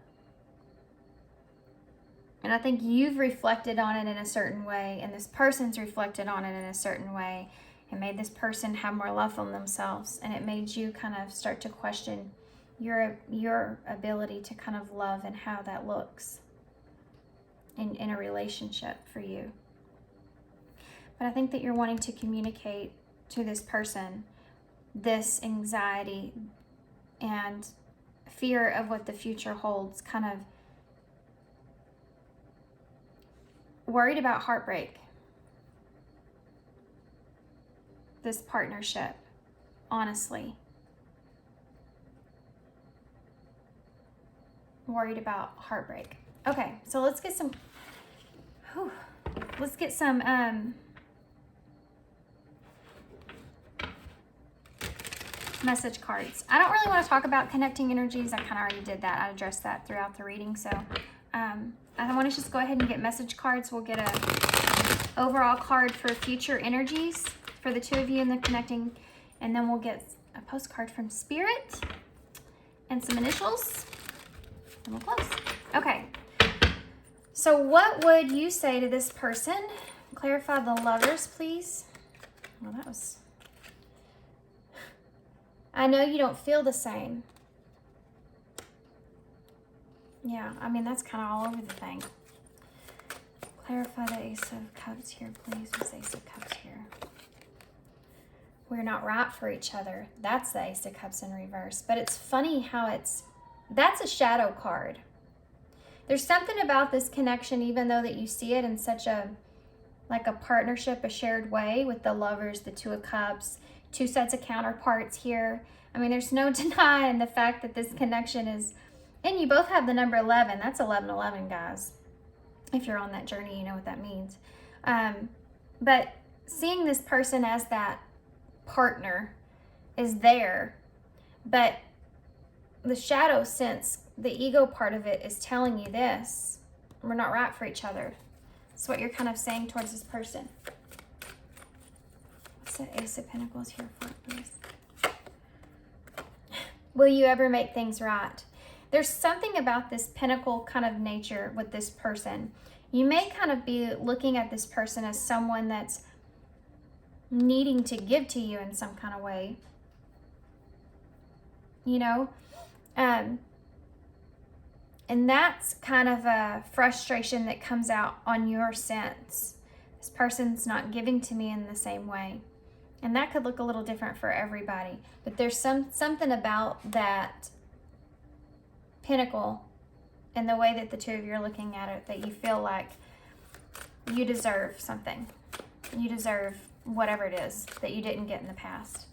And I think you've reflected on it in a certain way, and this person's reflected on it in a certain way, and made this person have more love on themselves. And it made you kind of start to question your ability to kind of love and how that looks in a relationship for you. But I think that you're wanting to communicate to this person this anxiety and fear of what the future holds, kind of worried about heartbreak. This partnership, honestly. Worried about heartbreak. Okay, so let's get some message cards. I don't really want to talk about connecting energies. I kind of already did that. I addressed that throughout the reading. So I want to just go ahead and get message cards. We'll get a overall card for future energies for the two of you in the connecting, and then we'll get a postcard from Spirit and some initials, and we'll close. Okay. So what would you say to this person? Clarify the Lovers, please. Well, that was... I know you don't feel the same. Yeah, I mean, that's kind of all over the thing. Clarify the Ace of Cups here, please. What's Ace of Cups here? We're not right for each other. That's the Ace of Cups in reverse. But it's funny how that's a shadow card. There's something about this connection, even though that you see it in such like a partnership, a shared way with the Lovers, the Two of Cups, two sets of counterparts here. I mean, there's no denying the fact that this connection is, and you both have the number 11. That's 1111, guys. If you're on that journey, you know what that means. But seeing this person as that partner is there, but the shadow sense, the ego part of it is telling you this. We're not right for each other. That's what you're kind of saying towards this person. What's the Ace of Pentacles here for, please? Will you ever make things right? There's something about this pentacle kind of nature with this person. You may kind of be looking at this person as someone that's needing to give to you in some kind of way. You know? And that's kind of a frustration that comes out on your sense. This person's not giving to me in the same way. And that could look a little different for everybody. But there's something about that pinnacle and the way that the two of you are looking at it that you feel like you deserve something. You deserve whatever it is that you didn't get in the past.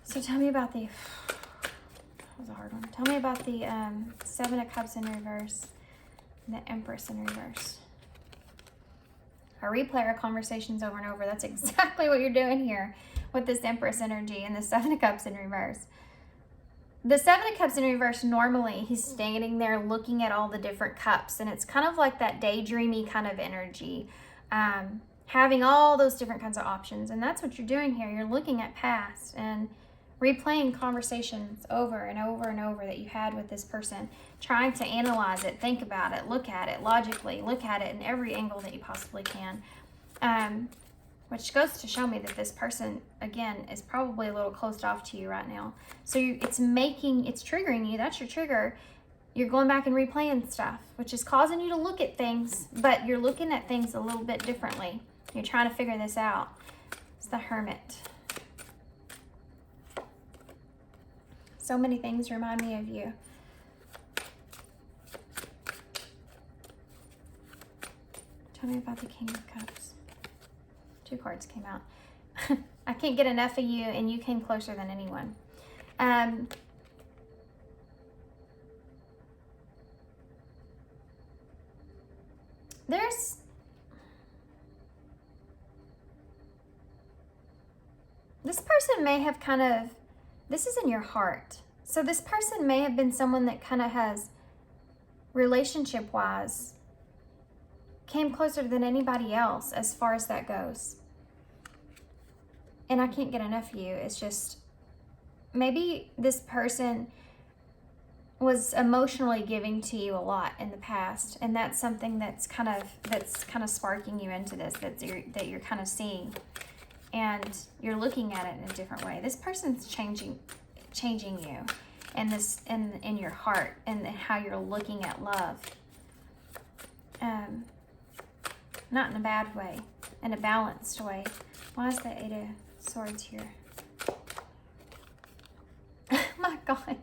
So tell me about the... That was a hard one. Tell me about the Seven of Cups in reverse and the Empress in reverse. I replay our conversations over and over. That's exactly what you're doing here with this Empress energy and the Seven of Cups in reverse. The Seven of Cups in reverse, normally he's standing there looking at all the different cups, and it's kind of like that daydreamy kind of energy, having all those different kinds of options. And that's what you're doing here. You're looking at past and replaying conversations over and over and over that you had with this person, trying to analyze it, think about it, look at it logically, look at it in every angle that you possibly can. Which goes to show me that this person, again, is probably a little closed off to you right now. So it's triggering you. That's your trigger. You're going back and replaying stuff, which is causing you to look at things, but you're looking at things a little bit differently. You're trying to figure this out. It's the Hermit. So many things remind me of you. Tell me about the King of Cups. Two cards came out. I can't get enough of you, and you came closer than anyone. This person may have kind of, this is in your heart. So this person may have been someone that kind of has, relationship-wise, came closer than anybody else as far as that goes. And I can't get enough of you. It's just, maybe this person was emotionally giving to you a lot in the past, and that's something that's kind of sparking you into this, that you're kind of seeing, and you're looking at it in a different way. This person's changing you, and this in your heart, and how you're looking at love. Not in a bad way, in a balanced way. Why is the 8 of Swords here? My God.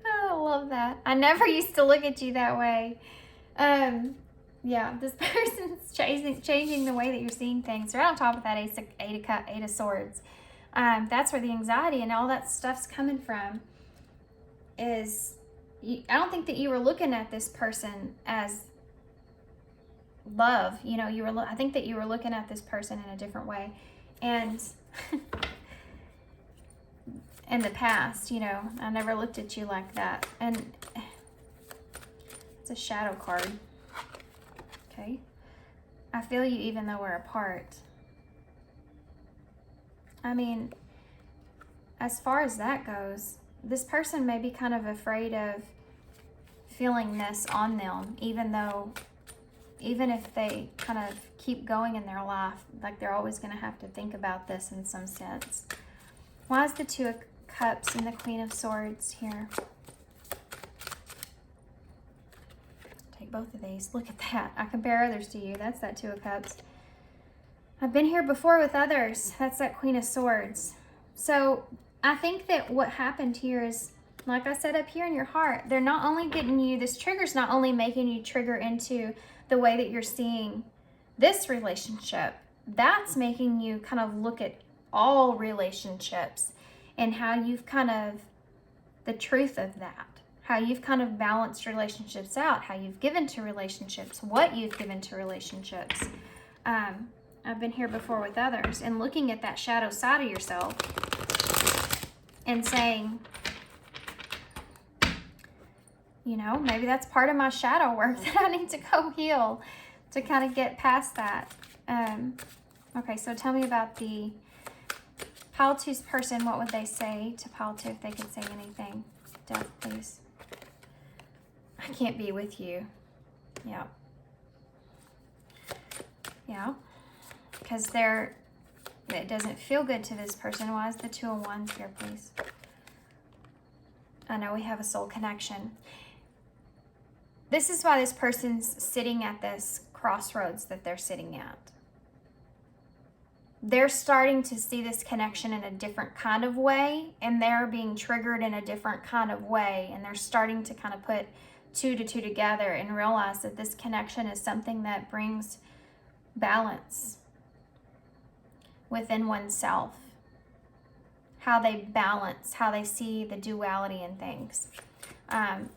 I love that. I never used to look at you that way. Yeah, this person's changing the way that you're seeing things. Right on top of that eight of Swords. That's where the anxiety and all that stuff's coming from. I don't think that you were looking at this person as love. You know, I think that you were looking at this person in a different way. And in the past, you know, I never looked at you like that. And it's a shadow card. Okay. I feel you even though we're apart. I mean, as far as that goes, this person may be kind of afraid of feeling this on them, even if they kind of keep going in their life, like they're always going to have to think about this in some sense. Why is the 2 of Cups and the Queen of Swords here? Take both of these. Look at that. I compare others to you. That's that 2 of Cups. I've been here before with others. That's that Queen of Swords. So I think that what happened here is, like I said up here in your heart, they're not only getting you, this trigger's not only making you trigger into the way that you're seeing this relationship, that's making you kind of look at all relationships and how you've kind of, the truth of that, how you've kind of balanced relationships out, how you've given to relationships, what you've given to relationships. I've been here before with others, and looking at that shadow side of yourself and saying, you know, maybe that's part of my shadow work that I need to go heal to kind of get past that. Okay, so tell me about the Pile 2's person. What would they say to Pile 2 if they could say anything? Death, please. I can't be with you. Yeah. Yeah. Because it doesn't feel good to this person. Why is the 2 of Wands here, please? I know we have a soul connection. This is why this person's sitting at this crossroads that they're sitting at. They're starting to see this connection in a different kind of way, and they're being triggered in a different kind of way, and they're starting to kind of put 2 to 2 together and realize that this connection is something that brings balance within oneself. How they balance, how they see the duality in things.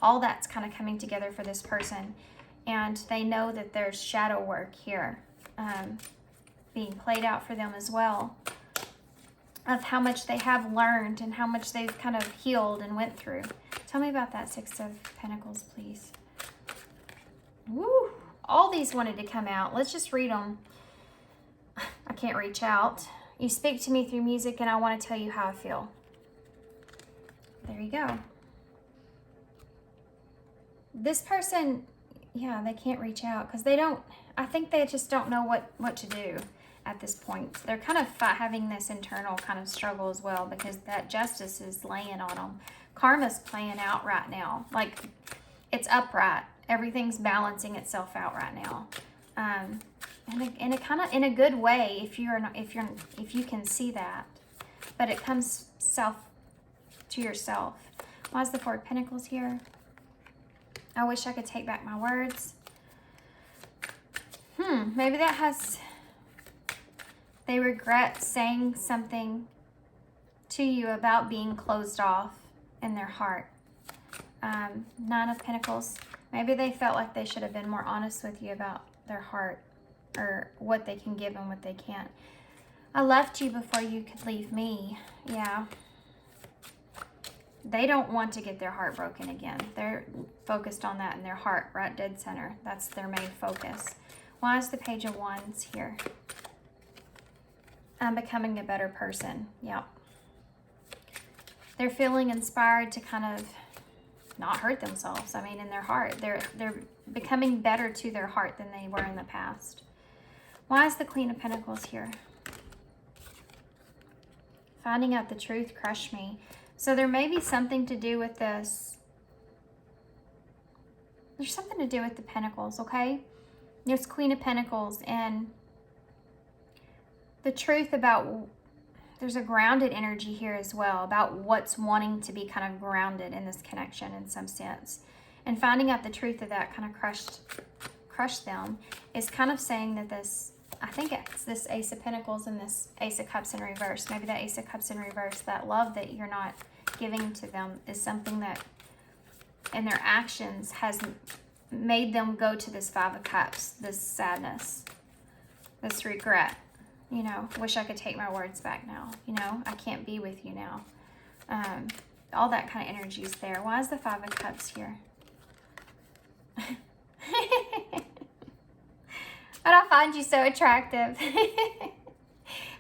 All that's kind of coming together for this person. And they know that there's shadow work here being played out for them as well, of how much they have learned and how much they've kind of healed and went through. Tell me about that 6 of Pentacles, please. Woo! All these wanted to come out. Let's just read them. I can't reach out. You speak to me through music, and I want to tell you how I feel. There you go. This person, yeah, they can't reach out because they don't, I think they just don't know what to do at this point. They're kind of having this internal kind of struggle as well, because that justice is laying on them. Karma's playing out right now. Like, it's upright. Everything's balancing itself out right now. And it kind of in a good way if you can see that, but it comes to yourself. Why is the 4 of Pentacles here? I wish I could take back my words. Maybe that has, they regret saying something to you about being closed off in their heart. 9 of Pentacles. Maybe they felt like they should have been more honest with you about their heart, or what they can give and what they can't. I left you before you could leave me. Yeah, They don't want to get their heart broken again. They're focused on that in their heart, right dead center. That's their main focus. Why is the Page of Wands here? I'm becoming a better person. Yep. They're feeling inspired to kind of not hurt themselves. I mean, in their heart. They're becoming better to their heart than they were in the past. Why is the Queen of Pentacles here? Finding out the truth crushed me. So there may be something to do with this. There's something to do with the Pentacles, okay? There's Queen of Pentacles and the truth about, there's a grounded energy here as well about what's wanting to be kind of grounded in this connection in some sense. And finding out the truth of that kind of crushed them is kind of saying that this, I think it's this Ace of Pentacles and this Ace of Cups in reverse. Maybe that Ace of Cups in reverse, that love that you're not giving to them is something that in their actions has made them go to this Five of Cups, this sadness, this regret. You know, wish I could take my words back now. You know, I can't be with you now. All that kind of energy is there. Why is the Five of Cups here? But I find you so attractive.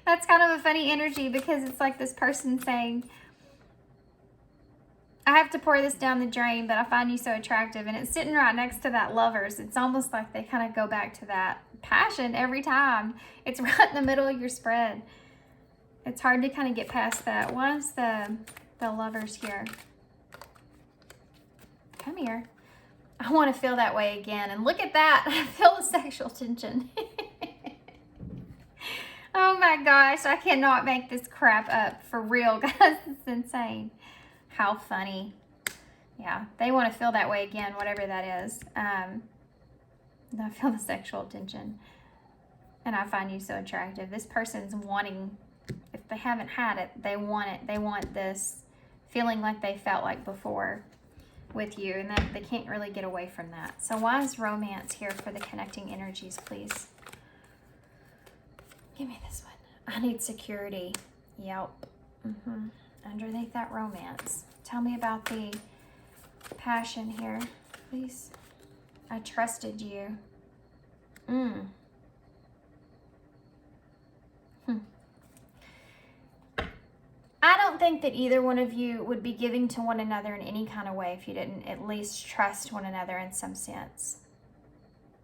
That's kind of a funny energy because it's like this person saying, I have to pour this down the drain, but I find you so attractive. And it's sitting right next to that Lovers. It's almost like they kind of go back to that passion every time. It's right in the middle of your spread. It's hard to kind of get past that. Why is the Lovers here? Come here. I want to feel that way again. And look at that. I feel the sexual tension. Oh my gosh. I cannot make this crap up for real, guys. It's insane. How funny. Yeah, they want to feel that way again, whatever that is. I feel the sexual tension. And I find you so attractive. This person's wanting, if they haven't had it, they want it. They want this feeling like they felt like before with you. And that they can't really get away from that. So why is romance here for the connecting energies, please? Give me this one. I need security. Yep. Underneath that romance. Tell me about the passion here, please. I trusted you. I don't think that either one of you would be giving to one another in any kind of way if you didn't at least trust one another in some sense.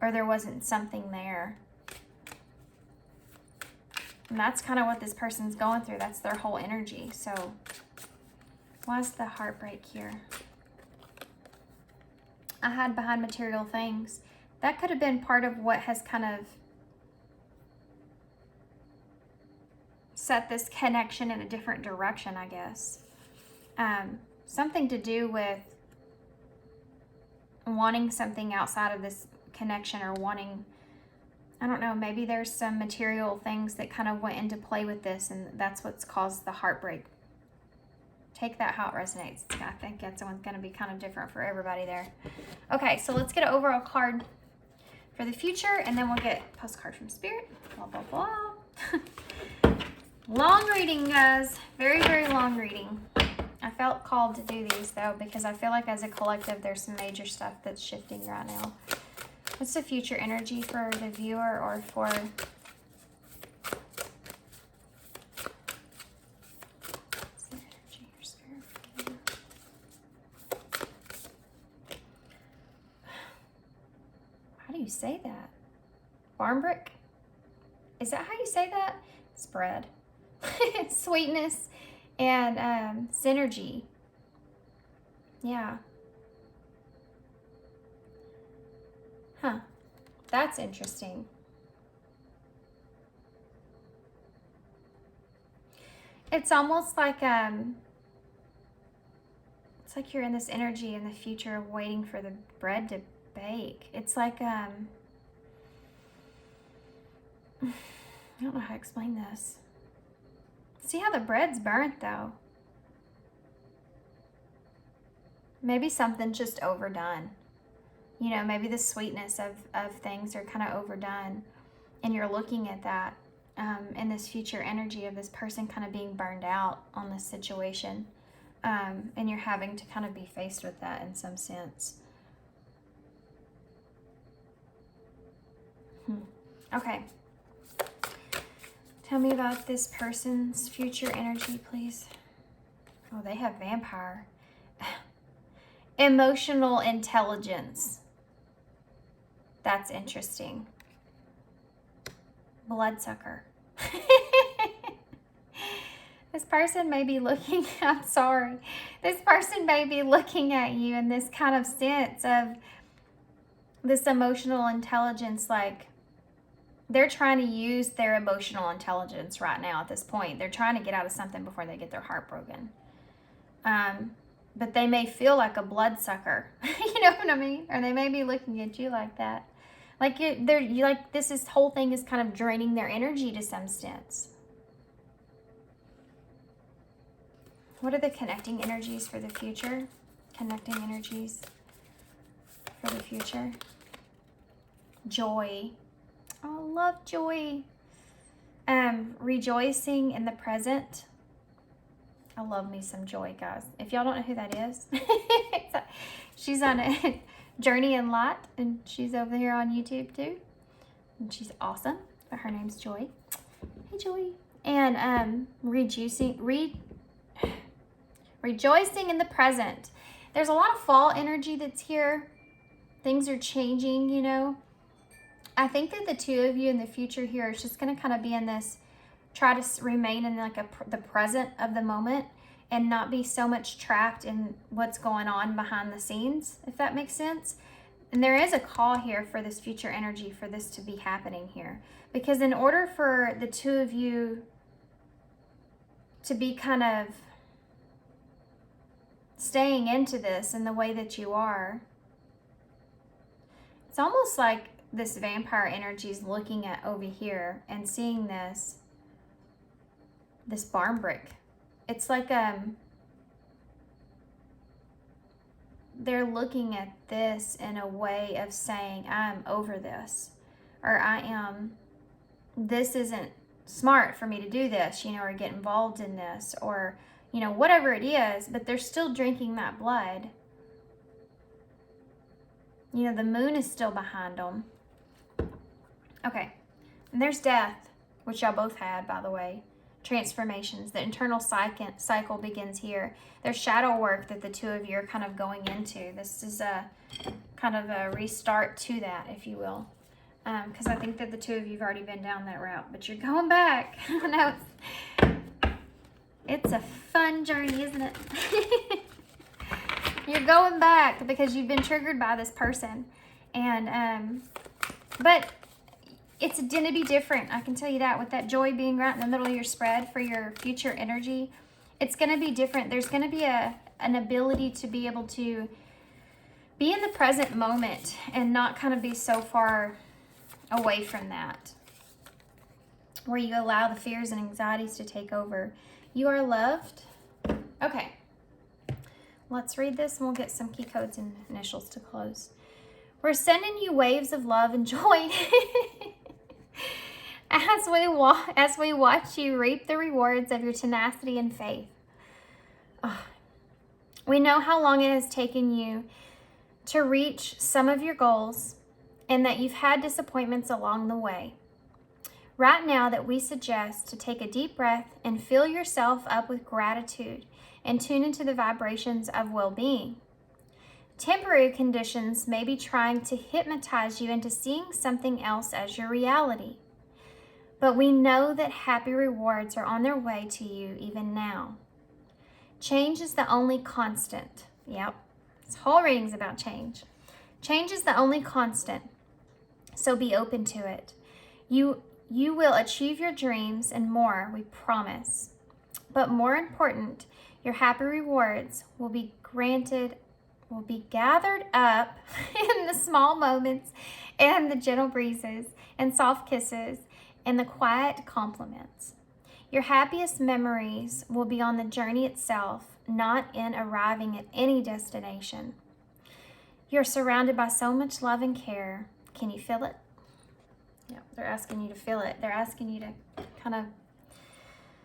Or there wasn't something there. And that's kind of what this person's going through. That's their whole energy. So why's the heartbreak here? I hide behind material things. That could have been part of what has kind of set this connection in a different direction, I guess. Something to do with wanting something outside of this connection or wanting, I don't know, maybe there's some material things that kind of went into play with this and that's what's caused the heartbreak. Take that how it resonates. I think that's going to be kind of different for everybody there. Okay, so let's get an overall card for the future and then we'll get postcard from Spirit. Blah, blah, blah. Long reading, guys. Very, very long reading. I felt called to do these though because I feel like as a collective there's some major stuff that's shifting right now. What's the future energy for the viewer or for how do you say that? Barn brick? Is that how you say that? Spread. Sweetness and synergy. Yeah. Huh. That's interesting. It's almost like it's like you're in this energy in the future of waiting for the bread to bake. It's like I don't know how to explain this. See how the bread's burnt though? Maybe something's just overdone. You know, maybe the sweetness of things are kind of overdone. And you're looking at that in this future energy of this person kind of being burned out on this situation. And you're having to kind of be faced with that in some sense. Okay. Tell me about this person's future energy, please. Oh, they have vampire. Emotional intelligence. That's interesting. Bloodsucker. This person may be looking, I'm sorry. This person may be looking at you in this kind of sense of this emotional intelligence, like they're trying to use their emotional intelligence right now at this point. They're trying to get out of something before they get their heart broken. But they may feel like a bloodsucker. You know what I mean? Or they may be looking at you like that. Like this whole thing is kind of draining their energy to some sense. What are the connecting energies for the future? Connecting energies for the future. Joy. Oh, I love joy. Rejoicing in the present. I love me some Joy, guys. If y'all don't know who that is, she's on a journey in light, and she's over here on YouTube too. And she's awesome. But her name's Joy. Hey, Joy. And rejoicing in the present. There's a lot of fall energy that's here. Things are changing, you know. I think that the two of you in the future here is just going to kind of be in this, try to remain in like the present of the moment and not be so much trapped in what's going on behind the scenes, if that makes sense. And there is a call here for this future energy for this to be happening here. Because in order for the two of you to be kind of staying into this in the way that you are, it's almost like this vampire energy is looking at over here and seeing this barn brick. It's like they're looking at this in a way of saying, I'm over this, or this isn't smart for me to do this, you know, or get involved in this, or, you know, whatever it is, but they're still drinking that blood. You know, the moon is still behind them. Okay, and there's death, which y'all both had, by the way. Transformations. The internal cycle begins here. There's shadow work that the two of you are kind of going into. This is a kind of a restart to that, if you will. Because I think that the two of you have already been down that route, but you're going back. I know it's a fun journey, isn't it? You're going back because you've been triggered by this person. And, but it's going to be different. I can tell you that, with that Joy being right in the middle of your spread for your future energy. It's going to be different. There's going to be an ability to be able to be in the present moment and not kind of be so far away from that, where you allow the fears and anxieties to take over. You are loved. Okay. Let's read this and we'll get some key codes and initials to close. We're sending you waves of love and joy as we watch you reap the rewards of your tenacity and faith. Oh, we know how long it has taken you to reach some of your goals and that you've had disappointments along the way. Right now that we suggest to take a deep breath and fill yourself up with gratitude and tune into the vibrations of well-being. Temporary conditions may be trying to hypnotize you into seeing something else as your reality. But we know that happy rewards are on their way to you even now. Change is the only constant. Yep, this whole reading is about change. Change is the only constant, so be open to it. You will achieve your dreams and more, we promise. But more important, your happy rewards will be gathered up in the small moments and the gentle breezes and soft kisses and the quiet compliments. Your happiest memories will be on the journey itself, not in arriving at any destination. You're surrounded by so much love and care. Can you feel it? Yeah, they're asking you to feel it. They're asking you to kind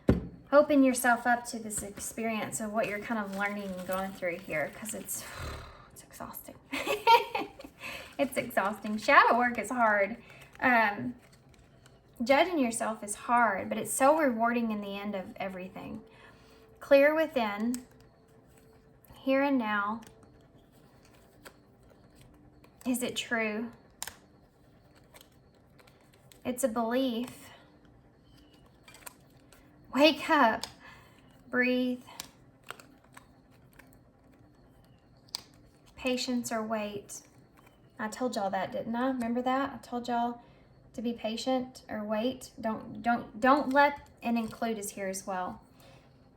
of open yourself up to this experience of what you're kind of learning and going through here, because it's exhausting. It's exhausting. Shadow work is hard. Judging yourself is hard, but it's so rewarding in the end of everything. Clear within, here and now. Is it true? It's a belief. Wake up. Breathe. Patience or wait. I told y'all that, didn't I? Remember that? I told y'all to be patient or wait. Don't let, and include is here as well.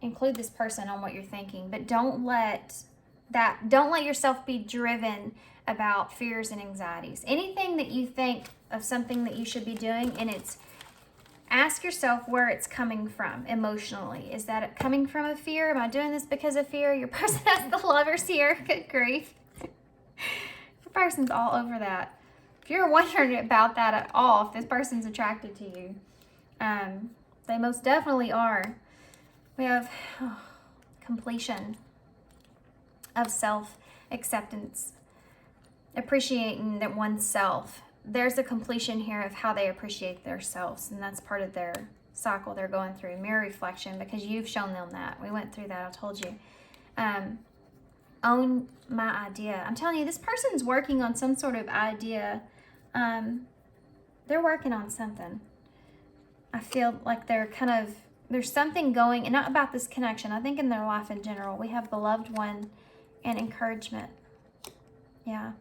Include this person on what you're thinking, but don't let yourself be driven about fears and anxieties. Anything that you think of something that you should be doing, and ask yourself where it's coming from emotionally. Is that coming from a fear? Am I doing this because of fear? Your person has the Lovers here. Good grief. Your person's all over that. If you're wondering about that at all, if this person's attracted to you, they most definitely are. We have completion of self-acceptance, appreciating that oneself. There's a completion here of how they appreciate themselves, and that's part of their cycle they're going through. Mirror reflection, because you've shown them that. We went through that, I told you. Own my idea. I'm telling you, this person's working on some sort of idea. They're working on something. I feel like there's something going, and not about this connection. I think in their life in general, we have beloved one and encouragement. Yeah.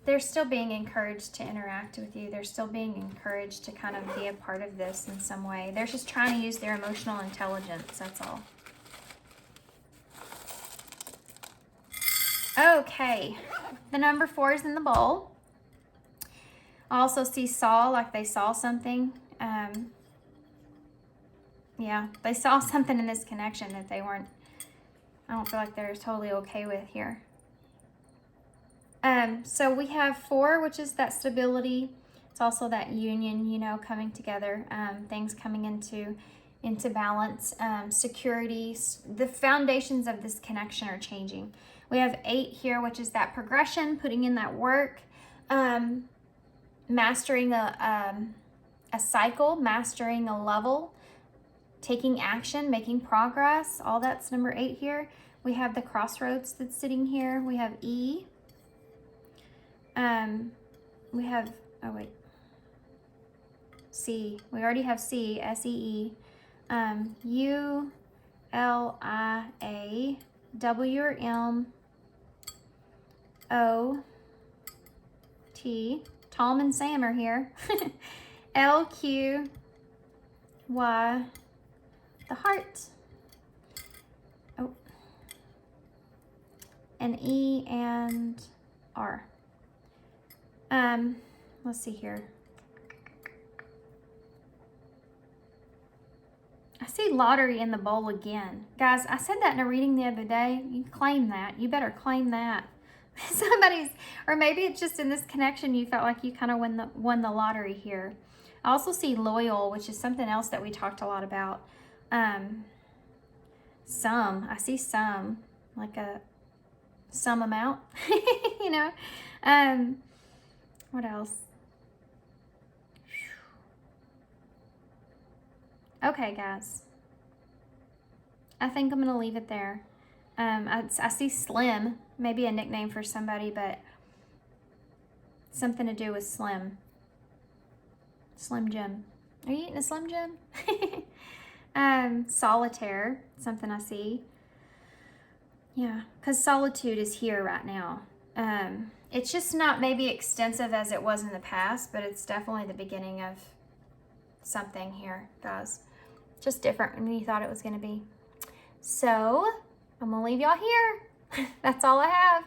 They're still being encouraged to interact with you. They're still being encouraged to kind of be a part of this in some way. They're just trying to use their emotional intelligence. That's all. Okay. The number 4 is in the bowl. I also see saw, like they saw something. Yeah, they saw something in this connection that they weren't, I don't feel like they're totally okay with here. So we have 4, which is that stability. It's also that union, you know, coming together, things coming into balance, security. The foundations of this connection are changing. We have 8 here, which is that progression, putting in that work, mastering a cycle, mastering a level, taking action, making progress. All that's number 8 here. We have the crossroads that's sitting here. We have E. We have, oh wait, C. We already have C, S-E-E. U-L-I-A, W-R-M-O-T. Tom and Sam are here. L-Q-Y, the heart. Oh. And E and R. Let's see here. I see lottery in the bowl again. Guys, I said that in a reading the other day. You claim that. You better claim that. Somebody's, or maybe it's just in this connection you felt like you kind of won the lottery here. I also see loyal, which is something else that we talked a lot about. I see some, like some amount, you know. What else? Okay, guys. I think I'm going to leave it there. I see Slim, maybe a nickname for somebody, but something to do with Slim. Slim Jim. Are you eating a Slim Jim? Solitaire, something I see. Yeah, because solitude is here right now. It's just not maybe extensive as it was in the past, but it's definitely the beginning of something here, guys. Just different than you thought it was going to be. So, I'm going to leave y'all here. That's all I have.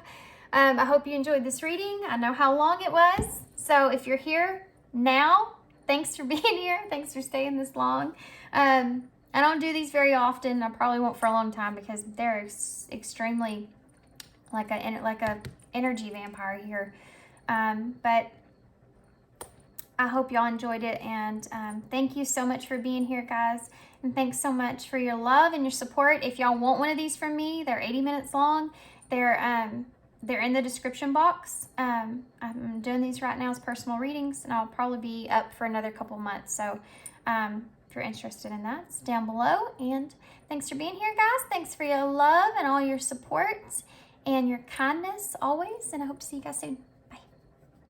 I hope you enjoyed this reading. I know how long it was. So, if you're here now, thanks for being here. Thanks for staying this long. I don't do these very often. I probably won't for a long time because they're extremely like a energy vampire here. But I hope y'all enjoyed it, and thank you so much for being here, guys. And thanks so much for your love and your support. If y'all want one of these from me, they're 80 minutes long. They're in the description box. I'm doing these right now as personal readings, and I'll probably be up for another couple months. So if you're interested in that, it's down below. And thanks for being here, guys. Thanks for your love and all your support and your kindness always. And I hope to see you guys soon.